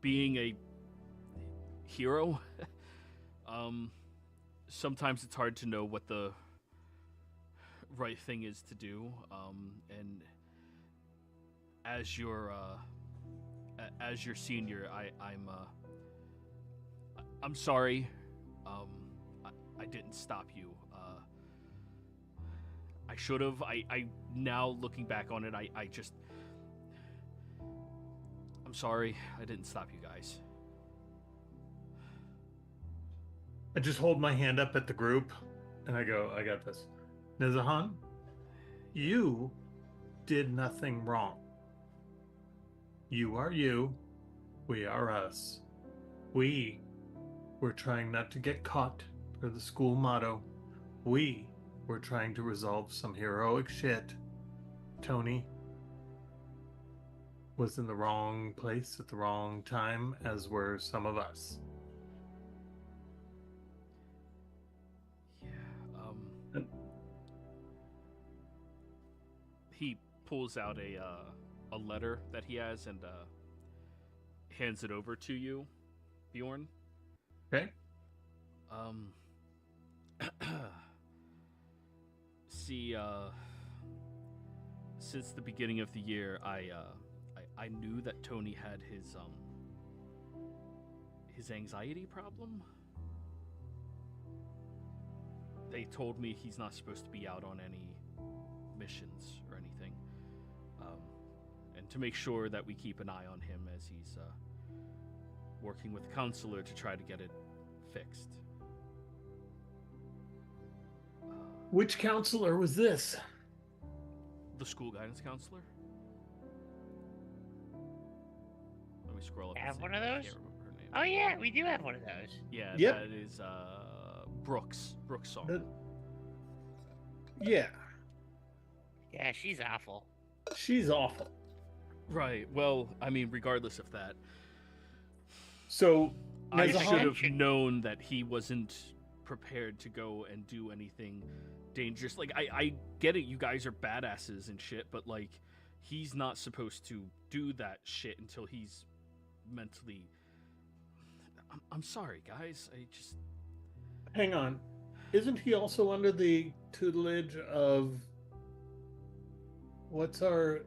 being a hero, sometimes it's hard to know what the right thing is to do. And as your senior, I'm sorry. I didn't stop you. I should have. I now looking back on it, I'm sorry. I didn't stop you guys. I just hold my hand up at the group, and I go, I got this. Nizahan, you did nothing wrong. You are you. We are us. We were trying not to get caught for the school motto. We were trying to resolve some heroic shit. Tony was in the wrong place at the wrong time, as were some of us. Yeah, he pulls out a letter that he has and hands it over to you, Bjorn. Okay. See, since the beginning of the year, I knew that Tony had his anxiety problem. They told me he's not supposed to be out on any missions or anything. And to make sure that we keep an eye on him as he's working with the counselor to try to get it fixed. Which counselor was this? The school guidance counselor. Let me scroll up. Have and one see. of I those? can't remember her name. Oh yeah, we do have one of those. Yeah, Yep. that is Brooks song. Yeah. Yeah, she's awful. She's awful. Right. Well, I mean, regardless of that, So, I Nizahan? should have known that he wasn't prepared to go and do anything dangerous. Like, I get it, you guys are badasses and shit, but, like, he's not supposed to do that shit until he's mentally... I'm sorry, guys. I just... Hang on. Isn't he also under the tutelage of... What's our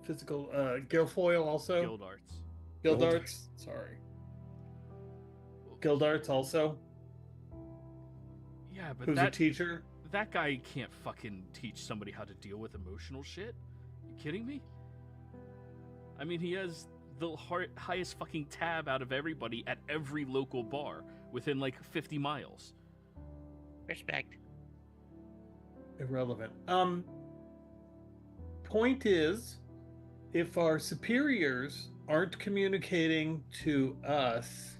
physical... Guilfoyle also? Guild Arts. Guildarts? Sorry. Guildarts also? Yeah, but Who's a teacher? That guy can't fucking teach somebody how to deal with emotional shit. You kidding me? I mean, he has the highest fucking tab out of everybody at every local bar within like 50 miles. Respect. Irrelevant. Point is, if our superiors aren't communicating to us,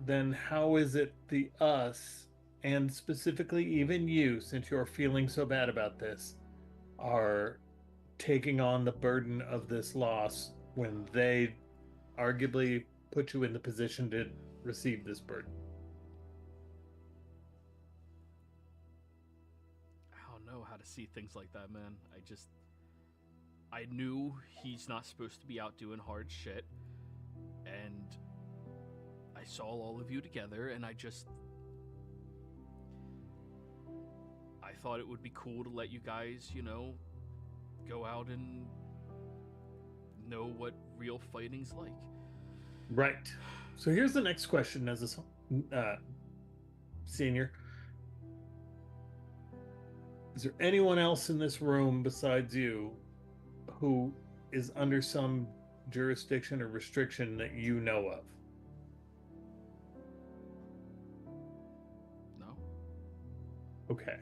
then how is it the us, and specifically even you, since you're feeling so bad about this, are taking on the burden of this loss when they arguably put you in the position to receive this burden? I don't know how to see things like that, man. I knew he's not supposed to be out doing hard shit, and I saw all of you together, and I thought it would be cool to let you guys, you know, go out and know what real fighting's like. Right. So here's the next question as a senior. Is there anyone else in this room besides you who is under some jurisdiction or restriction that you know of? No. Okay.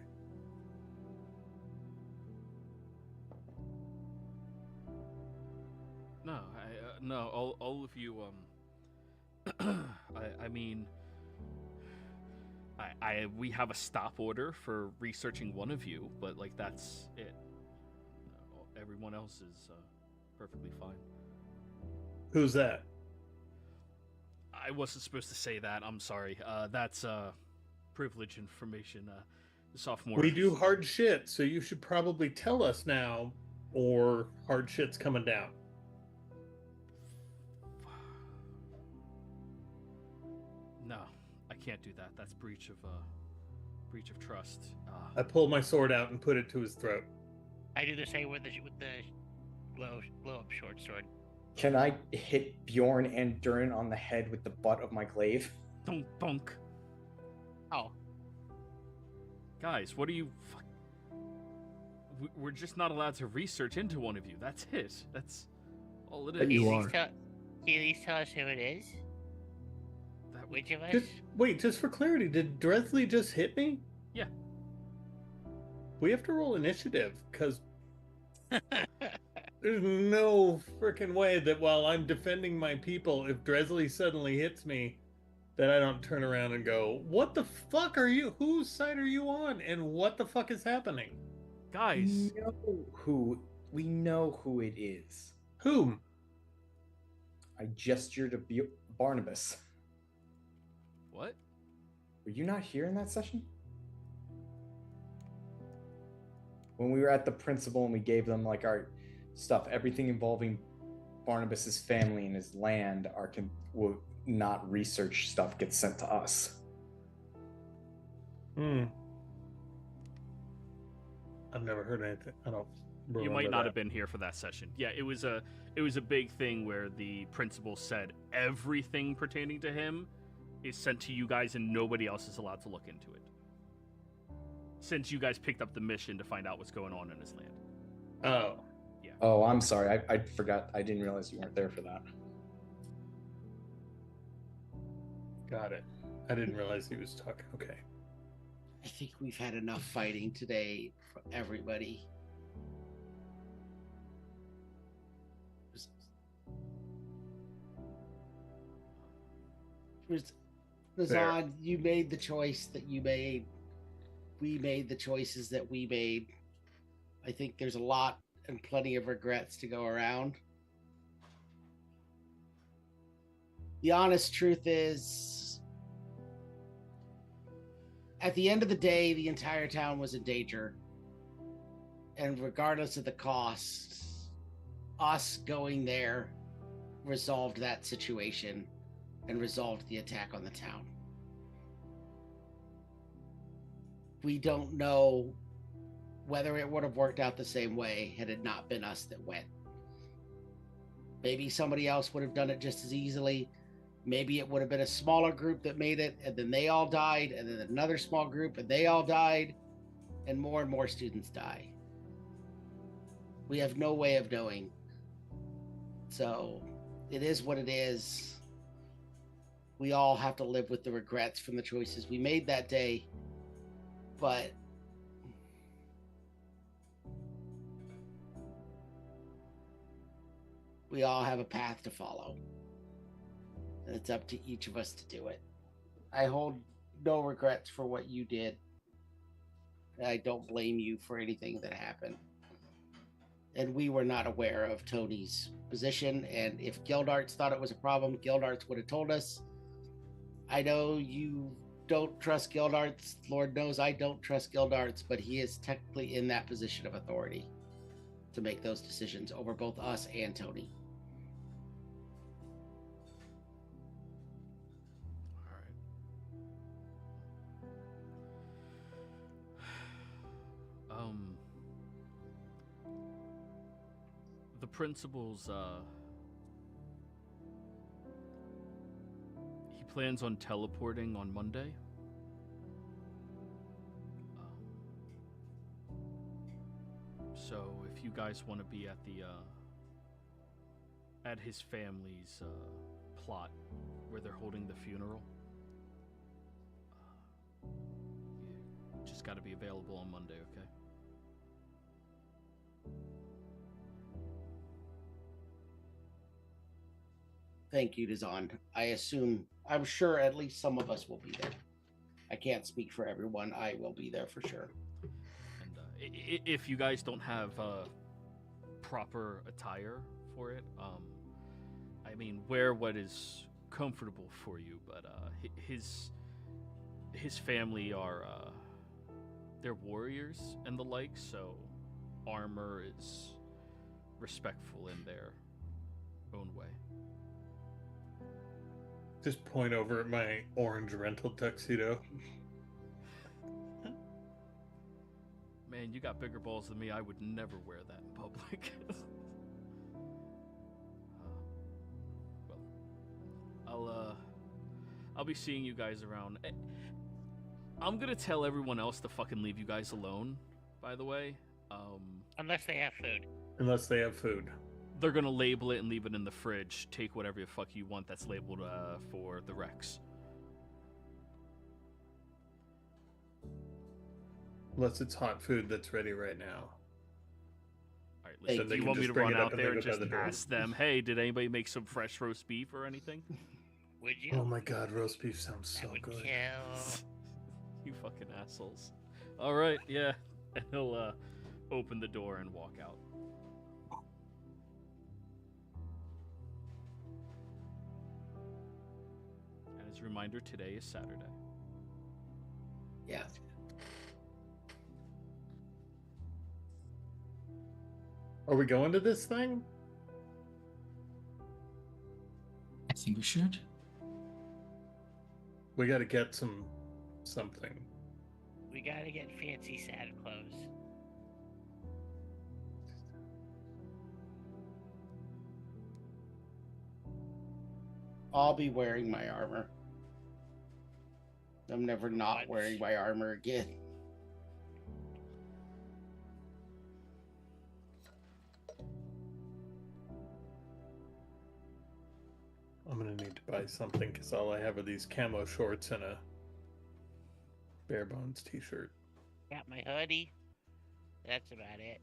No, no, all of you, I mean, we have a stop order for researching one of you, but, like, that's it. Everyone else is, perfectly fine. Who's that? I wasn't supposed to say that, I'm sorry. That's, privilege information, the sophomore... We do hard shit, so you should probably tell us now, or hard shit's coming down. can't do that. That's breach of trust. I pull my sword out and put it to his throat. I do the same with the blow up short sword. Can I hit Bjorn and Durin on the head with the butt of my glaive? Dunk, dunk. Oh. Guys, what are you... We're just not allowed to research into one of you. That's it. That's all it is. But you are. Can you at least tell us who it is? Which of us? Wait, just for clarity, did Dresley just hit me? Yeah. We have to roll initiative, because there's no freaking way that while I'm defending my people, if Dresley suddenly hits me, that I don't turn around and go, what the fuck are you? Whose side are you on? And what the fuck is happening? Guys. We know who it is. Whom? I gestured to Barnabas. What? Were you not here in that session? When we were at the principal and we gave them like our stuff, everything involving Barnabas's family and his land, not research stuff gets sent to us. I've never heard anything. I don't remember. You might not have been here for that session. Yeah, it was a big thing where the principal said everything pertaining to him is sent to you guys and nobody else is allowed to look into it. Since you guys picked up the mission to find out what's going on in his land. Oh. Yeah. Oh, I'm sorry. I forgot. I didn't realize you weren't there for that. Got it. I didn't realize he was talking. Okay. I think we've had enough fighting today for everybody. Razan, you made the choice that you made. We made the choices that we made. I think there's a lot and plenty of regrets to go around. The honest truth is, at the end of the day, the entire town was in danger. And regardless of the cost, us going there resolved that situation and resolved the attack on the town. We don't know whether it would have worked out the same way had it not been us that went. Maybe somebody else would have done it just as easily. Maybe it would have been a smaller group that made it, and then they all died, and then another small group, and they all died, and more students die. We have no way of knowing. So it is what it is. We all have to live with the regrets from the choices we made that day. But we all have a path to follow. And it's up to each of us to do it. I hold no regrets for what you did. I don't blame you for anything that happened. And we were not aware of Tony's position. And if Gildarts thought it was a problem, Gildarts would have told us. I know you don't trust Gildarts. Lord knows I don't trust Gildarts, but he is technically in that position of authority to make those decisions over both us and Tony. The principal's, he plans on teleporting on Monday. So if you guys want to be at the, at his family's, plot where they're holding the funeral, you just got to be available on Monday, okay? Thank you, Dazan. I'm sure at least some of us will be there. I can't speak for everyone. I will be there for sure. And if you guys don't have proper attire for it, I mean, wear what is comfortable for you. But his family are they're warriors and the like, so armor is respectful in their own way. Just point over at my orange rental tuxedo. Man, you got bigger balls than me. I would never wear that in public. Well, I'll be seeing you guys around. I'm gonna tell everyone else to fucking leave you guys alone. By the way, Unless they have food. Unless they have food. They're gonna label it and leave it in the fridge. Take whatever the fuck you want that's labeled for the Rex. Unless it's hot food that's ready right now. All right, listen. Do you want me to run out there and just ask them, "Hey, did anybody make some fresh roast beef or anything?" Would you? Oh my god, roast beef sounds so That would good. kill. You fucking assholes. All right, yeah. And he'll open the door and walk out. And as a reminder, today is Saturday. Yeah. Are we going to this thing? I think we should. We got to get something. We gotta get fancy Santa clothes. I'll be wearing my armor. I'm never not wearing my armor again. I'm gonna need to buy something because all I have are these camo shorts and a bare bones t-shirt. Got my hoodie. That's about it.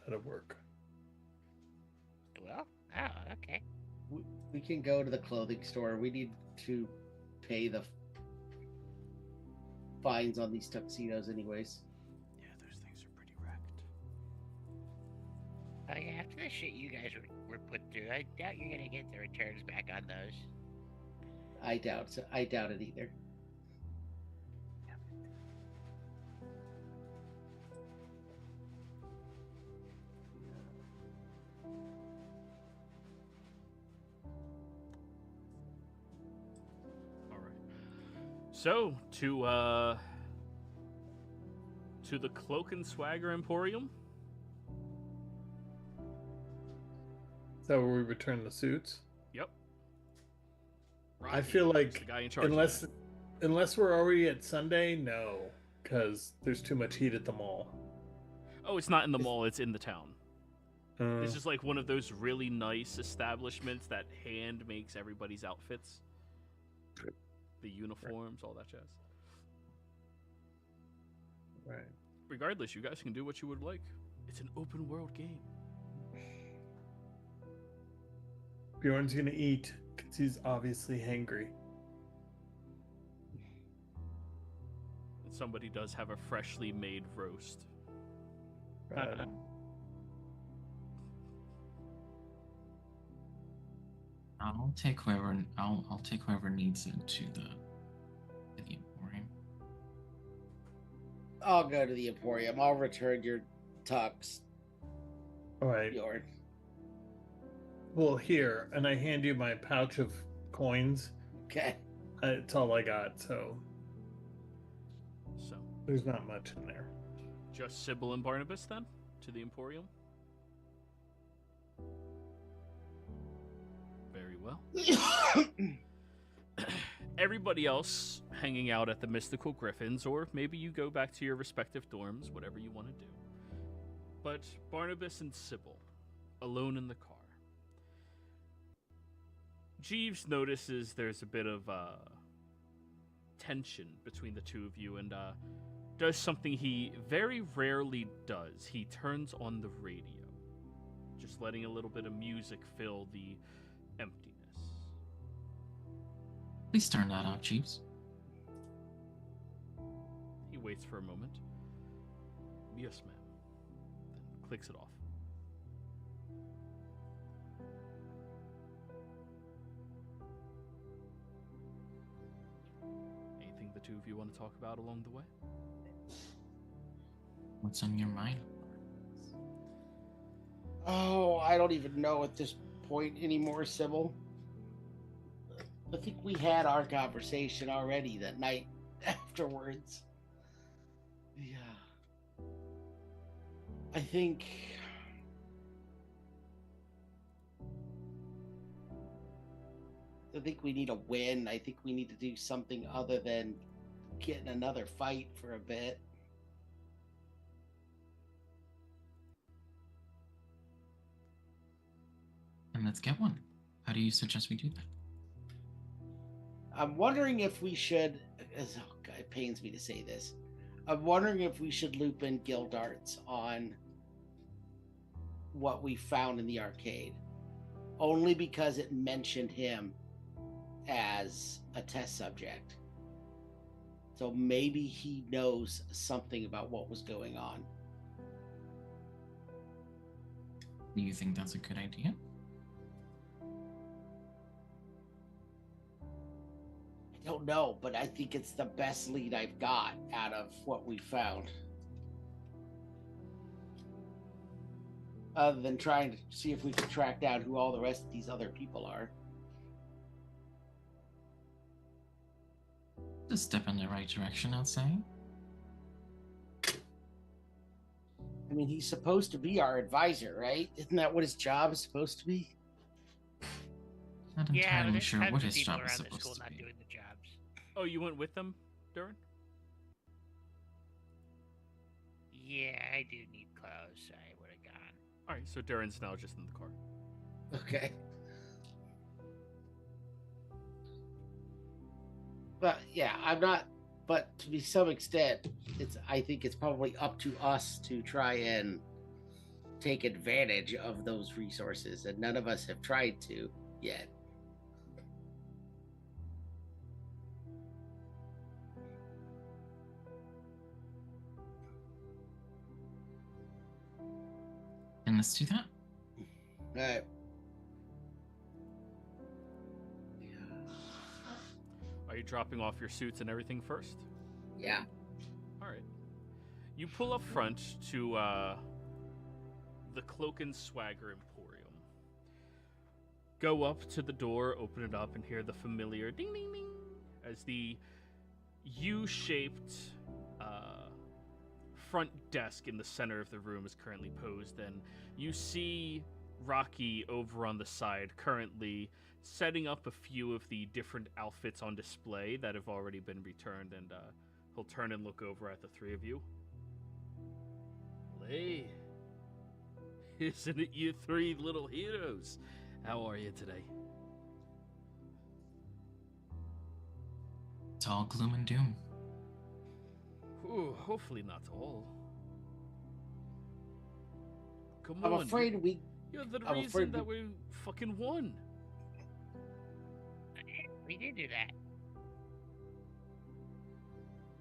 That'll work. Well, oh, okay. We can go to the clothing store. We need to pay the fines on these tuxedos anyways. Yeah, those things are pretty wrecked. Oh yeah, after the shit you guys were put through, I doubt you're gonna get the returns back on those. I doubt it either. So, to the Cloak and Swagger Emporium. Is that where we return the suits? Yep. I feel like the guy in charge unless we're already at Sunday, no, because there's too much heat at the mall. Oh, it's not in the mall, it's in the town. It's just like one of those really nice establishments that hand makes everybody's outfits. The uniforms, all that jazz. Right. Regardless, you guys can do what you would like. It's an open world game. Bjorn's gonna eat because he's obviously hangry. And somebody does have a freshly made roast. Right. I'll take whoever needs it to the Emporium. I'll go to the Emporium. I'll return your tux. All right. Bjorn. Well, here, and I hand you my pouch of coins. Okay. It's all I got, so So, there's not much in there. just Sybil and Barnabas then to the Emporium. Very well. Everybody else hanging out at the Mystical Griffins, or maybe you go back to your respective dorms, whatever you want to do. But Barnabas and Sybil, alone in the car. Jeeves notices there's a bit of tension between the two of you and does something he very rarely does. He turns on the radio, just letting a little bit of music fill the emptiness. Please turn that out, Jeeves. He waits for a moment. Yes, ma'am. Then clicks it off. Anything the two of you want to talk about along the way? What's on your mind? Oh, I don't even know at this point anymore, Sybil. I think we had our conversation already that night afterwards. Yeah. I think we need a win. I think we need to do something other than get in another fight for a bit. And let's get one. How do you suggest we do that? I'm wondering if we should, oh God, it pains me to say this. I'm wondering if we should loop in Gildarts on what we found in the arcade. Only because it mentioned him as a test subject. So maybe he knows something about what was going on. Do you think that's a good idea? I don't know, but I think it's the best lead I've got out of what we found. Other than trying to see if we can track down who all the rest of these other people are. A step in the right direction, I'd say. I mean, he's supposed to be our advisor, right? Isn't that what his job is supposed to be? Not Yeah, entirely but sure there's what tons of his people job is around the supposed school to not be. doing the jobs. Oh, you went with them, Durin? Yeah, I do need clothes. I would have gone. All right, so Durin's now just in the car. Okay. But yeah, I'm not. But to some extent, I think it's probably up to us to try and take advantage of those resources, and none of us have tried to yet. And let's do that. All right. Are you dropping off your suits and everything first? Yeah. All right. You pull up front to the Cloak and Swagger Emporium. Go up to the door, open it up, and hear the familiar ding ding ding as the U-shaped front desk in the center of the room is currently posed, and you see Rocky over on the side currently setting up a few of the different outfits on display that have already been returned, and he'll turn and look over at the three of you. Hey, isn't it you three little heroes? How are you today? It's all gloom and doom. Ooh, hopefully not all. Come I'm on. afraid we. You're the I'm reason afraid that we fucking won. We did do that.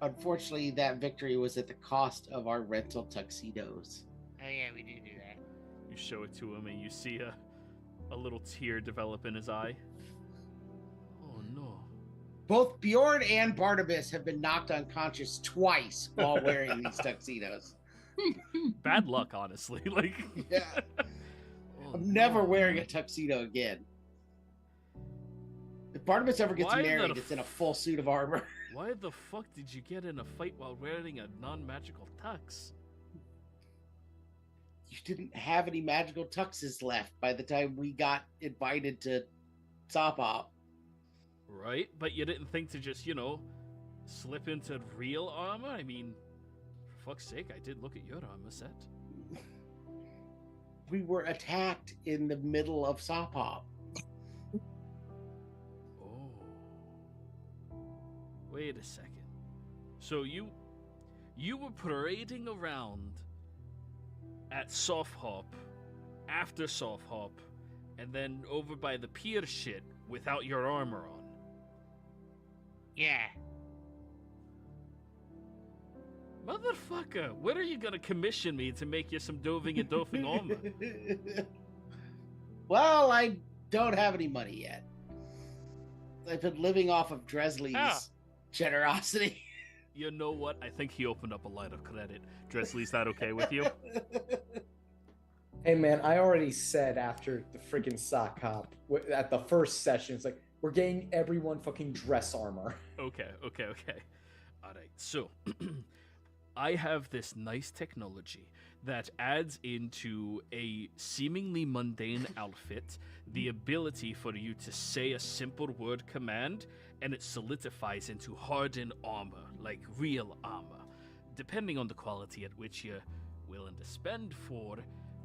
Unfortunately, that victory was at the cost of our rental tuxedos. Oh yeah, we did do that. You show it to him, and you see a little tear develop in his eye. Oh no. Both Bjorn and Barnabas have been knocked unconscious twice while wearing these tuxedos. Bad luck, honestly. Like, Yeah. oh, I'm never no. wearing a tuxedo again. If Barnabas ever gets Why the married, it's in a full suit of armor. Why the fuck did you get in a fight while wearing a non-magical tux? You didn't have any magical tuxes left by the time we got invited to Top Op. Right? But you didn't think to just, slip into real armor? I mean, for fuck's sake, I did look at your armor set. We were attacked in the middle of Sop Op. Oh. Wait a second. So you were parading around at Soft Hop, after Soft Hop, and then over by the pier shit without your armor on. Yeah. Motherfucker, when are you gonna commission me to make you some doving and dofing armor? Well, I don't have any money yet. I've been living off of Dresley's generosity. You know what? I think he opened up a line of credit. Dresley's that okay with you? Hey man, I already said after the freaking sock hop at the first session, it's like We're getting everyone fucking dress armor. Okay. All right. So, I have this nice technology that adds into a seemingly mundane outfit the ability for you to say a simple word command, and it solidifies into hardened armor, like real armor, depending on the quality at which you're willing to spend for.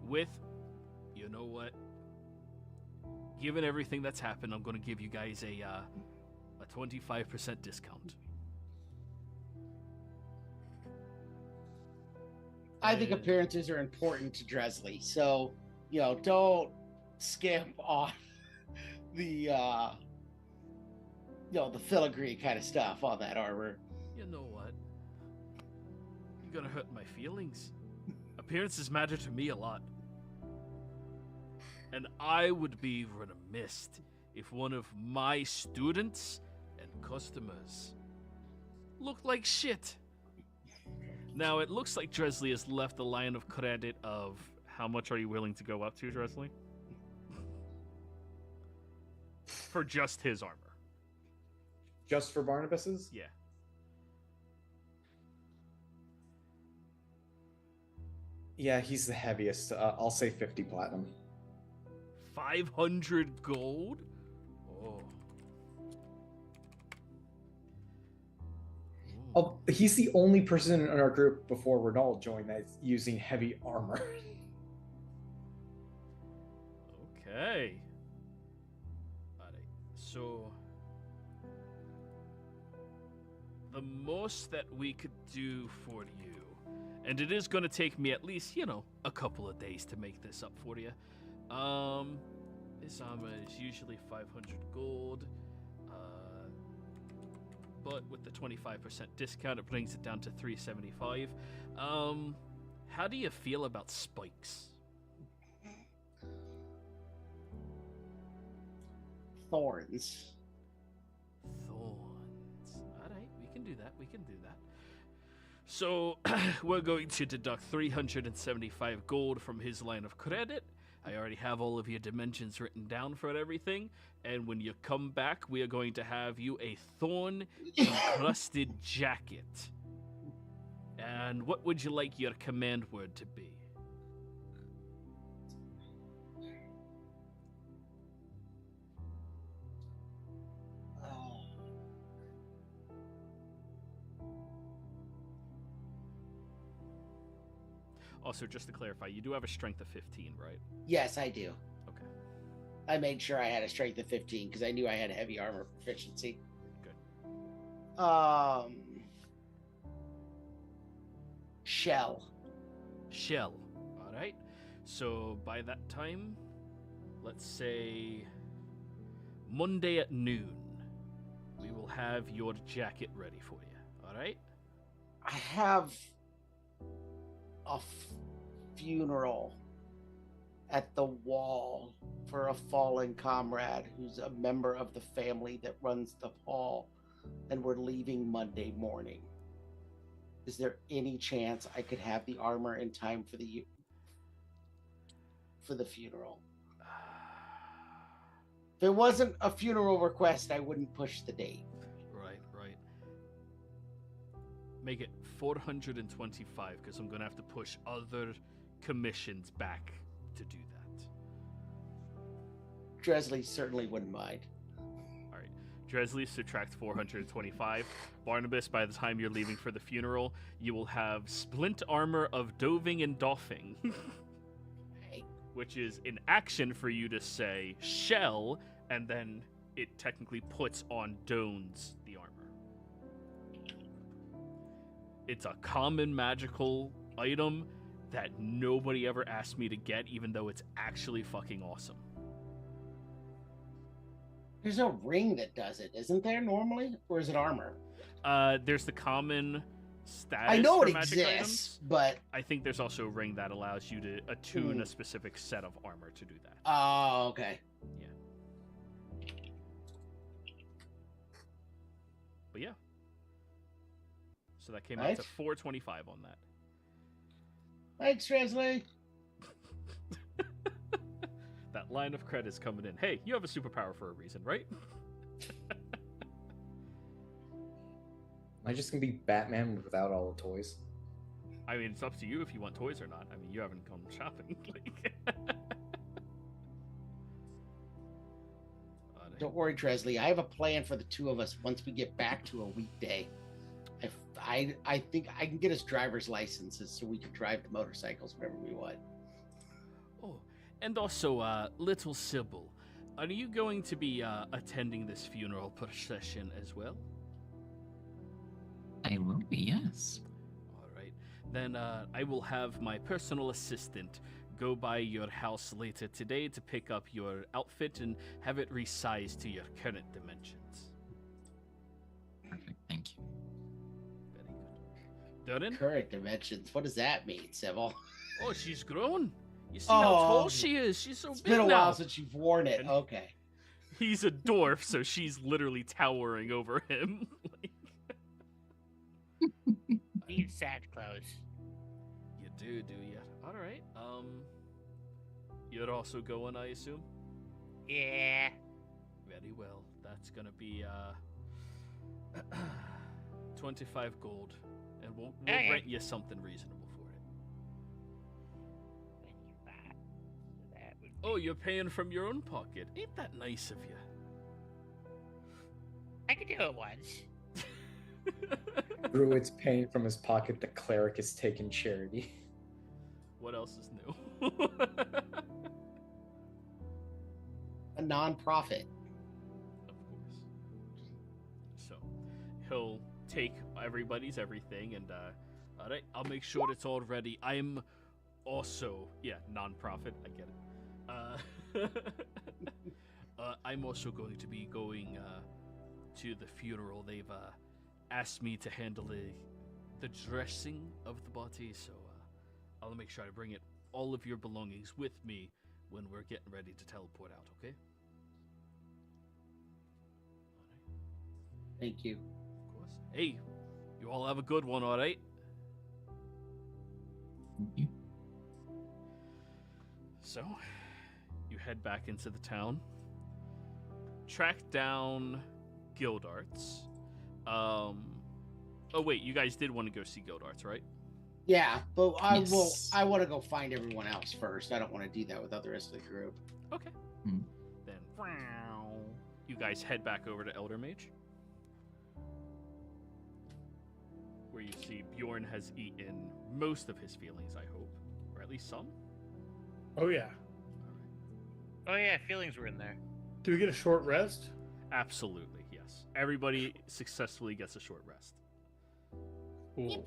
With, you know what? Given everything that's happened, I'm going to give you guys a 25% discount. I think appearances are important to Dresley, so don't skimp on the the filigree kind of stuff on that armor. You know what? You're gonna hurt my feelings. Appearances matter to me a lot. And I would be remiss if one of my students and customers looked like shit. Now, it looks like Dresley has left a line of credit of how much are you willing to go up to, Dresley? For just his armor. Just for Barnabas's? Yeah. Yeah, he's the heaviest. I'll say 50 platinum. 500 gold? Oh. Oh, he's the only person in our group before Renal joined that's using heavy armor. Okay. Alright, so the most that we could do for you, and it is going to take me at least, a couple of days to make this up for you. This armor is usually 500 gold. But with the 25% discount, it brings it down to 375. How do you feel about spikes? Thorns. Alright, we can do that. So, we're going to deduct 375 gold from his line of credit. I already have all of your dimensions written down for everything. And when you come back, we are going to have you a thorn-encrusted jacket. And what would you like your command word to be? Also, just to clarify, you do have a strength of 15, right? Yes, I do. Okay. I made sure I had a strength of 15 because I knew I had heavy armor proficiency. Good. Shell. All right. So by that time, let's say Monday at noon, we will have your jacket ready for you. All right? I have a funeral at the wall for a fallen comrade who's a member of the family that runs the hall, and we're leaving Monday morning. Is there any chance I could have the armor in time for the funeral? If it wasn't a funeral request, I wouldn't push the date. Right. Make it 425 because I'm going to have to push other commissions back to do that. Dresley certainly wouldn't mind. All right. Dresley, subtract 425. Barnabas, by the time you're leaving for the funeral, you will have splint armor of doving and doffing, which is an action for you to say shell, and then it technically puts on Dones the armor. It's a common magical item that nobody ever asked me to get, even though it's actually fucking awesome. There's a ring that does it, isn't there normally? Or is it armor? There's the common status I know for it magic exists, items, but I think there's also a ring that allows you to attune a specific set of armor to do that. Oh, okay. Yeah. But yeah. So that came out to 425 on that. Thanks, Dresley. That line of credit's coming in. Hey, you have a superpower for a reason, right? I just gonna be Batman without all the toys? I mean, it's up to you if you want toys or not. I mean, you haven't gone shopping. Don't worry, Dresley. I have a plan for the two of us once we get back to a weekday. I think I can get us driver's licenses so we can drive the motorcycles whenever we want. Oh, and also, little Sybil, are you going to be attending this funeral procession as well? I will be, yes. All right. Then I will have my personal assistant go by your house later today to pick up your outfit and have it resized to your current dimensions. Perfect, thank you. Very good. Durin? Current dimensions. What does that mean, Sybil? Oh, she's grown. You see how tall she is? She's so big now. It's been a while since you've worn it. And okay. He's a dwarf, so she's literally towering over him. Need sad clothes. You do you? All right. You're also going, I assume? Yeah. Very well. That's gonna be 25 gold, and we'll rent you something reasonable for it. 25. So that would be... Oh, you're paying from your own pocket. Ain't that nice of you? I could do it once. Druid's paying from his pocket. The cleric is taking charity. What else is new? A non-profit. Of course. So, he'll take everybody's everything, and all right, I'll make sure it's all ready. I'm also, non-profit. I get it. I'm also going to be going to the funeral. They've asked me to handle the dressing of the body, so I'll make sure I bring all of your belongings with me when we're getting ready to teleport out, okay? Thank you. Of course. Hey, you all have a good one, all right? Thank you. So, you head back into the town, track down Gildarts. Oh wait, you guys did want to go see Gildarts, right? Yeah, but Yes. I want to go find everyone else first. I don't want to do that without the rest of the group. Okay. Hmm. Then you guys head back over to Eldermage, where you see Bjorn has eaten most of his feelings, I hope, or at least some. Oh yeah. Oh yeah, feelings were in there. Do we get a short rest? Absolutely, yes. Everybody successfully gets a short rest. Cool.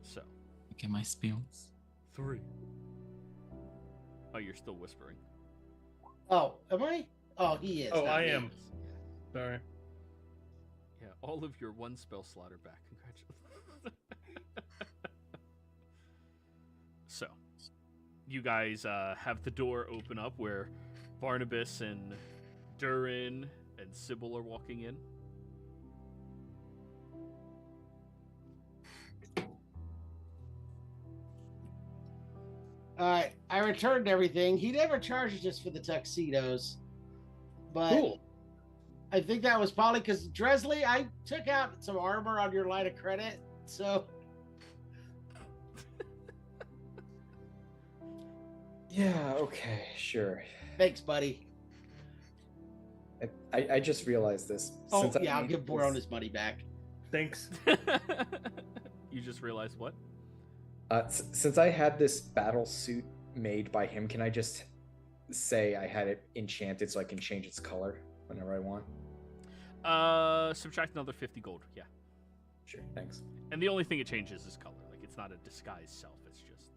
So, Look at my spells. 3. Oh, you're still whispering. Oh, am I? Oh, he is. Oh, not I me. am. Sorry. Yeah, all of your one spell slot are back. Congratulations. So, you guys have the door open up where Barnabas and Durin and Sybil are walking in. I returned everything. He never charges us for the tuxedos, but Cool. I think that was probably because Dresley, I took out some armor on your line of credit, so Yeah, okay, sure. thanks, buddy. I just realized this. Oh Since I yeah, I'll made give this- Boron his money back. Thanks. You just realized what? Since I had this battle suit made by him, can I just say I had it enchanted so I can change its color whenever I want? Subtract another 50 gold, yeah. Sure, thanks. And the only thing it changes is color. Like, it's not a disguised self. It's just,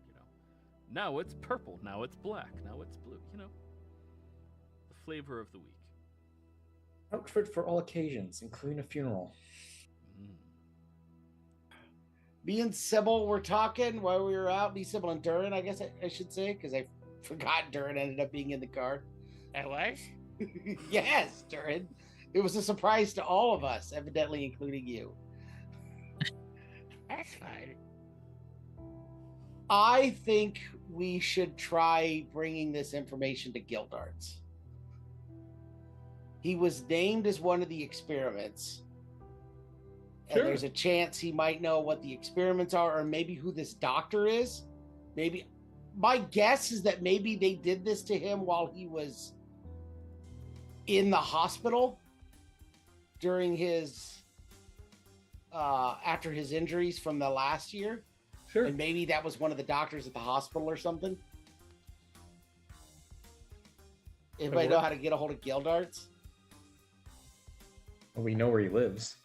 now it's purple, now it's black, now it's blue, The flavor of the week. Outfit for all occasions, including a funeral. Me and Sybil were talking while we were out. Me, Sybil, and Durin, I guess I should say, because I forgot Durin ended up being in the car. That was? Yes, Durin. It was a surprise to all of us, evidently including you. That's fine. I think we should try bringing this information to Gildarts. He was named as one of the experiments. And there's a chance he might know what the experiments are, or maybe who this doctor is. Maybe my guess is that maybe they did this to him while he was in the hospital during his after his injuries from the last year. Sure. And maybe that was one of the doctors at the hospital or something. Anybody know how to get a hold of Gildarts? Well, we know where he lives.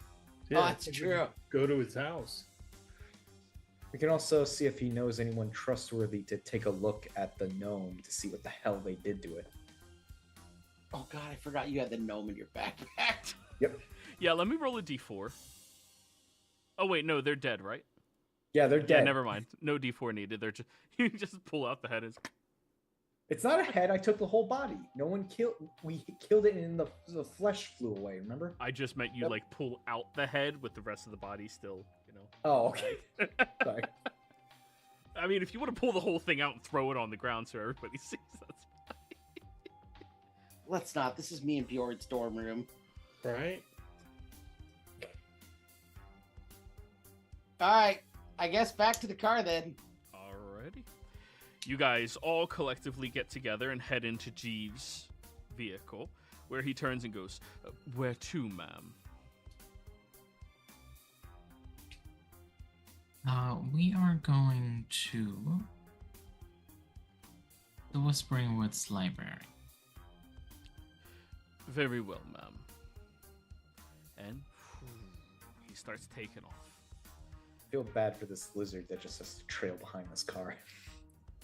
Yeah, oh, that's true. Go to his house. We can also see if he knows anyone trustworthy to take a look at the gnome to see what the hell they did to it. Oh god, I forgot you had the gnome in your backpack. Yep. Yeah, let me roll a d4. Oh wait, no, they're dead, right? Yeah, they're dead. Yeah, never mind. No d4 needed. They're just you just pull out the head and it's not a head. I took the whole body. No one killed. We killed it, and the flesh flew away. Remember? I just meant you like pull out the head with the rest of the body still. You know. Oh, okay. Sorry. I mean, if you want to pull the whole thing out and throw it on the ground so everybody sees, that's fine. Let's not. This is me and Bjorn's dorm room. Right. All right. I guess back to the car then. Alrighty. You guys all collectively get together and head into Jeeves' vehicle, where he turns and goes, "Where to, ma'am?" We are going to the Whispering Woods Library. Very well, ma'am. And he starts taking off. I feel bad for this lizard that just has to trail behind this car.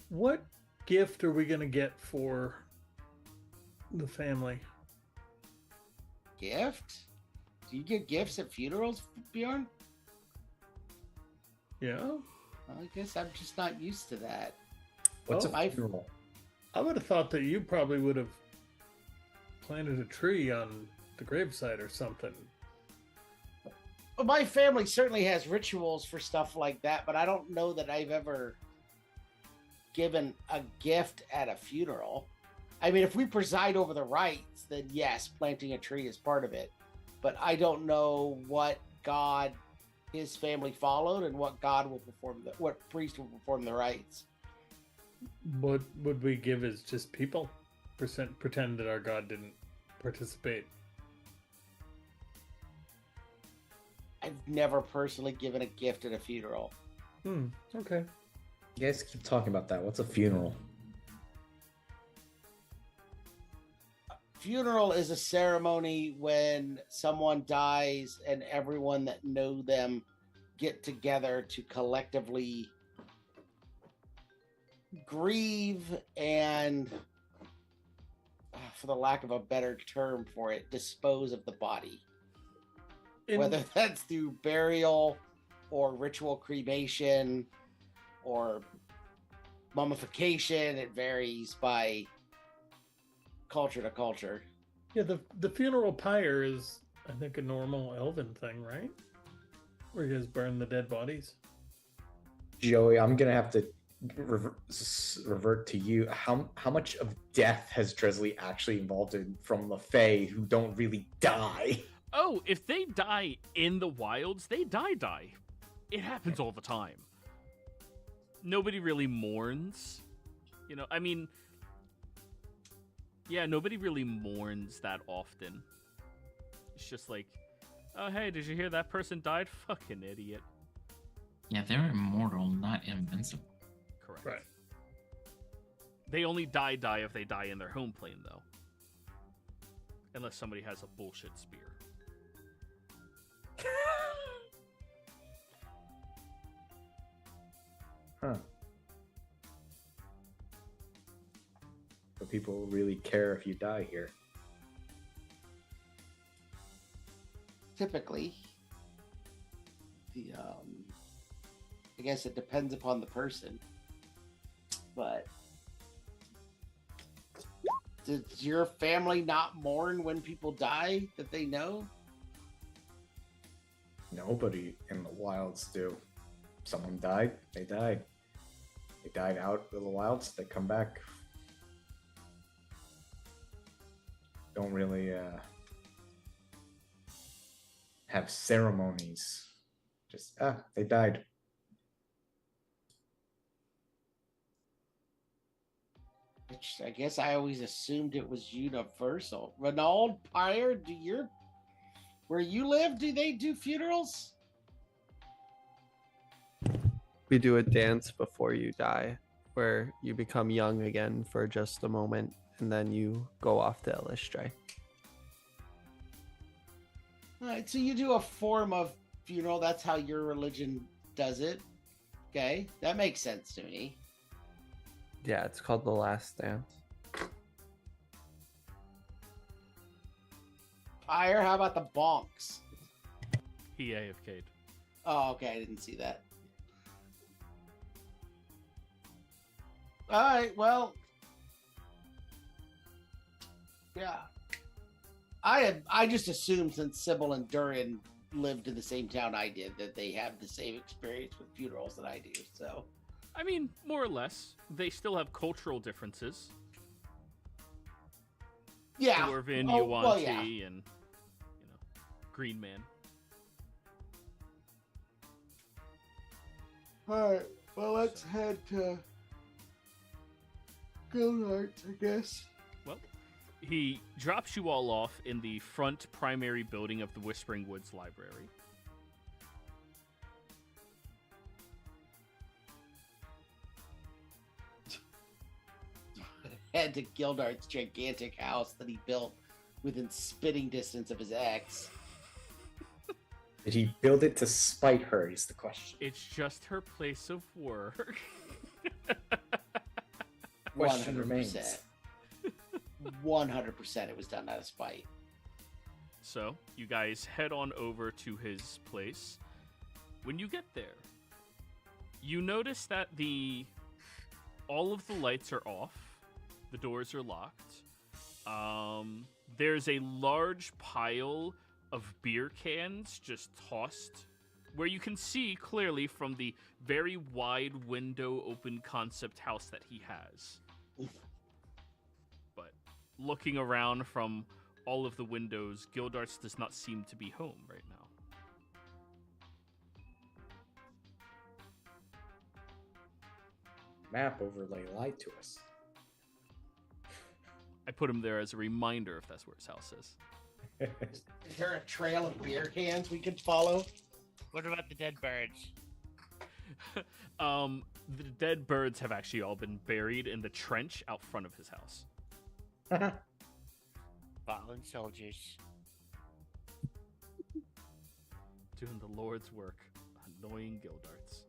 What gift are we going to get for the family? Gift? Do you get gifts at funerals, Bjorn? Yeah. I guess I'm just not used to that. What's a funeral? I would have thought that you probably would have planted a tree on the gravesite or something. Well, my family certainly has rituals for stuff like that, but I don't know that I've ever given a gift at a funeral. I mean, if we preside over the rites, then yes, planting a tree is part of it. But I don't know what God his family followed and what God will perform, what priest will perform the rites. What would we give as just people? Pretend that our God didn't participate. I've never personally given a gift at a funeral. Okay. You guys keep talking about that. What's a funeral? Funeral is a ceremony when someone dies and everyone that know them get together to collectively grieve and, for the lack of a better term for it, dispose of the body. Whether that's through burial or ritual cremation or mummification, it varies by culture to culture. Yeah, the funeral pyre is, I think, a normal elven thing, right? Where you guys burn the dead bodies. Joey, I'm gonna have to revert to you. How much of death has Dresley actually involved in from the Fae who don't really die? Oh, if they die in the wilds, they die. It happens all the time. Nobody really mourns. You know, I mean, yeah, nobody really mourns that often. It's just like, oh, hey, did you hear that person died? Fucking idiot. Yeah, they're immortal, not invincible. Correct. Right. They only die if they die in their home plane, though. Unless somebody has a bullshit spear. Huh. So people really care if you die here. Typically, I guess it depends upon the person, but does your family not mourn when people die that they know? Nobody in the wilds do. Someone died, they died. They died out of the wilds, they come back. Don't really have ceremonies Just they died. Which I guess I always assumed it was universal. Renaud, Pyre, where you live, do they do funerals? We do a dance before you die, where you become young again for just a moment, and then you go off to Elistray. All right, so you do a form of funeral. That's how your religion does it. Okay, that makes sense to me. Yeah, it's called the Last Dance. Pyre, how about the bonks? He AFK'd. Oh, okay, I didn't see that. All right, well, yeah. I just assumed since Sybil and Durin lived in the same town I did that they have the same experience with funerals that I do. So, I mean, more or less. They still have cultural differences. yeah, Dwarven, Oh, Yuan-Ti, well, yeah. and Green Man. All right, well, let's head to Gildarts, I guess. Well, he drops you all off in the front primary building of the Whispering Woods Library. Head to Gildart's gigantic house that he built within spitting distance of his ex. Did he build it to spite her? Is the question. It's just her place of work. Question remains. 100% it was done out of spite. So, you guys head on over to his place. When you get there, you notice that all of the lights are off. The doors are locked. There's a large pile of beer cans just tossed, where you can see clearly from the very wide window open concept house that he has. But looking around from all of the windows, Gildarts does not seem to be home right now. Map overlay lied to us. I put him there as a reminder if that's where his house is. Is there a trail of beer cans we could follow? What about the dead birds? The dead birds have actually all been buried in the trench out front of his house. Fallen soldiers. Doing the Lord's work. Annoying Gildarts.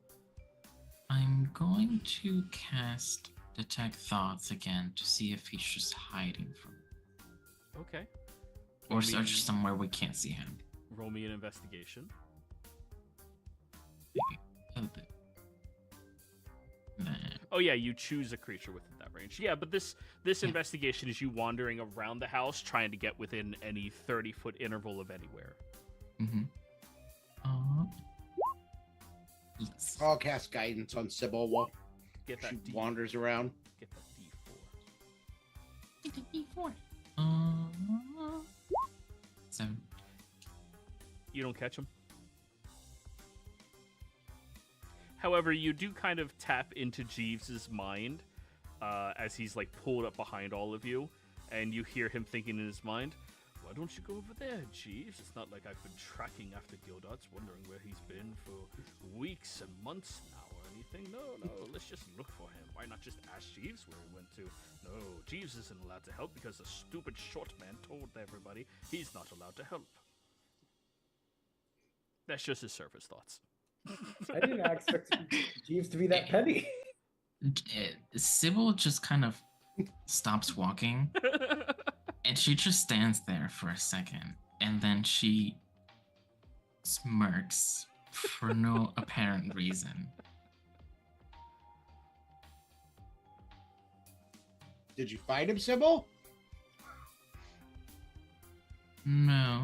I'm going to cast Detect Thoughts again to see if he's just hiding from me. Okay. Or search somewhere we can't see him. Roll me an investigation. Maybe a little bit. Nah. Oh yeah, you choose a creature within that range. Yeah, but this investigation is you wandering around the house trying to get within any 30-foot interval of anywhere. Mm-hmm. Yes. I'll cast guidance on Sybil while Get that she wanders around. Get that D4. Get the D4. 7. You don't catch him. However, you do kind of tap into Jeeves's mind as he's like pulled up behind all of you, and you hear him thinking in his mind, "Why don't you go over there, Jeeves? It's not like I've been tracking after Gildarts, wondering where he's been for weeks and months now or anything. No, let's just look for him. Why not just ask Jeeves where he went to? No, Jeeves isn't allowed to help because the stupid short man told everybody he's not allowed to help." That's just his surface thoughts. I didn't expect Jeeves to be that petty. Sybil just kind of stops walking, and she just stands there for a second, and then she smirks for no apparent reason. Did you find him, Sybil? No.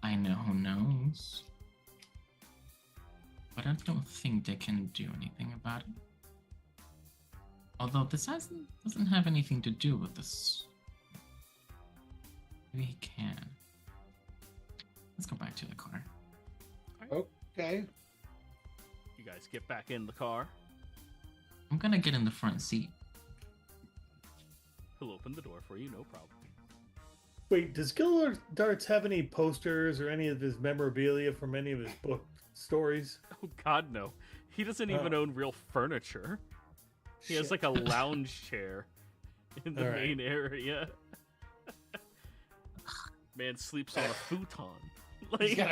I know who knows. But I don't think they can do anything about it. Although this doesn't have anything to do with this. Maybe he can. Let's go back to the car. Okay. You guys get back in the car. I'm gonna get in the front seat. He'll open the door for you, no problem. Wait, does Gilbert Darts have any posters or any of his memorabilia from any of his book stories? Oh God, no. He doesn't even own real furniture. He has Shit. like a lounge chair in the main area. Man sleeps on a futon. He's got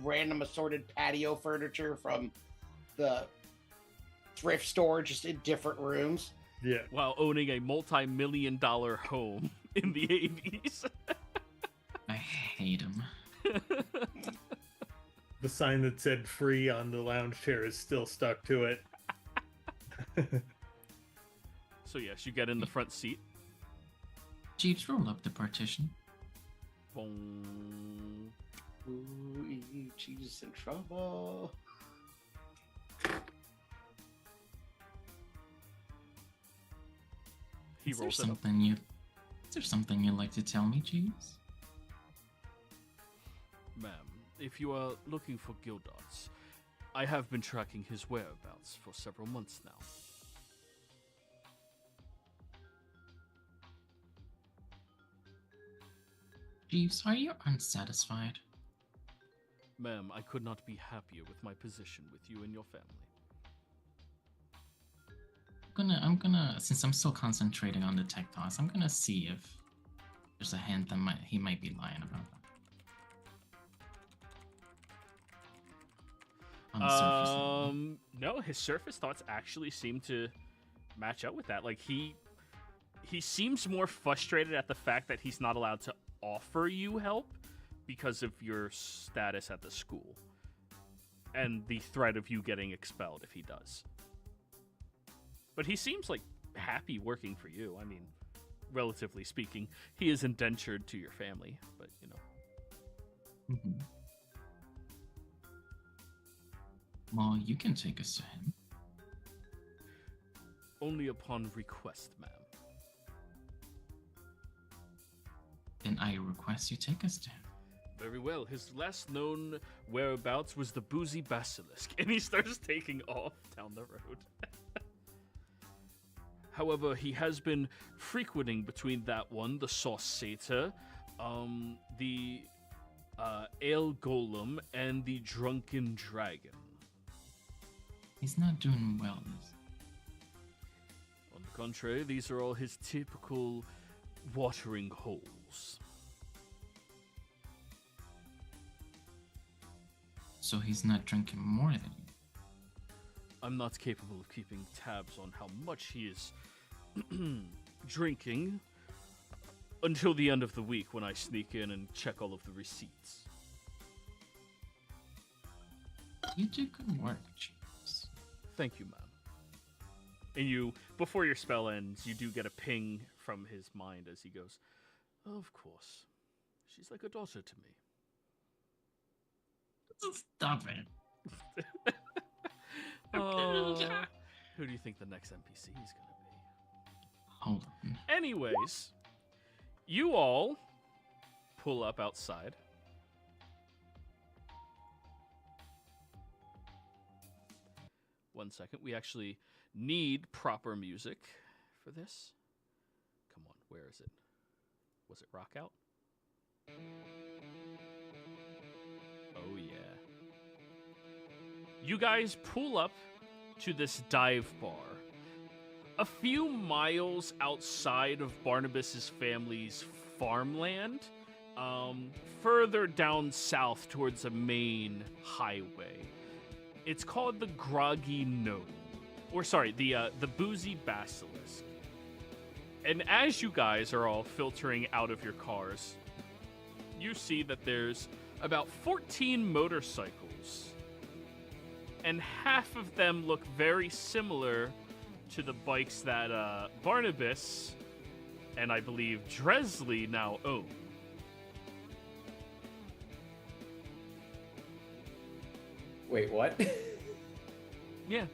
random assorted patio furniture from the thrift store, just in different rooms. Yeah. While owning a multi-million-dollar home in the 80s. I hate him. The sign that said free on the lounge chair is still stuck to it. So yes, you get in the front seat. Jeeves, roll up the partition. Boom. Ooh, she's in trouble. He Is there rolls it up. Is there something you'd like to tell me, Jeeves? Ma'am, if you are looking for Gildarts, I have been tracking his whereabouts for several months now. Jeeves, are you unsatisfied? Ma'am, I could not be happier with my position with you and your family. I'm gonna, since I'm still concentrating on the tech toss, I'm gonna see if there's a hint that he might be lying about that. On the surface level. No, his surface thoughts actually seem to match up with that. Like he seems more frustrated at the fact that he's not allowed to offer you help because of your status at the school and the threat of you getting expelled if he does. But he seems like happy working for you. I mean, relatively speaking, he is indentured to your family, but you know. Mm-hmm. Well, you can take us to him. Only upon request, ma'am. Then I request you take us to him. Very well. His last known whereabouts was the Boozy Basilisk, and he starts taking off down the road. However, he has been frequenting between that one, the Sausator, the Ale Golem, and the Drunken Dragon. He's not doing well. On the contrary, these are all his typical watering holes. So he's not drinking more than you. I'm not capable of keeping tabs on how much he is drinking until the end of the week when I sneak in and check all of the receipts. You do good work, Jeeves. Thank you, ma'am. And you, before your spell ends, you do get a ping from his mind as he goes, "Of course. She's like a daughter to me." Stop it. Who do you think the next NPC is going to be? Hold on. Anyways, you all pull up outside. One second. We actually need proper music for this. Come on, where is it? Was it Rock Out? Oh, yeah. You guys pull up to this dive bar. A few miles outside of Barnabas's family's farmland, further down south towards a main highway. It's called the Groggy Gnome. Or sorry, the Boozy Basilisk. And as you guys are all filtering out of your cars, you see that there's about 14 motorcycles. And half of them look very similar to the bikes that Barnabas and I believe Dresley now own. Wait, what? Yeah.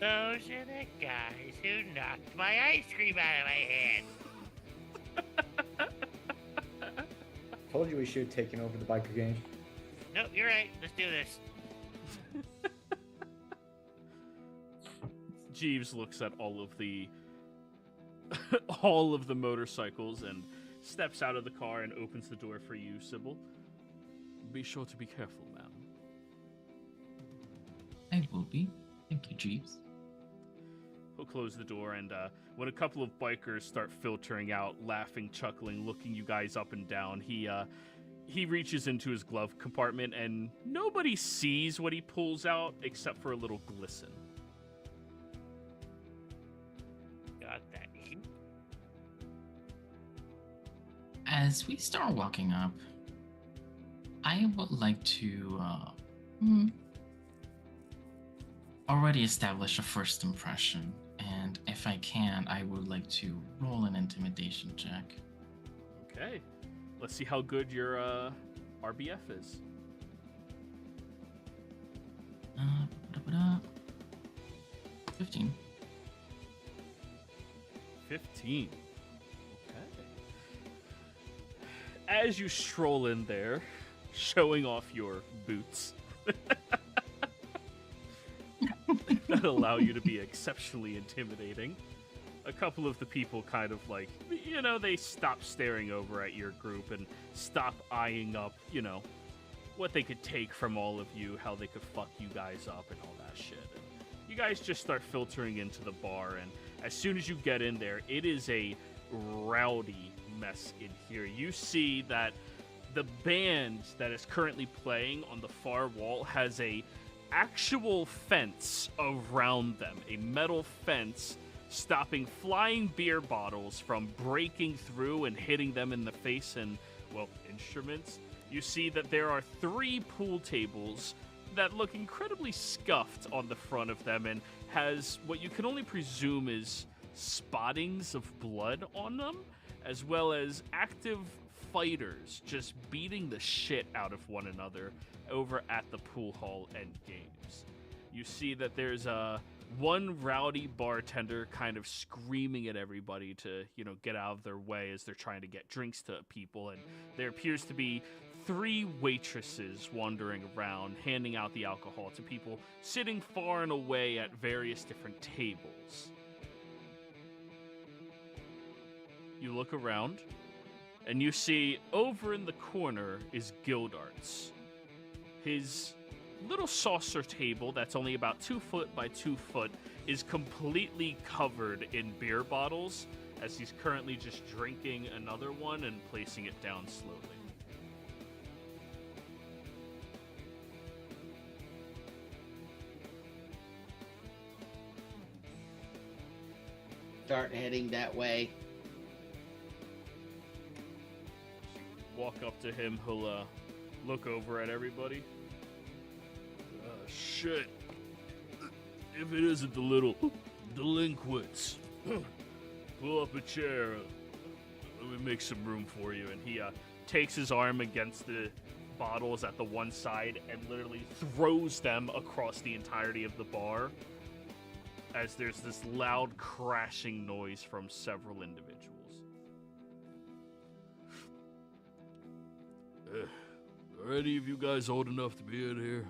Those are the guys who knocked my ice cream out of my hand. Told you we should have taken over the biker gang. Nope, you're right. Let's do this. Jeeves looks at all of the all of the motorcycles and steps out of the car and opens the door for you, Sybil. Be sure to be careful, ma'am. I will be. Thank you, Jeeves. He'll close the door, and when a couple of bikers start filtering out, laughing, chuckling, looking you guys up and down, he reaches into his glove compartment, and nobody sees what he pulls out except for a little glisten. Got that. As we start walking up, I would like to already establish a first impression, and if I can, I would like to roll an intimidation check. Okay. Let's see how good your RBF is. 15. 15. Okay. As you stroll in there, showing off your boots that allow you to be exceptionally intimidating, a couple of the people kind of like, they stop staring over at your group and stop eyeing up, what they could take from all of you, how they could fuck you guys up and all that shit. And you guys just start filtering into the bar, and as soon as you get in there, it is a rowdy mess in here. You see that the band that is currently playing on the far wall has a actual fence around them, a metal fence stopping flying beer bottles from breaking through and hitting them in the face and, well, instruments. You see that there are 3 pool tables that look incredibly scuffed on the front of them and has what you can only presume is spottings of blood on them, as well as active fighters just beating the shit out of one another over at the pool hall end games. You see that there's one rowdy bartender kind of screaming at everybody to, get out of their way as they're trying to get drinks to people, and there appears to be 3 waitresses wandering around, handing out the alcohol to people sitting far and away at various different tables. You look around, and you see over in the corner is Gildarts. His little saucer table that's only about 2 foot by 2 foot is completely covered in beer bottles, as he's currently just drinking another one and placing it down slowly. Start heading that way. Walk up to him, he'll look over at everybody. Shit. If it isn't the little delinquents, pull up a chair. Let me make some room for you. And he takes his arm against the bottles at the one side and literally throws them across the entirety of the bar, as there's this loud crashing noise from several individuals. Are any of you guys old enough to be in here?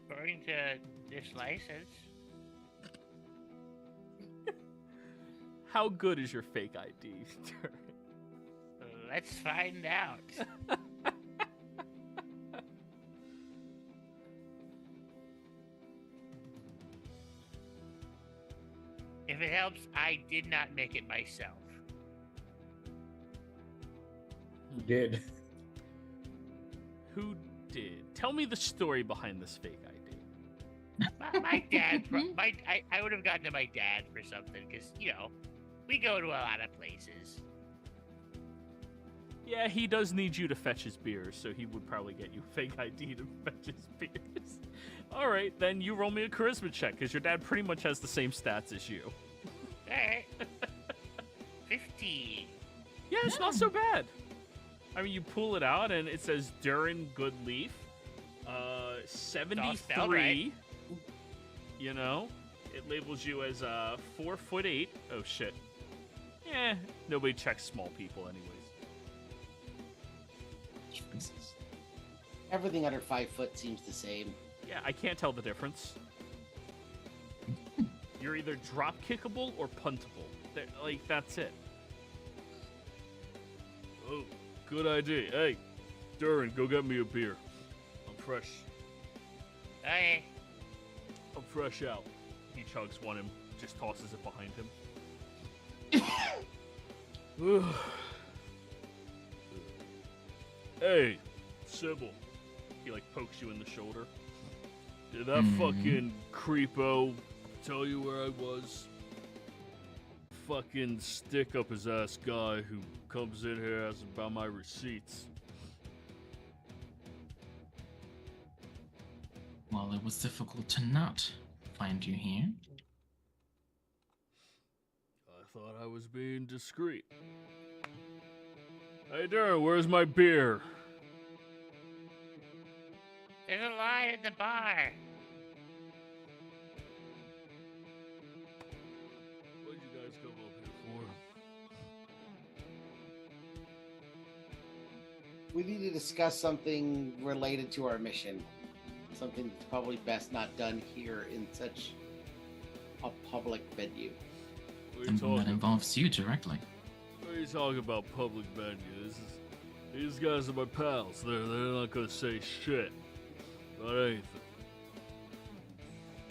According to this license. How good is your fake ID? Let's find out. If it helps, I did not make it myself. Who did? Who did? Tell me the story behind this fake ID. My dad, I would have gotten to my dad for something, because, we go to a lot of places. Yeah, he does need you to fetch his beers, so he would probably get you fake ID to fetch his beers. All right, then you roll me a charisma check, because your dad pretty much has the same stats as you. All right. 15. Yeah, it's not so bad. I mean, you pull it out, and it says Durin Goodleaf. spelled right. 73. You know, it labels you as 4'8". Oh shit. Nobody checks small people anyways. Everything under 5 foot seems the same. Yeah, I can't tell the difference. You're either drop kickable or puntable. Like, that's it. Oh, good idea. Hey, Durin, go get me a beer. I'm fresh. Okay. I'm fresh out. He chugs one and just tosses it behind him. Hey, Sybil. He, like, pokes you in the shoulder. Did that fucking creepo tell you where I was? Fucking stick up his ass guy who comes in here asking about my receipts. Well, it was difficult to not find you here. I thought I was being discreet. Hey, Darren, where's my beer? There's a line at the bar. What'd you guys come up here for? We need to discuss something related to our mission. Something that's probably best not done here in such a public venue. Something that involves you directly. What are you talking about, public venue? These guys are my pals. They're not gonna say shit about anything.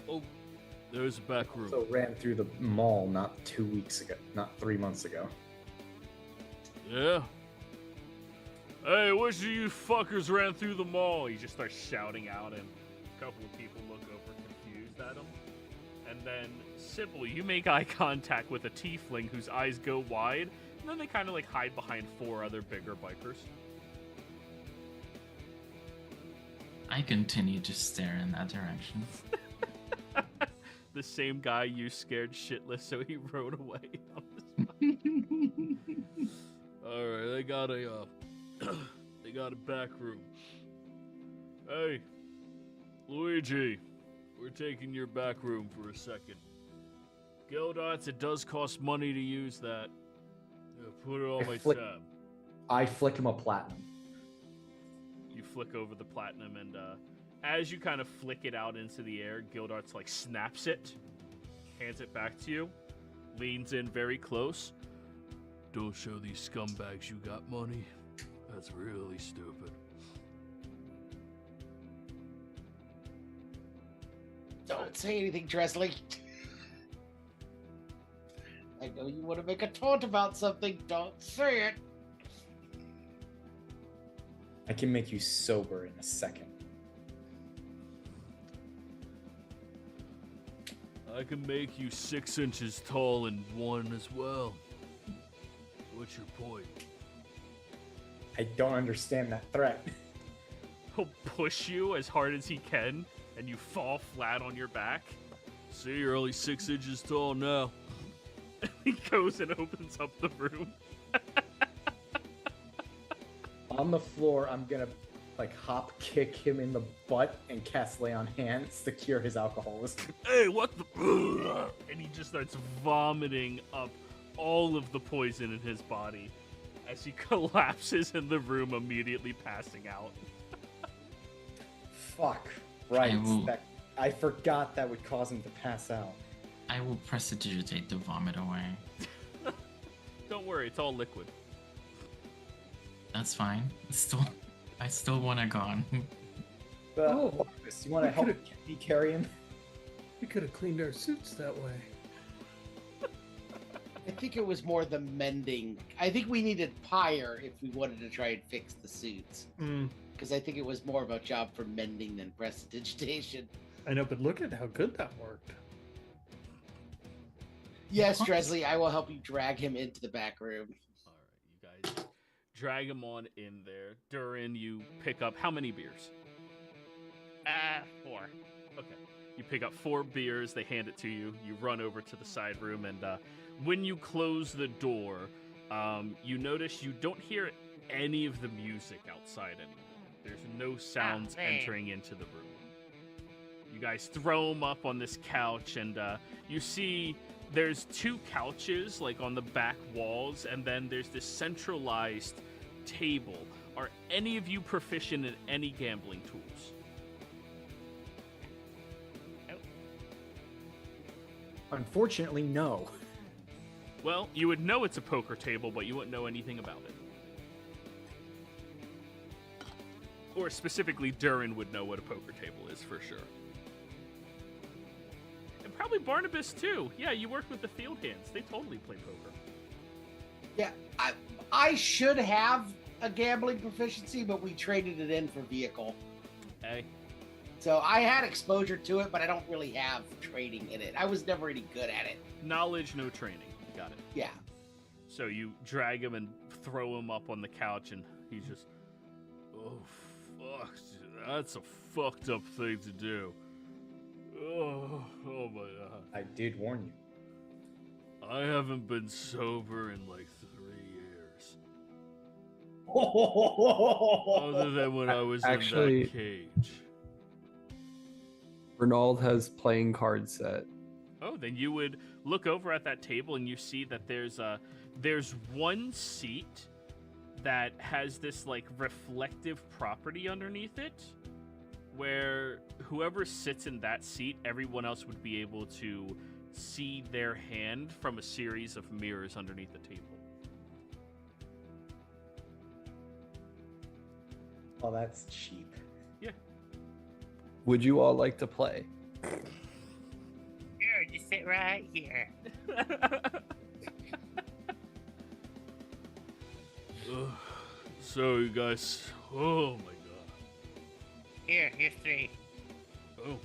Oh, there's a back room. So ran through the mall not 2 weeks ago, not 3 months ago. Yeah. Hey, which of you fuckers ran through the mall? He just starts shouting out, and a couple of people look over confused at him. And then, Sybil, you make eye contact with a tiefling whose eyes go wide, and then they kind of like hide behind 4 other bigger bikers. I continue to stare in that direction. The same guy you scared shitless, so he rode away. Alright, they got a they got a back room. Hey, Luigi, we're taking your back room for a second. Gildots, it does cost money to use that. Put it on my tab. I flick him a platinum. You flick over the platinum, and as you kind of flick it out into the air, Gildarts like snaps it, hands it back to you, leans in very close. Don't show these scumbags you got money. That's really stupid. Don't say anything, Dresley. I know you want to make a taunt about something. Don't say it. I can make you sober in a second. I can make you 6 inches tall in one as well. What's your point? I don't understand that threat. He'll push you as hard as he can, and you fall flat on your back. See, you're only 6 inches tall now. He goes and opens up the room. On the floor, I'm gonna like hop kick him in the butt and cast lay on hands to cure his alcoholism. Hey, what the? And he just starts vomiting up all of the poison in his body as he collapses in the room, immediately passing out. Fuck. Right. I forgot that would cause him to pass out. I will prestidigitate the vomit away. Don't worry, it's all liquid. That's fine. I still want it gone. You want to help me carry him? We could have cleaned our suits that way. I think it was more the mending. I think we needed Pyre if we wanted to try and fix the suits. Because I think it was more of a job for mending than prestidigitation. I know, but look at how good that worked. Yes, Dresley, I will help you drag him into the back room. All right, you guys drag him on in there. Durin, you pick up how many beers? 4. Okay. You pick up 4 beers. They hand it to you. You run over to the side room, and when you close the door, you notice you don't hear any of the music outside anymore. There's no sounds man. entering into the room. You guys throw them up on this couch, and you see there's 2 couches like on the back walls, and then there's this centralized table. Are any of you proficient in any gambling tools? Unfortunately, no. Well, you would know it's a poker table, but you wouldn't know anything about it. Or specifically, Durin would know what a poker table is for sure. And probably Barnabas too. Yeah, you work with the field hands. They totally play poker. Yeah, I should have a gambling proficiency, but we traded it in for vehicle. Hey. So I had exposure to it, but I don't really have trading in it. I was never any good at it. Knowledge, no training. Got it. Yeah. So you drag him and throw him up on the couch, and he's just, oh, fuck. That's a fucked up thing to do. Oh my god. I did warn you. I haven't been sober in like 3 years. Other than when I was in that cage. Renaud has playing card set. Oh, then you would look over at that table and you see that there's one seat that has this like reflective property underneath it, where whoever sits in that seat, everyone else would be able to see their hand from a series of mirrors underneath the table. Oh, that's cheap. Yeah. Would you all like to play? Sure, just sit right here. So you guys, oh my god. Here's 3. Oh,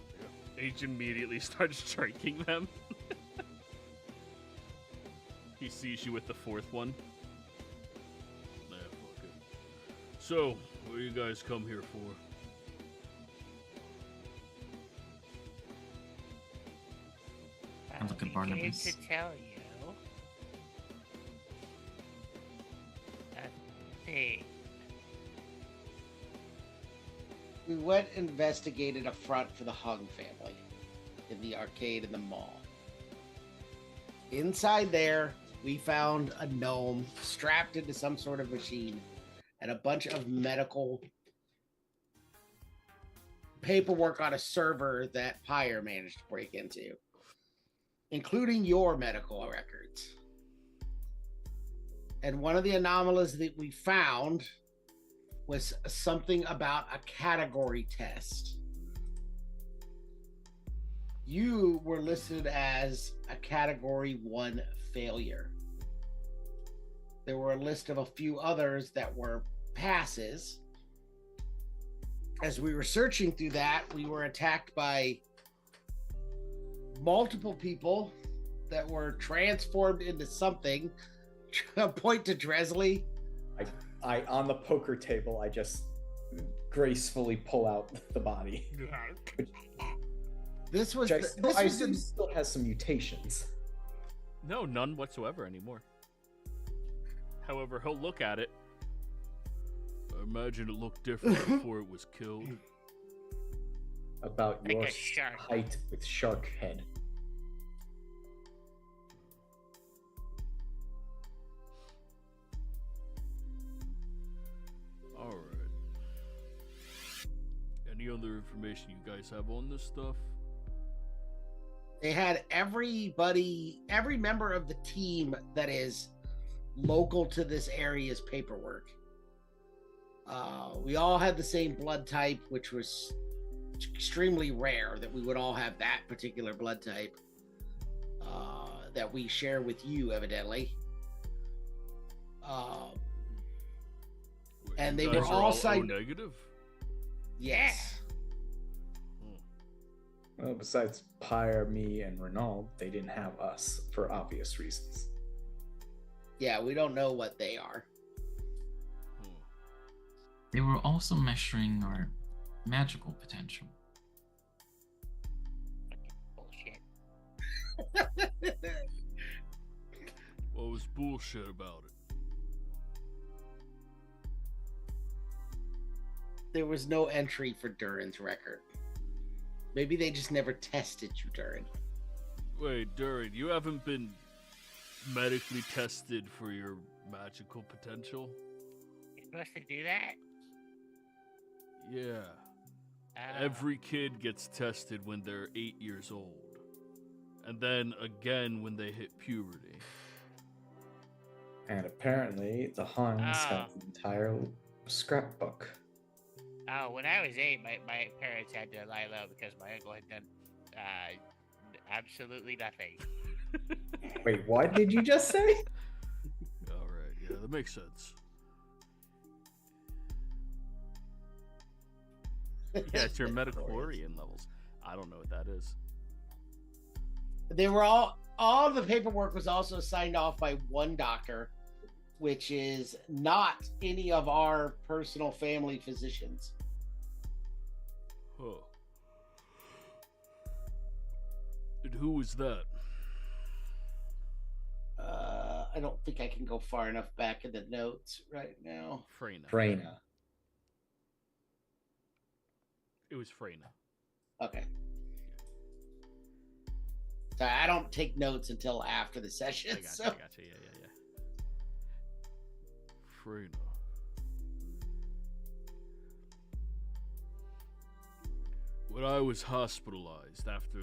yeah. H immediately starts drinking them. He sees you with the 4th one. Nah, fuck it. So, what do you guys come here for? I look at We Barnabas. came to tell you. Hey. We went and investigated a front for the Hung family in the arcade in the mall. Inside there, we found a gnome strapped into some sort of machine and a bunch of medical paperwork on a server that Pyre managed to break into, including your medical records. And one of the anomalies that we found was something about a category test. You were listed as a category 1 failure. There were a list of a few others that were passes. As we were searching through that, we were attacked by multiple people that were transformed into something. Point to Dresley. I on the poker table, I just gracefully pull out the body. This was I this was assume still has some mutations. No, none whatsoever anymore. However, he'll look at it. I imagine it looked different before it was killed. About Like your a shark. height with shark head. Alright. Any other information you guys have on this stuff? They had every member of the team that is local to this area's paperwork. We all had the same blood type, which was extremely rare that we would all have that particular blood type that we share with you, evidently. And they You were guys are all O negative? Yes. Well, besides Pyre, me, and Renaud, they didn't have us for obvious reasons. Yeah, we don't know what they are. They were also measuring our magical potential. Bullshit. What was bullshit about it? there was no entry for Durin's record. Maybe they just never tested you, Durin. Wait, Durin, you haven't been medically tested for your magical potential? You're supposed to do that? Yeah. Oh. Every kid gets tested when they're 8 years old. And then again when they hit puberty. And apparently, the Huns have an entire scrapbook. Oh, when I was 8, my parents had to lie low because my uncle had done absolutely nothing. Wait, what did you just say? All right, yeah, that makes sense. Yeah, it's your metachlorian levels. I don't know what that is. They were all the paperwork was also signed off by one doctor, which is not any of our personal family physicians. Huh. And who was that? I don't think I can go far enough back in the notes right now. Freyna. It was Freyna. Okay. So I don't take notes until after the session. I gotcha. Yeah. Freyna. When I was hospitalized after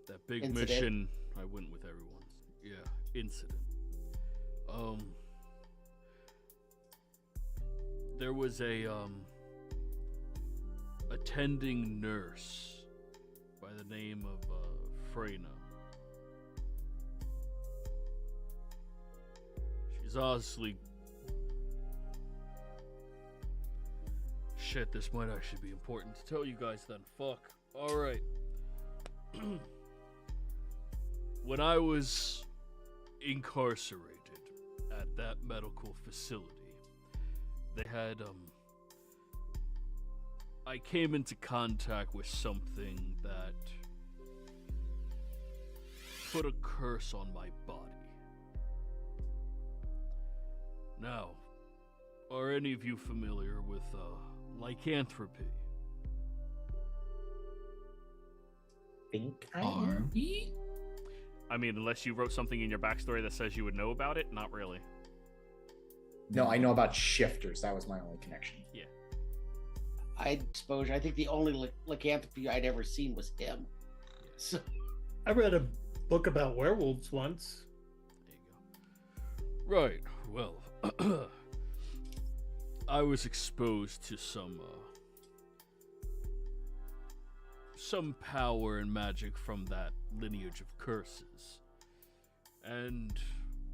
that big Incident. mission, I went with everyone. Yeah, incident. There was a attending nurse by the name of Freyna. She's honestly... Shit, this might actually be important to tell you guys then. Fuck. Alright. When I was incarcerated at that medical facility, they had, I came into contact with something that put a curse on my body. Now, are any of you familiar with, lycanthropy? Think I Are am. we? I mean, unless you wrote something in your backstory that says you would know about it, not really. No, I know about shifters. That was my only connection. Yeah. I think the only lycanthropy I'd ever seen was him. So I read a book about werewolves once. There you go. Right. Well, I was exposed to some power and magic from that lineage of curses. And,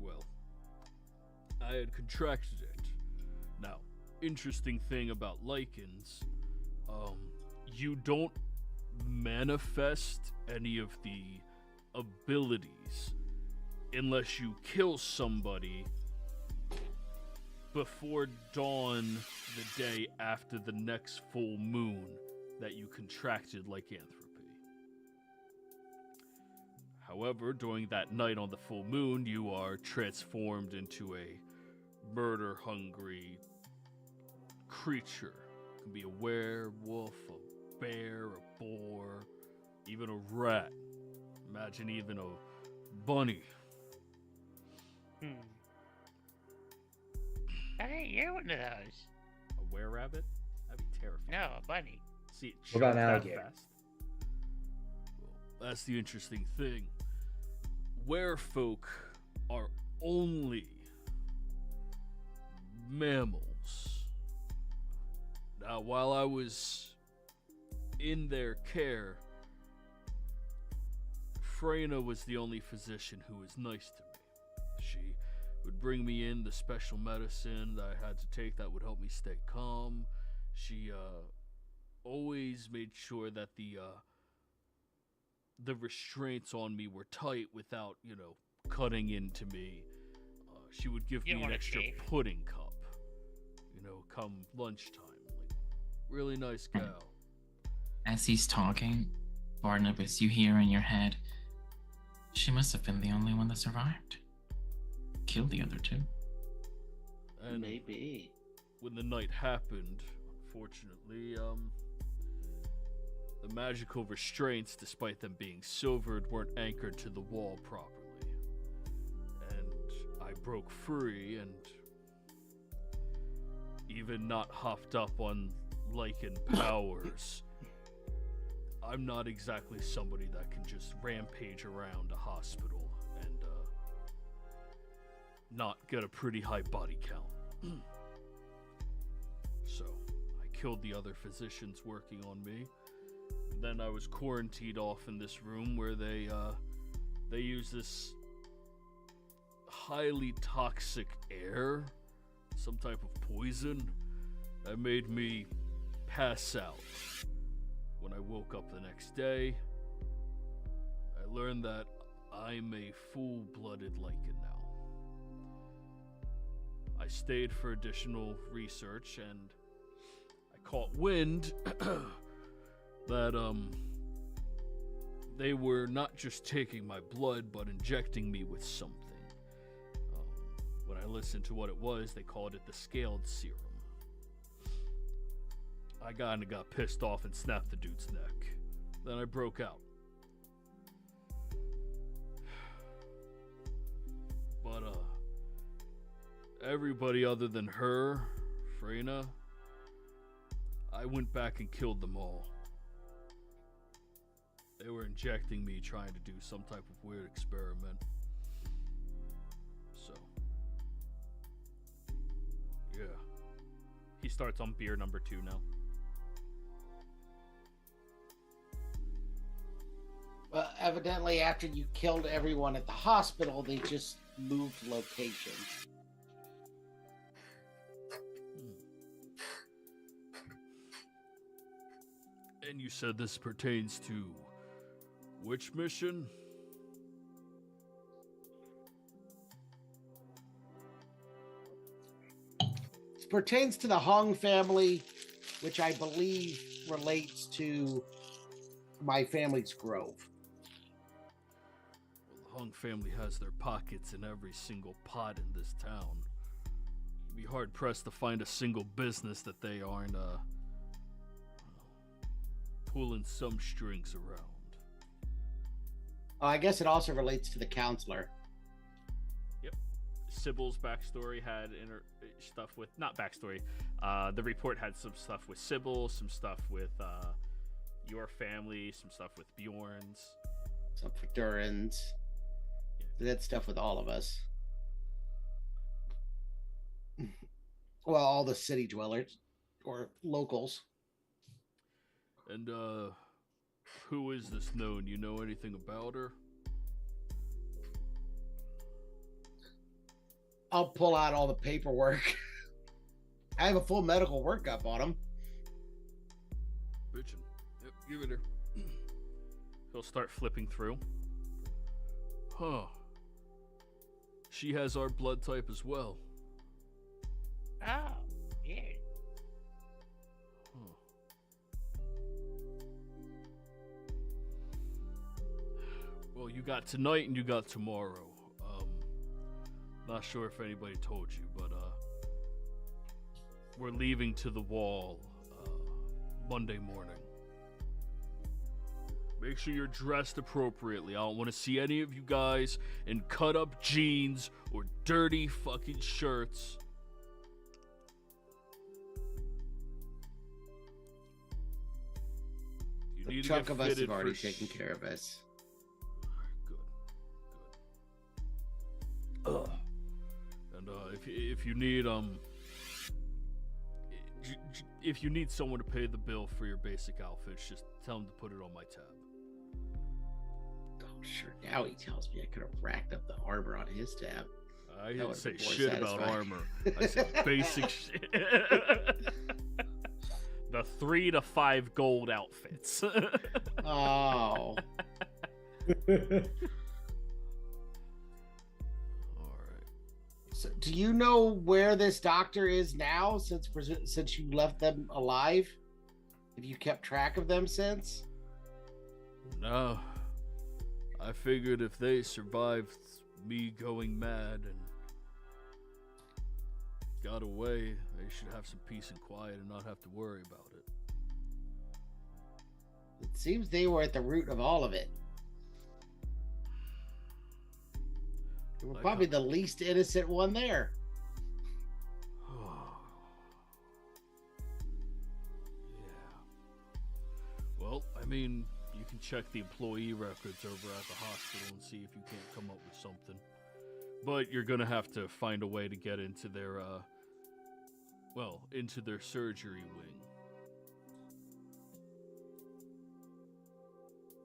well, I had contracted it. Now, interesting thing about lichens, you don't manifest any of the abilities unless you kill somebody before dawn the day after the next full moon that you contracted lycanthropy. However, during that night on the full moon, you are transformed into a murder-hungry creature. It can be a werewolf, a bear, a boar, even a rat. Imagine even a bunny. I think you're one of those. A were-rabbit? That'd be terrifying. No, a bunny. See it What about an shrunk that alligator? fast. Well, that's the interesting thing. Werefolk are only mammals. Now, while I was in their care, Freyna was the only physician who was nice to me. She would bring me in the special medicine that I had to take that would help me stay calm. She always made sure that the restraints on me were tight without, cutting into me. She would give You me don't an wanna extra shave. pudding cup, come lunchtime. Like, really nice gal. As he's talking, Barnabas, you hear in your head, she must have been the only one that survived. Killed the other two. And maybe when the night happened, unfortunately, the magical restraints, despite them being silvered, weren't anchored to the wall properly. And I broke free, and even not hopped up on Lycan powers, I'm not exactly somebody that can just rampage around a hospital and not get a pretty high body count. So I killed the other physicians working on me. Then I was quarantined off in this room where they use this highly toxic air, some type of poison, that made me pass out. When I woke up the next day, I learned that I'm a full-blooded Lycan now. I stayed for additional research, and I caught wind that they were not just taking my blood, but injecting me with something. When I listened to what it was, they called it the scaled serum. I kinda got pissed off and snapped the dude's neck. Then I broke out. But everybody other than her, Freyna, I went back and killed them all. They were injecting me, trying to do some type of weird experiment. So, yeah. He starts on beer number 2 now. Well, evidently, after you killed everyone at the hospital, they just moved location. And you said this pertains to which mission? It pertains to the Hong family, which I believe relates to my family's grove. Well, the Hung family has their pockets in every single pot in this town. You'd be hard-pressed to find a single business that they aren't, pulling some strings around. I guess it also relates to the counselor. Yep. Sybil's backstory had stuff with, not backstory, the report had some stuff with Sybil, some stuff with your family, some stuff with Bjorn's. Some for Durin's. Yeah. That stuff with all of us. Well, all the city dwellers or locals. And who is this known? You know anything about her? I'll pull out all the paperwork. I have a full medical workup on him. Bitchin'. Yep, give it her. He'll start flipping through. Huh. She has our blood type as well. Oh, yeah. Well, you got tonight and you got tomorrow. Not sure if anybody told you, but we're leaving to the wall Monday morning. Make sure you're dressed appropriately. I don't want to see any of you guys in cut-up jeans or dirty fucking shirts. You The need chunk to of get us fitted have already for taken care of us. Ugh. And if you need if you need someone to pay the bill for your basic outfits, just tell them to put it on my tab. Oh, sure. Now he tells me I could have racked up the armor on his tab. I didn't say shit about armor. I said basic shit. The 3 to 5 gold outfits. Oh. So, do you know where this doctor is now? Since you left them alive, have you kept track of them since? No, I figured if they survived me going mad and got got away, they should have some peace and quiet and not have to worry about it. It seems they were at the root of all of it. They were probably the least innocent one there. Well, I mean, you can check the employee records over at the hospital and see if you can't come up with something. But you're gonna have to find a way to get into their, into their surgery wing.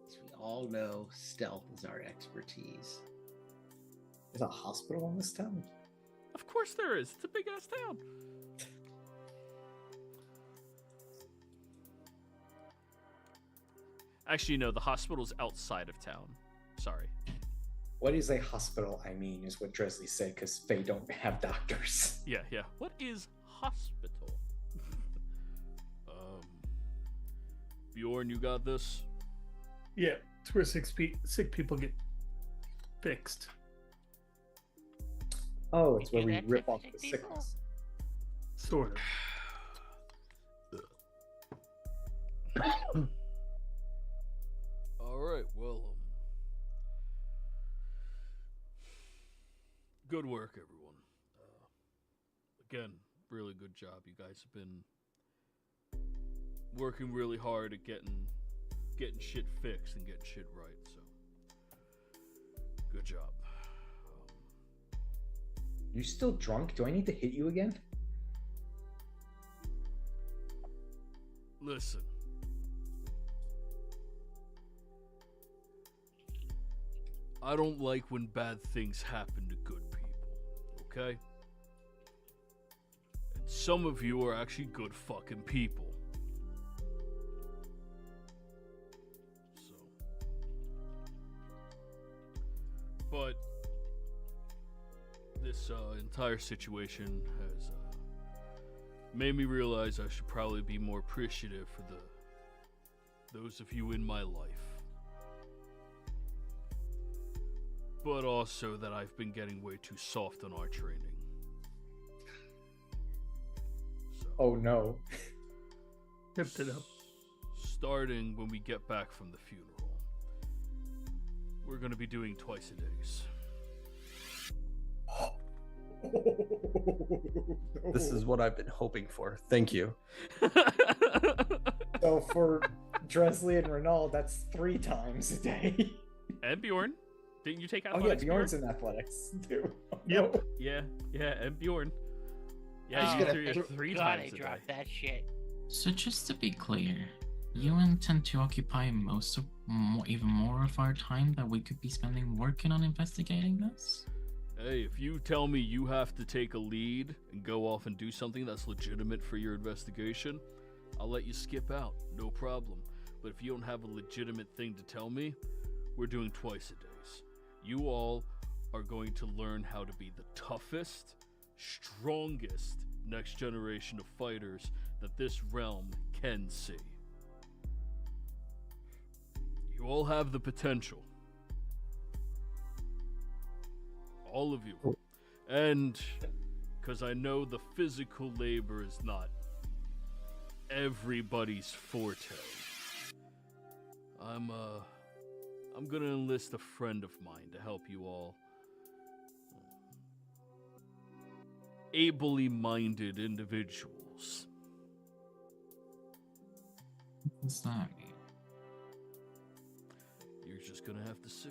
As we all know, stealth is our expertise. There's a hospital in this town? Of course there is. It's a big-ass town. Actually, no, the hospital's outside of town. Sorry. What is a hospital, I mean, is what Dresley said, because they don't have doctors. Yeah. What is hospital? Bjorn, you got this? Yeah, it's where sick people get fixed. Oh, it's where we rip off the sickness. Sort of. All right, well, good work, everyone. Again, really good job. You guys have been working really hard at getting shit fixed and getting shit right, so good job. You still drunk? Do I need to hit you again? Listen. I don't like when bad things happen to good people, okay? And some of you are actually good fucking people. So. But this entire situation has made me realize I should probably be more appreciative for those of you in my life. But also that I've been getting way too soft on our training. So, oh no. Tipped it up. Starting when we get back from the funeral, we're going to be doing twice a days. This is what I've been hoping for. Thank you. So for Dresley and Renaud, that's 3 times a day. And Bjorn. Didn't you take Oh athletics? yeah, Bjorn's in athletics too. Yep. Yeah, and Bjorn. Yeah, Oh, you do 3 God, times I a day. dropped that shit. So just to be clear, you intend to occupy even more of our time that we could be spending working on investigating this? Hey, if you tell me you have to take a lead and go off and do something that's legitimate for your investigation, I'll let you skip out, no problem. But if you don't have a legitimate thing to tell me, we're doing twice a days. You all are going to learn how to be the toughest, strongest next generation of fighters that this realm can see. You all have the potential. All of you. And because I know the physical labor is not everybody's forte, I'm gonna enlist a friend of mine to help you all. Ably minded individuals. What's that mean? You're just gonna have to see.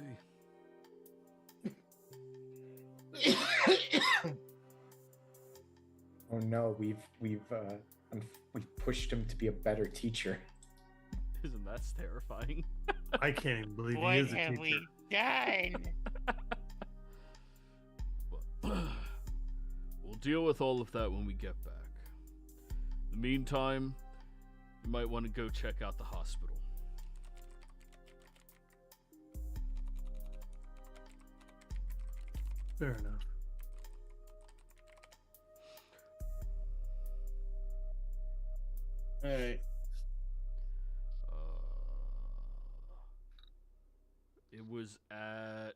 Oh no, we've pushed him to be a better teacher. Isn't that terrifying? I can't even believe What he is a have teacher. we done? We'll deal with all of that when we get back. In the meantime, you might want to go check out the hospital. Fair enough. All right. It was at...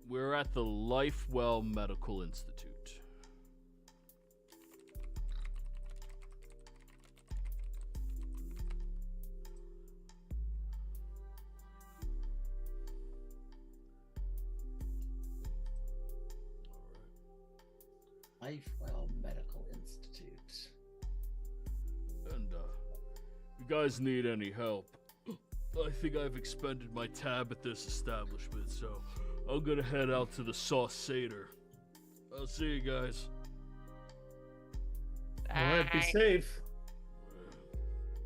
We're at the Lifewell Medical Institute. Lifewell Medical Institute. And, if you guys need any help, I think I've expended my tab at this establishment, so I'm gonna head out to the Sauce Seder. I'll see you guys. All right, be safe.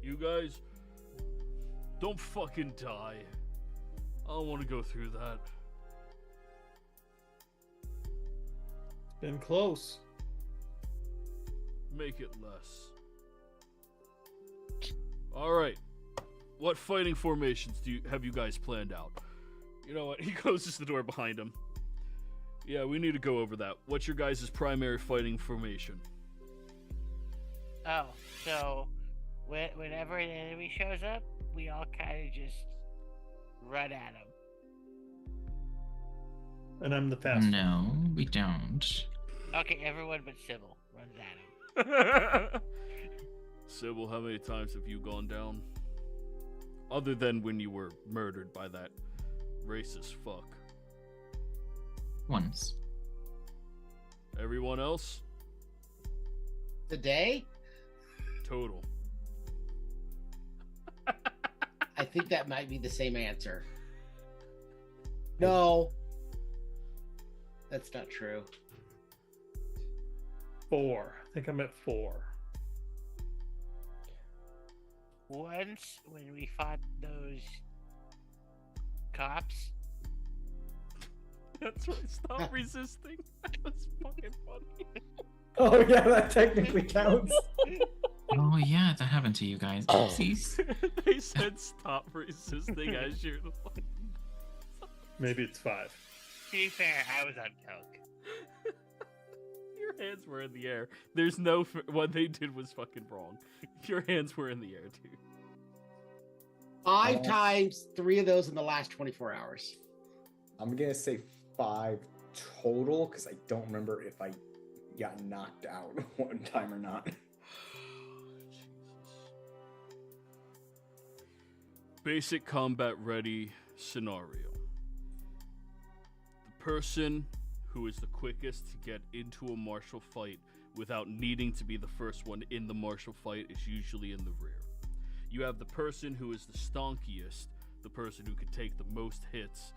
You guys, don't fucking die. I don't want to go through that. Been close. Make it less. Alright. What fighting formations have you guys planned out? You know what? He closes the door behind him. Yeah, we need to go over that. What's your guys' primary fighting formation? Oh, so whenever an enemy shows up, we all kind of just run at him. And I'm the fastest. No, we don't. Okay, everyone but Sybil runs at him. Sybil, how many times have you gone down? Other than when you were murdered by that racist fuck. Once. Everyone else? Today? Total. I think that might be the same answer. No. That's not true. 4. I think I'm at 4. Once, when we fought those cops. That's right, stop resisting. That was fucking funny. Oh yeah, that technically counts. Oh yeah, that happened to you guys. Oopsies. They said stop resisting as you're like... Maybe it's 5. To be fair, I was on coke. Your hands were in the air. There's no... What they did was fucking wrong. Your hands were in the air, dude. 5 times, 3 of those in the last 24 hours. I'm gonna say 5 total because I don't remember if I got knocked out one time or not. Basic combat ready scenario. The person who is the quickest to get into a martial fight without needing to be the first one in the martial fight is usually in the rear. You have the person who is the stonkiest, the person who can take the most hits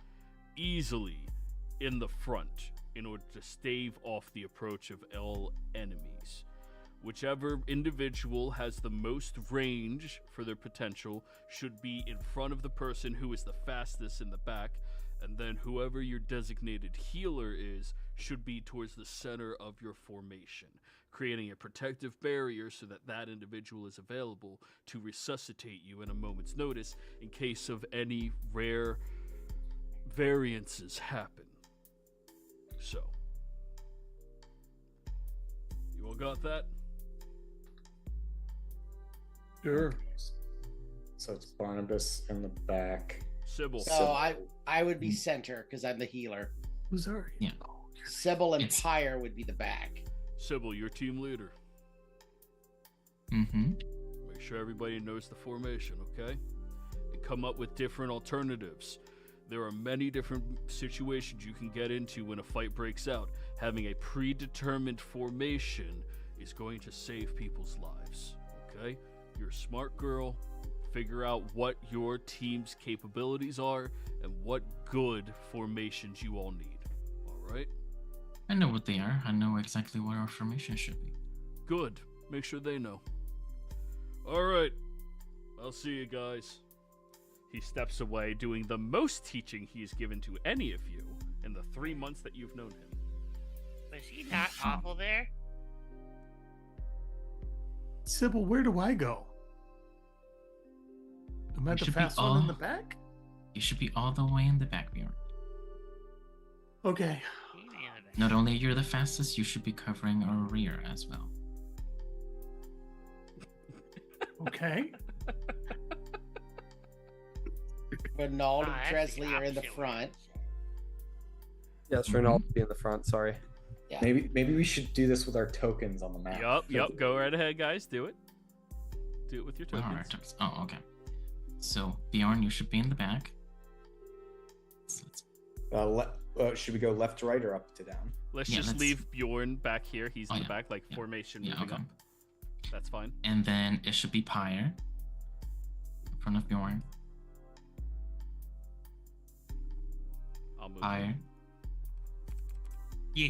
easily in the front in order to stave off the approach of all enemies. Whichever individual has the most range for their potential should be in front of the person who is the fastest in the back, and then whoever your designated healer is should be towards the center of your formation, creating a protective barrier so that that individual is available to resuscitate you in a moment's notice in case of any rare variances happen. So, you all got that? Sure. So it's Barnabas in the back. Sybil. So I would be center because I'm the healer. Who's our? Yeah. Sybil and Pyre would be the back. Sybil, your team leader. Mm-hmm. Make sure everybody knows the formation, okay? And come up with different alternatives. There are many different situations you can get into when a fight breaks out. Having a predetermined formation is going to save people's lives, okay? You're a smart girl. Figure out what your team's capabilities are and what good formations you all need. All right? I know what they are. I know exactly what our formation should be. Good. Make sure they know. All right. I'll see you guys. He steps away, doing the most teaching he's given to any of you in the 3 months that you've known him. Was he not awful there? Sybil, where do I go? Am I You the should be fast one in the back? You should be all the way in the back, Bjorn. Okay. Not only you're the fastest, you should be covering our rear as well. Okay. Ronald and that's Dresley the are in the opposite way. front. Yes, Ronald be in the front. Sorry. Yeah. Maybe we should do this with our tokens on the map. Yup. Go right ahead, guys. Do it. Do it with your tokens. Alright, oh, okay. So Bjorn, you should be in the back. Should we go left to right or up to down? Let's just leave Bjorn back here. He's in the back, like formation moving okay. up. That's fine. And then it should be Pyre in front of Bjorn. I'll move. Pyre. Yeah.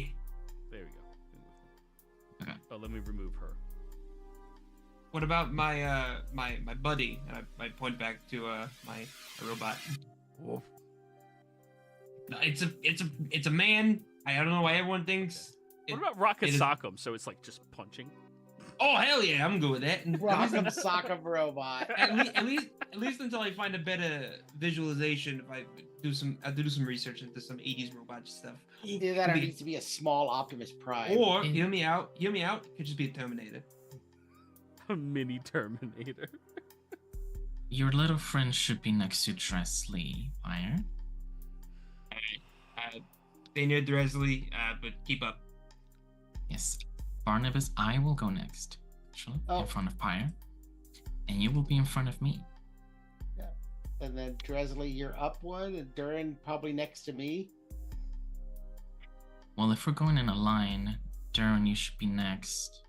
There we go. Okay. Oh, let me remove her. What about my my buddy? And I point back to my robot. Woof. No, it's a man. I don't know why everyone thinks. What about Rocket Sock'em? So it's like just punching. Oh hell yeah, I'm good with that. Rock'em Sock'em robot. At least until I find a better visualization. If I do some research into some 80s robot stuff. Either that or it needs to be a small Optimus Prime. Or hear me out. It could just be a Terminator. A mini Terminator. Your little friend should be next to Dressley, Pyre. Stay near Dressley, but keep up. Yes. Barnabas, I will go next. Actually, in front of Pyre. And you will be in front of me. Yeah. And then Dressley, you're up one, and Durin probably next to me. Well, if we're going in a line, Durin, you should be next.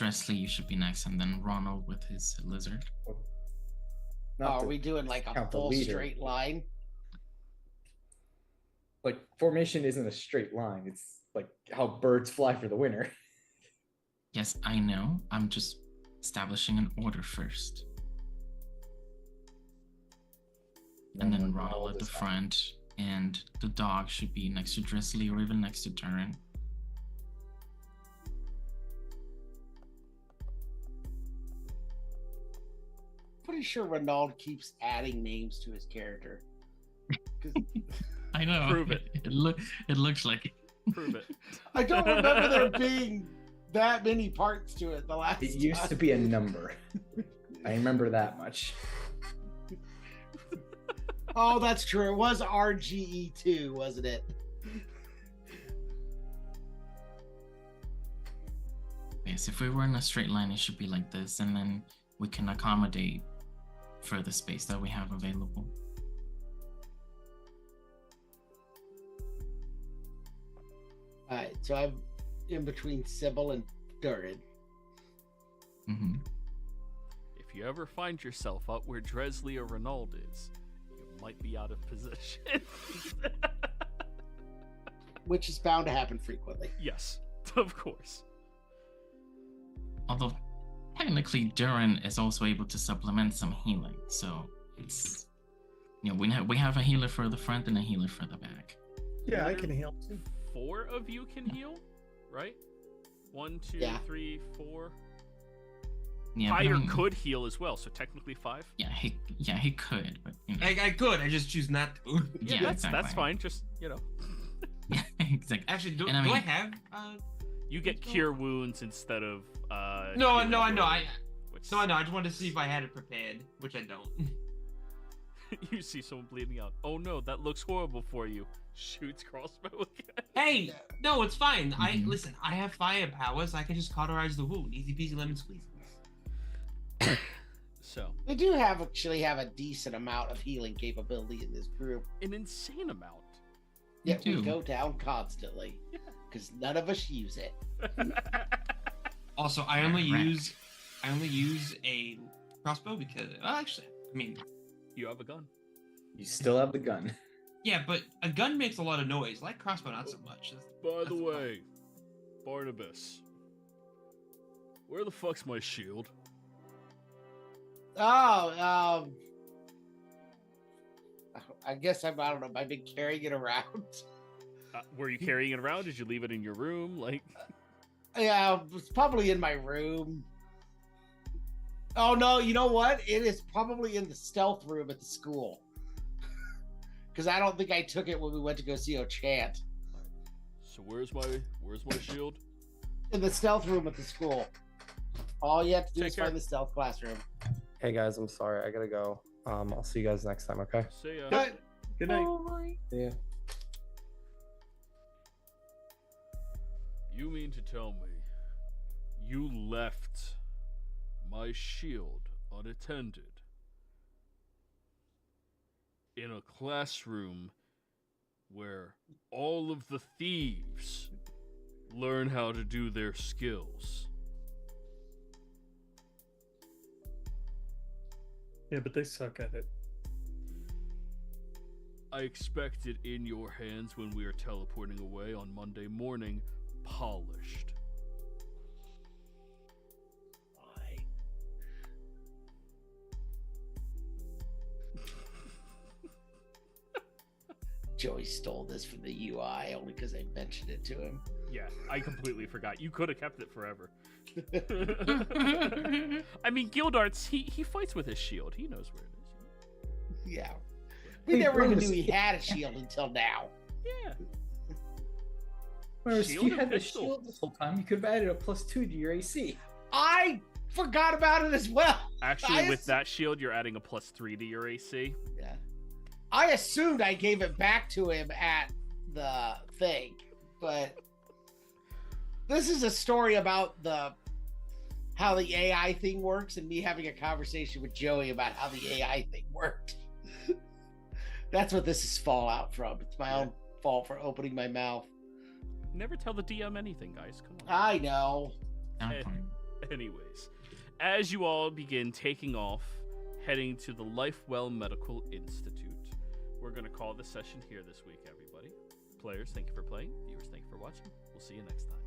Dressley, you should be next, and then Ronald with his lizard. Are we doing like a full straight line? Like, formation isn't a straight line. It's like how birds fly for the winter. Yes, I know. I'm just establishing an order first. And then Ronald at the front, and the dog should be next to Dressley or even next to Durin. Pretty sure Ronald keeps adding names to his character. I know. Prove it. It looks like it. Prove it. I don't remember there being that many parts to it the last time. It used to be a number. I remember that much. Oh, that's true. It was RGE2, wasn't it? Yes, if we were in a straight line, it should be like this, and then we can accommodate for the space that we have available. Alright, so I'm in between Sybil and Durin. Mm-hmm. If you ever find yourself up where Dressley or Ronald is, you might be out of position. Which is bound to happen frequently. Yes, of course. Although, technically, Durin is also able to supplement some healing, so it's... You know, we have a healer for the front and a healer for the back. Yeah, I can heal too. 4 of you can heal, right? 1, 2, 3, 4. Yeah, Pyre could heal as well, so technically 5. Yeah, he could, but you know. I could. I just choose not to. Yeah, that's fine. Just Yeah, exactly. Actually, do I I have? You get cure wounds instead of. No, I know. I know. I just wanted to see if I had it prepared, which I don't. You see someone bleeding out. Oh no, that looks horrible for you. Shoots crossbow again. Hey, no, it's fine. Listen. I have fire powers. I can just cauterize the wound. Easy peasy lemon squeeze. So we do actually have a decent amount of healing capability in this group. An insane amount. Yeah, we go down constantly because none of us use it. Also, I only use a crossbow because actually, I mean, you have a gun. You still have the gun. Yeah, but a gun makes a lot of noise. Like crossbow, not so much. By the way, Barnabas, where the fuck's my shield? Oh, I guess I don't know. I've been carrying it around. Were you carrying it around? Did you leave it in your room? Like, yeah, it's probably in my room. Oh no, you know what? It is probably in the stealth room at the school. Because I don't think I took it when we went to go see Ochant. So where's my shield? In the stealth room at the school. All you have to do is find the stealth classroom. Hey guys, I'm sorry, I gotta go. I'll see you guys next time, okay? See ya. Good. Good night. Yeah. You mean to tell me you left my shield unattended in a classroom where all of the thieves learn how to do their skills? Yeah, but they suck at it. I expect it in your hands when we are teleporting away on Monday morning, polished. Why? Joey stole this from the UI only because I mentioned it to him. Yeah, I completely forgot. You could have kept it forever. I mean, Gildarts, he fights with his shield. He knows where it is. Yeah. We never even knew he had a shield until now. Yeah. Whereas Shield if you and had the pistol. shield this whole time, you could have added a +2 to your AC. I forgot about it as well. Actually, with that shield, you're adding a +3 to your AC. Yeah. I assumed I gave it back to him at the thing, but this is a story about how the AI thing works and me having a conversation with Joey about how the AI thing worked. That's what this is fallout from. It's my own fault for opening my mouth. Never tell the DM anything, guys. Come on. I know. Anyways, as you all begin taking off, heading to the Lifewell Medical Institute, we're going to call the session here this week, everybody. Players, thank you for playing. Viewers, thank you for watching. We'll see you next time.